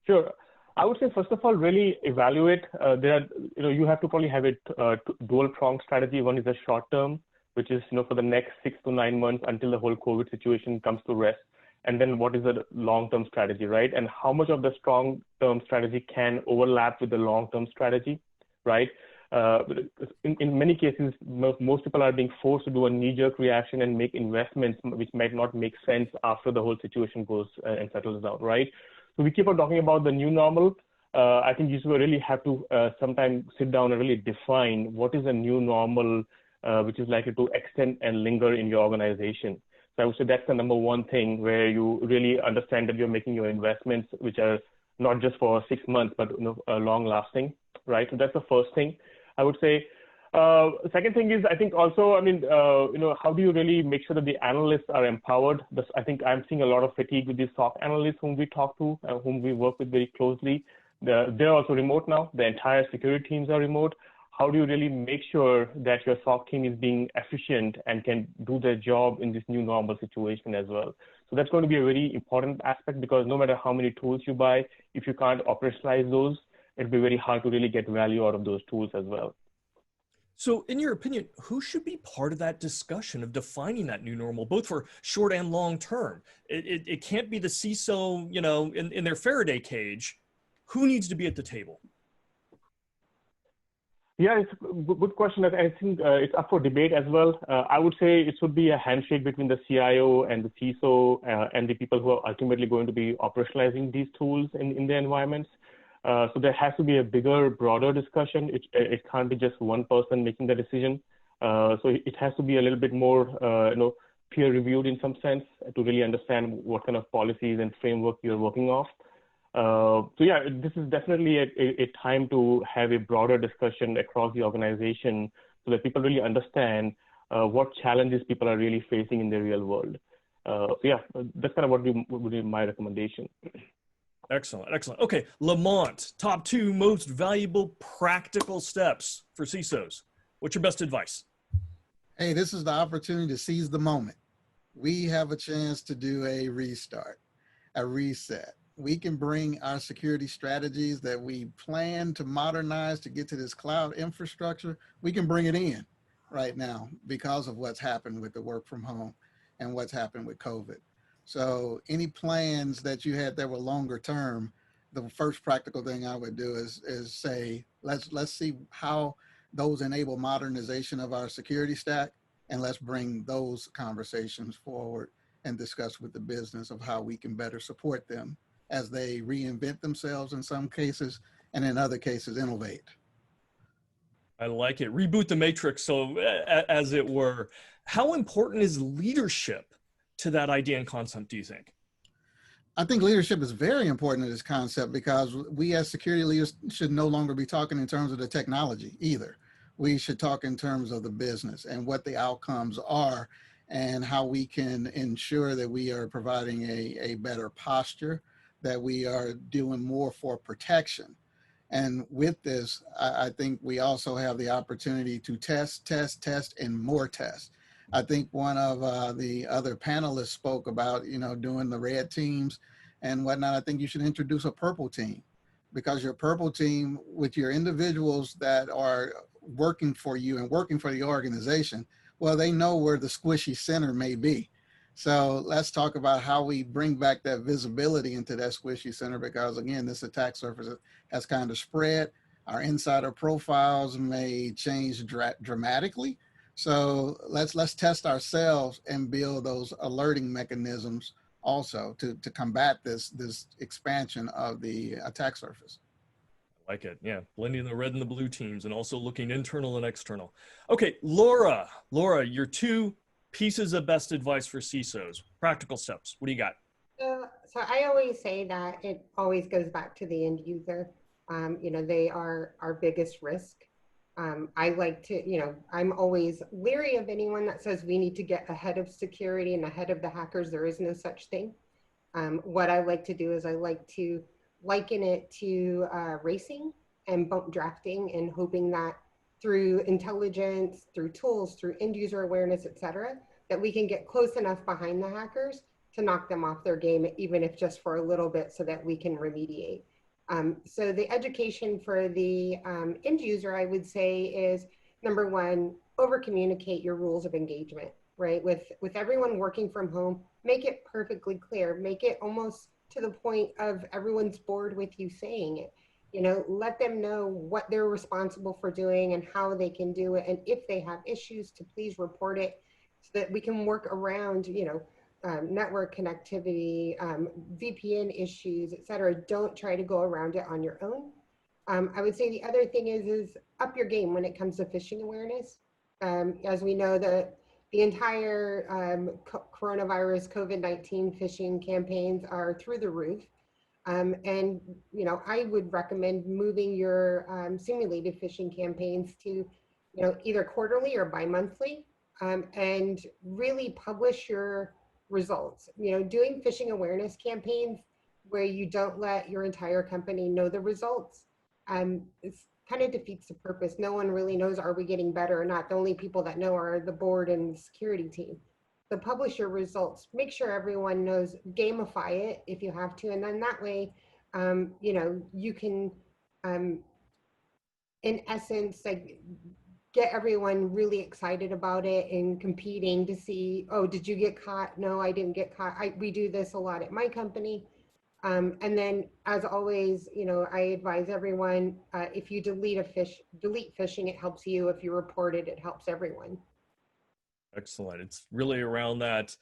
S21: Sure. I would say, first of all, really evaluate. You have to probably have a dual-pronged strategy. One is a short term, which is, for the next 6 to 9 months until the whole COVID situation comes to rest. And then what is the long-term strategy, right? And how much of the strong-term strategy can overlap with the long-term strategy, right? In many cases, most people are being forced to do a knee-jerk reaction and make investments which might not make sense after the whole situation goes and settles down, right? So we keep on talking about the new normal. I think you really have to sometimes sit down and really define what is a new normal which is likely to extend and linger in your organization. So I would say that's the number one thing, where you really understand that you're making your investments, which are not just for 6 months, but long lasting, right? So that's the first thing I would say. Second thing is, I think also, how do you really make sure that the analysts are empowered? I think I'm seeing a lot of fatigue with the SOC analysts whom we talk to, whom we work with very closely. They're also remote now. The entire security teams are remote. How do you really make sure that your SOC team is being efficient and can do their job in this new normal situation as well? So that's going to be a very important aspect, because no matter how many tools you buy, if you can't operationalize those, it'll be very hard to really get value out of those tools as well.
S18: So in your opinion, who should be part of that discussion of defining that new normal, both for short and long term? It can't be the CISO, in their Faraday cage. Who needs to be at the table?
S21: Yeah, it's a good question. I think it's up for debate as well. I would say it should be a handshake between the CIO and the CISO and the people who are ultimately going to be operationalizing these tools in their environments. So there has to be a bigger, broader discussion. It can't be just one person making the decision. So it has to be a little bit more, peer reviewed in some sense to really understand what kind of policies and framework you're working off. So yeah, this is definitely a time to have a broader discussion across the organization so that people really understand what challenges people are really facing in the real world. So yeah, that's kind of what would be my recommendation.
S18: Excellent, excellent. Okay, Lamont, top 2 most valuable practical steps for CISOs. What's your best advice?
S20: Hey, this is the opportunity to seize the moment. We have a chance to do a restart, a reset. We can bring our security strategies that we plan to modernize to get to this cloud infrastructure. We can bring it in right now because of what's happened with the work from home and what's happened with COVID. So any plans that you had that were longer term, the first practical thing I would do is say, let's see how those enable modernization of our security stack, and let's bring those conversations forward and discuss with the business of how we can better support them as they reinvent themselves in some cases, and in other cases, innovate.
S18: I like it. Reboot the matrix, so as it were. How important is leadership to that idea and concept, do you think?
S20: I think leadership is very important to this concept, because we as security leaders should no longer be talking in terms of the technology either. We should talk in terms of the business and what the outcomes are and how we can ensure that we are providing a better posture, that we are doing more for protection. And with this, I think we also have the opportunity to test, and more test. I think one of the other panelists spoke about, doing the red teams and whatnot. I think you should introduce a purple team, because your purple team, with your individuals that are working for you and working for the organization, well, they know where the squishy center may be. So let's talk about how we bring back that visibility into that squishy center, because again, this attack surface has kind of spread. Our insider profiles may change dramatically. So let's test ourselves and build those alerting mechanisms also to combat this expansion of the attack surface.
S18: I like it. Yeah, blending the red and the blue teams, and also looking internal and external. Okay, Laura, your 2 pieces of best advice for CISOs, practical steps. What do you got?
S19: So I always say that it always goes back to the end user. You know, they are our biggest risk. I like to, you know, I'm always leery of anyone that says we need to get ahead of security and ahead of the hackers. There is no such thing. What I like to do is I like to liken it to racing and bump drafting, and hoping that through intelligence, through tools, through end user awareness, et cetera, that we can get close enough behind the hackers to knock them off their game, even if just for a little bit, so that we can remediate. So the education for the end user, I would say, is number one, over communicate your rules of engagement, right? With everyone working from home, make it perfectly clear, make it almost to the point of everyone's bored with you saying it. You know, let them know what they're responsible for doing and how they can do it. And if they have issues, to please report it, so that we can work around, you know, network connectivity, VPN issues, et cetera. Don't try to go around it on your own. I would say the other thing is up your game when it comes to phishing awareness. As we know, the entire coronavirus COVID-19 phishing campaigns are through the roof. And, you know, I would recommend moving your simulated phishing campaigns to, you know, either quarterly or bi-monthly, and really publish your results. You know, doing phishing awareness campaigns where you don't let your entire company know the results, it's kind of defeats the purpose. No one really knows, are we getting better or not? The only people that know are the board and the security team. So publish your results, make sure everyone knows, gamify it if you have to. And then that way, you know, you can, in essence, like, get everyone really excited about it and competing to see, oh, did you get caught? No, I didn't get caught. We do this a lot at my company. And then, as always, you know, I advise everyone, if you delete phishing, it helps you. If you report it, it helps everyone.
S18: Excellent. It's really around that,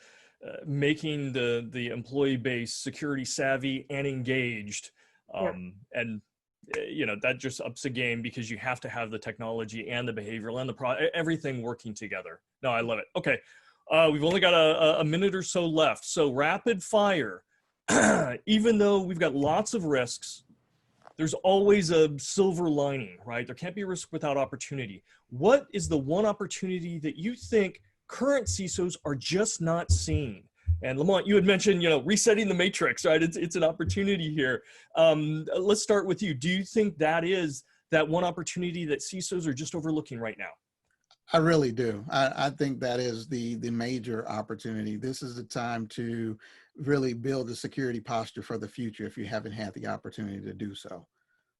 S18: making the employee base security savvy and engaged. And you know, that just ups the game, because you have to have the technology and the behavioral and the everything working together. No, I love it. Okay. We've only got a minute or so left. So rapid fire, even though we've got lots of risks, there's always a silver lining, right? There can't be risk without opportunity. What is the one opportunity that you think current CISOs are just not seeing? And Lamont, you had mentioned, you know, resetting the matrix, right? It's an opportunity here. Let's start with you. Do you think that is that one opportunity that CISOs are just overlooking right now?
S20: I really do. I think that is the major opportunity. This is the time to really build a security posture for the future if you haven't had the opportunity to do so.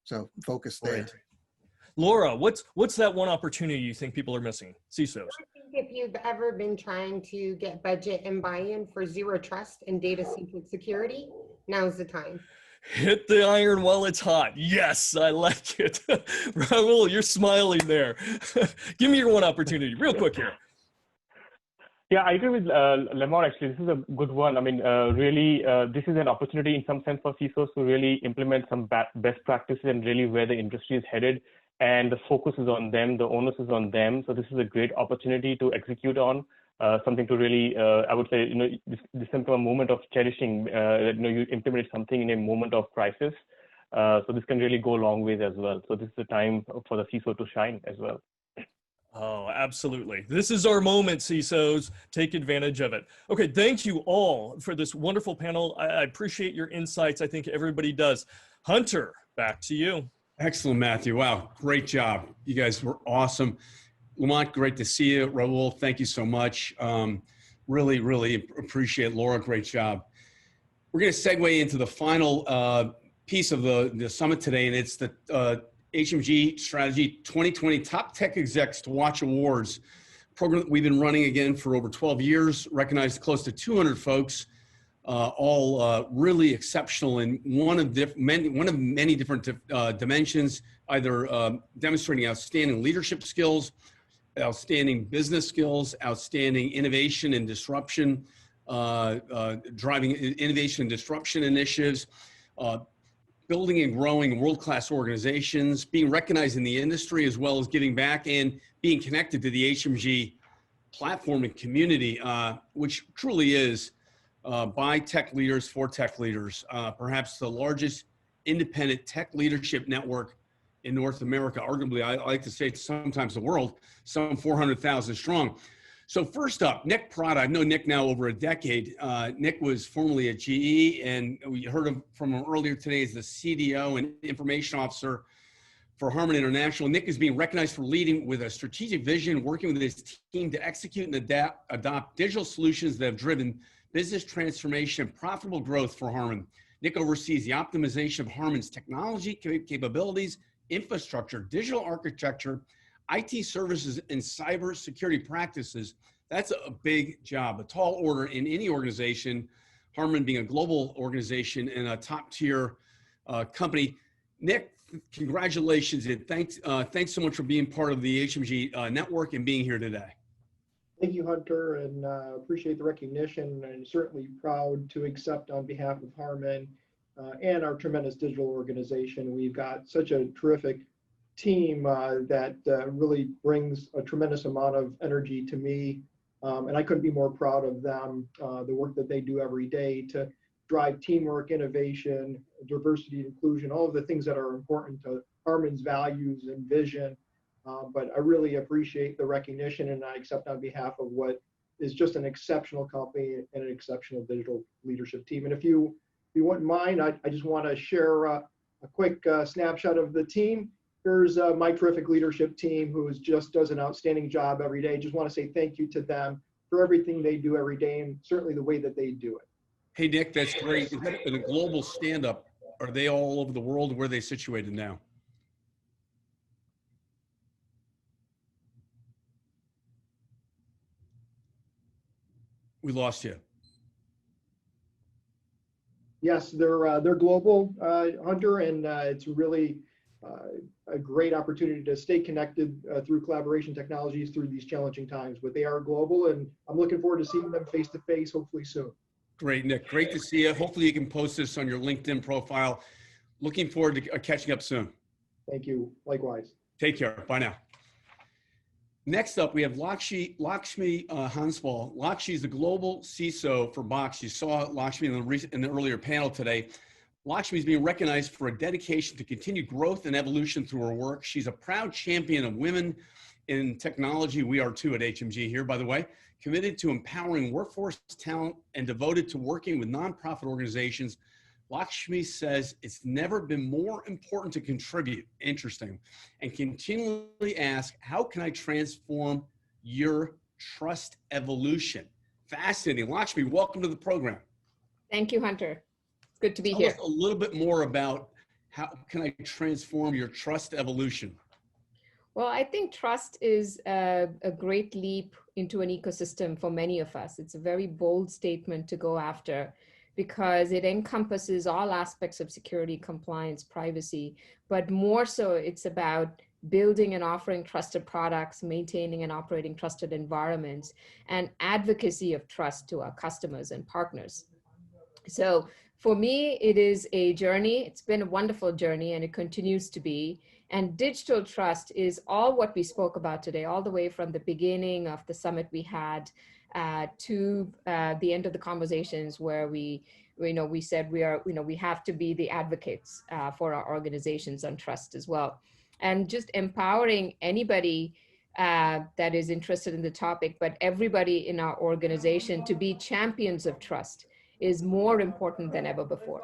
S20: So focus there.
S18: Right. Laura, what's that one opportunity you think people are missing, CISOs?
S19: I think if you've ever been trying to get budget and buy-in for zero trust and data-centric security, now's the time.
S18: Hit the iron while it's hot. Yes, I like it. Rahul, you're smiling there. Give me your one opportunity, real quick here.
S21: Yeah, I agree with Lamont, actually. This is a good one. I mean, really, this is an opportunity in some sense for CISOs to really implement some best practices and really where the industry is headed. And the focus is on them, the onus is on them. So this is a great opportunity to execute on, something to really, I would say, you know, this is a moment of cherishing, you know, you implemented something in a moment of crisis. So this can really go a long ways as well. So this is the time for the CISO to shine as well.
S18: Oh, absolutely. This is our moment, CISOs. Take advantage of it. Okay, thank you all for this wonderful panel. I appreciate your insights. I think everybody does. Hunter, back to you.
S1: Excellent, Matthew. Wow, great job. You guys were awesome. Lamont, great to see you. Rahul, thank you so much. Really, really appreciate it. Laura, great job. We're going to segue into the final piece of the summit today, and it's the HMG Strategy 2020 Top Tech Execs to Watch Awards program that we've been running again for over 12 years, recognized close to 200 folks, all really exceptional in one of many different dimensions, either demonstrating outstanding leadership skills, outstanding business skills, outstanding innovation and disruption, driving innovation and disruption initiatives, building and growing world-class organizations, being recognized in the industry, as well as giving back and being connected to the HMG platform and community, which truly is by tech leaders for tech leaders, perhaps the largest independent tech leadership network in North America, arguably, I like to say sometimes the world, some 400,000 strong. So first up, Nick Prada. I've known Nick now over a decade. Nick was formerly at GE, and we heard from him earlier today as the CDO and information officer for Harman International. Nick is being recognized for leading with a strategic vision, working with his team to execute and adopt digital solutions that have driven business transformation and profitable growth for Harman. Nick oversees the optimization of Harman's technology capabilities, infrastructure, digital architecture, IT services, and cybersecurity practices. That's a big job, a tall order in any organization, Harman being a global organization and a top tier company. Nick, congratulations and thanks so much for being part of the HMG network and being here today.
S6: Thank you, Hunter, and appreciate the recognition, and certainly proud to accept on behalf of Harman and our tremendous digital organization. We've got such a terrific team that really brings a tremendous amount of energy to me, and I couldn't be more proud of them, the work that they do every day to drive teamwork, innovation, diversity, inclusion, all of the things that are important to Harman's values and vision. But I really appreciate the recognition, and I accept on behalf of what is just an exceptional company and an exceptional digital leadership team. And if you wouldn't mind, I just want to share a quick snapshot of the team. Here's my terrific leadership team who just does an outstanding job every day. Just want to say thank you to them for everything they do every day, and certainly the way that they do it.
S1: Hey, Nick, that's great. Is that a global stand-up? Are they all over the world? Where are they situated now? We lost you.
S6: Yes, they're global, Hunter, and it's really a great opportunity to stay connected through collaboration technologies through these challenging times. But they are global, and I'm looking forward to seeing them face to face, hopefully soon.
S1: Great, Nick. Great to see you. Hopefully you can post this on your LinkedIn profile. Looking forward to catching up soon.
S6: Thank you. Likewise.
S1: Take care. Bye now. Next up, we have Lakshmi Hanspal. Lakshmi is the global CISO for Box. You saw Lakshmi in the earlier panel today. Lakshmi is being recognized for a dedication to continued growth and evolution through her work. She's a proud champion of women in technology. We are too at HMG here, by the way. Committed to empowering workforce talent and devoted to working with nonprofit organizations. Lakshmi says it's never been more important to contribute, interesting, and continually ask, how can I transform your trust evolution? Fascinating. Lakshmi, welcome to the program.
S12: Thank you, Hunter. It's good to be
S1: Tell
S12: here.
S1: us a little bit more about how can I transform your trust evolution?
S12: Well, I think trust is a great leap into an ecosystem for many of us. It's a very bold statement to go after because it encompasses all aspects of security, compliance, privacy, but more so it's about building and offering trusted products, maintaining and operating trusted environments, and advocacy of trust to our customers and partners. So for me, it is a journey. It's been a wonderful journey, and it continues to be. And digital trust is all what we spoke about today, all the way from the beginning of the summit we had to the end of the conversations where we said we have to be the advocates for our organizations on trust as well. And just empowering anybody that is interested in the topic, but everybody in our organization to be champions of trust is more important than ever before.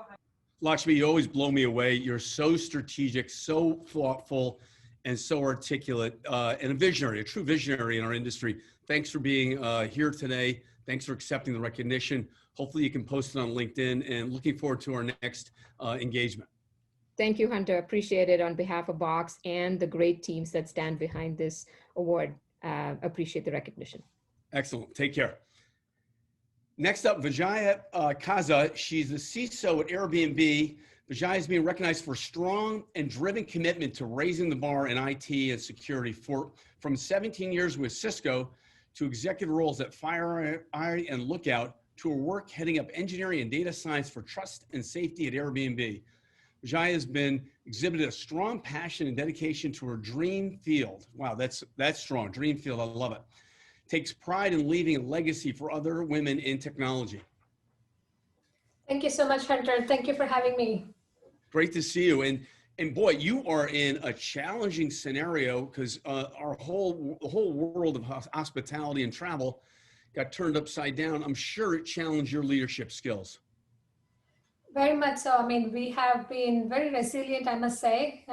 S1: Lakshmi, you always blow me away. You're so strategic, so thoughtful, and so articulate, and a visionary, a true visionary in our industry. Thanks for being here today. Thanks for accepting the recognition. Hopefully you can post it on LinkedIn, and looking forward to our next engagement.
S12: Thank you, Hunter. Appreciate it on behalf of Box and the great teams that stand behind this award. Appreciate the recognition.
S1: Excellent. Take care. Next up, Vijaya Kaza. She's the CISO at Airbnb. Vijaya is being recognized for strong and driven commitment to raising the bar in IT and security. From 17 years with Cisco to executive roles at FireEye and Lookout, to her work heading up engineering and data science for trust and safety at Airbnb. Vijaya has exhibited a strong passion and dedication to her dream field. Wow, that's strong. Dream field, I love it. Takes pride in leaving a legacy for other women in technology.
S2: Thank you so much, Hunter. Thank you for having me.
S1: Great to see you. And boy, you are in a challenging scenario because the whole world of hospitality and travel got turned upside down. I'm sure it challenged your leadership skills.
S2: Very much so. I mean, we have been very resilient, I must say,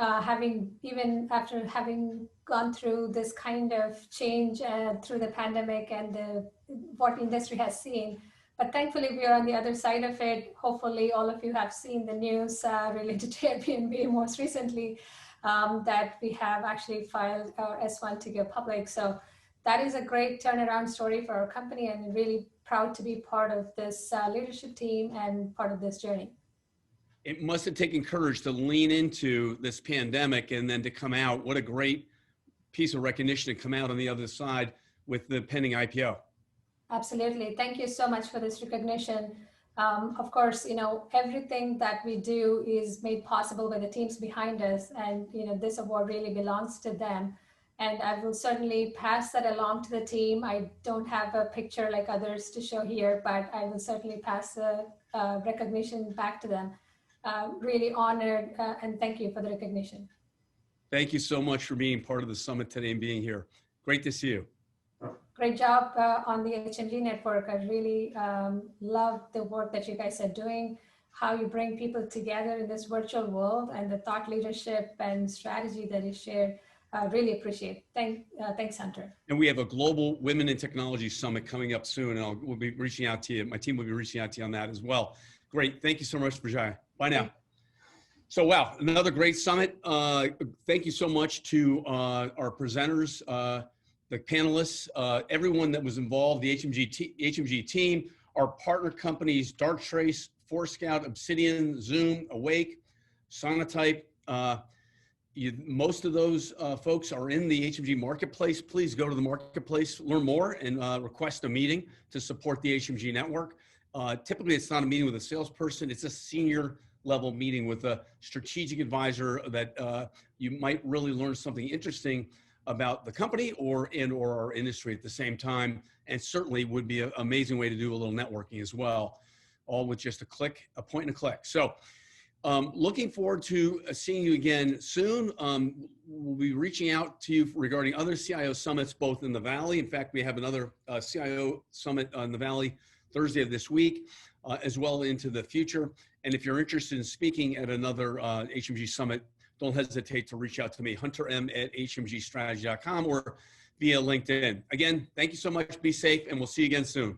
S2: even after having gone through this kind of change through the pandemic and what the industry has seen. But thankfully, we are on the other side of it. Hopefully, all of you have seen the news related to Airbnb most recently, that we have actually filed our S1 to go public. So that is a great turnaround story for our company, and really proud to be part of this leadership team and part of this journey.
S1: It must have taken courage to lean into this pandemic and then to come out. What a great piece of recognition to come out on the other side with the pending IPO.
S2: Absolutely. Thank you so much for this recognition. Of course, everything that we do is made possible by the teams behind us, and this award really belongs to them. And I will certainly pass that along to the team. I don't have a picture like others to show here, but I will certainly pass the recognition back to them. Really honored, and thank you for the recognition.
S1: Thank you so much for being part of the summit today and being here. Great to see you.
S2: Great job on the HMG network. I really love the work that you guys are doing, how you bring people together in this virtual world, and the thought leadership and strategy that is shared. Really appreciate. Thanks, Hunter.
S1: And we have a global Women in Technology Summit coming up soon, and we'll be reaching out to you. My team will be reaching out to you on that as well. Great. Thank you so much, Vijay. Bye now. So, wow, another great summit. Thank you so much to our presenters, the panelists, everyone that was involved, the HMG team, our partner companies, Darktrace, Forescout, Obsidian, Zoom, Awake, Sonatype. Most of those folks are in the HMG Marketplace. Please go to the Marketplace, learn more, and request a meeting to support the HMG network. Typically, it's not a meeting with a salesperson. It's a senior level meeting with a strategic advisor that you might really learn something interesting about the company or our industry at the same time, and certainly would be an amazing way to do a little networking as well, all with just a point and a click. So looking forward to seeing you again soon. We'll be reaching out to you regarding other CIO summits, both in the Valley. In fact, we have another CIO summit in the Valley Thursday of this week, as well into the future. And if you're interested in speaking at another HMG summit, don't hesitate to reach out to me, hunterm@hmgstrategy.com or via LinkedIn. Again, thank you so much. Be safe, and we'll see you again soon.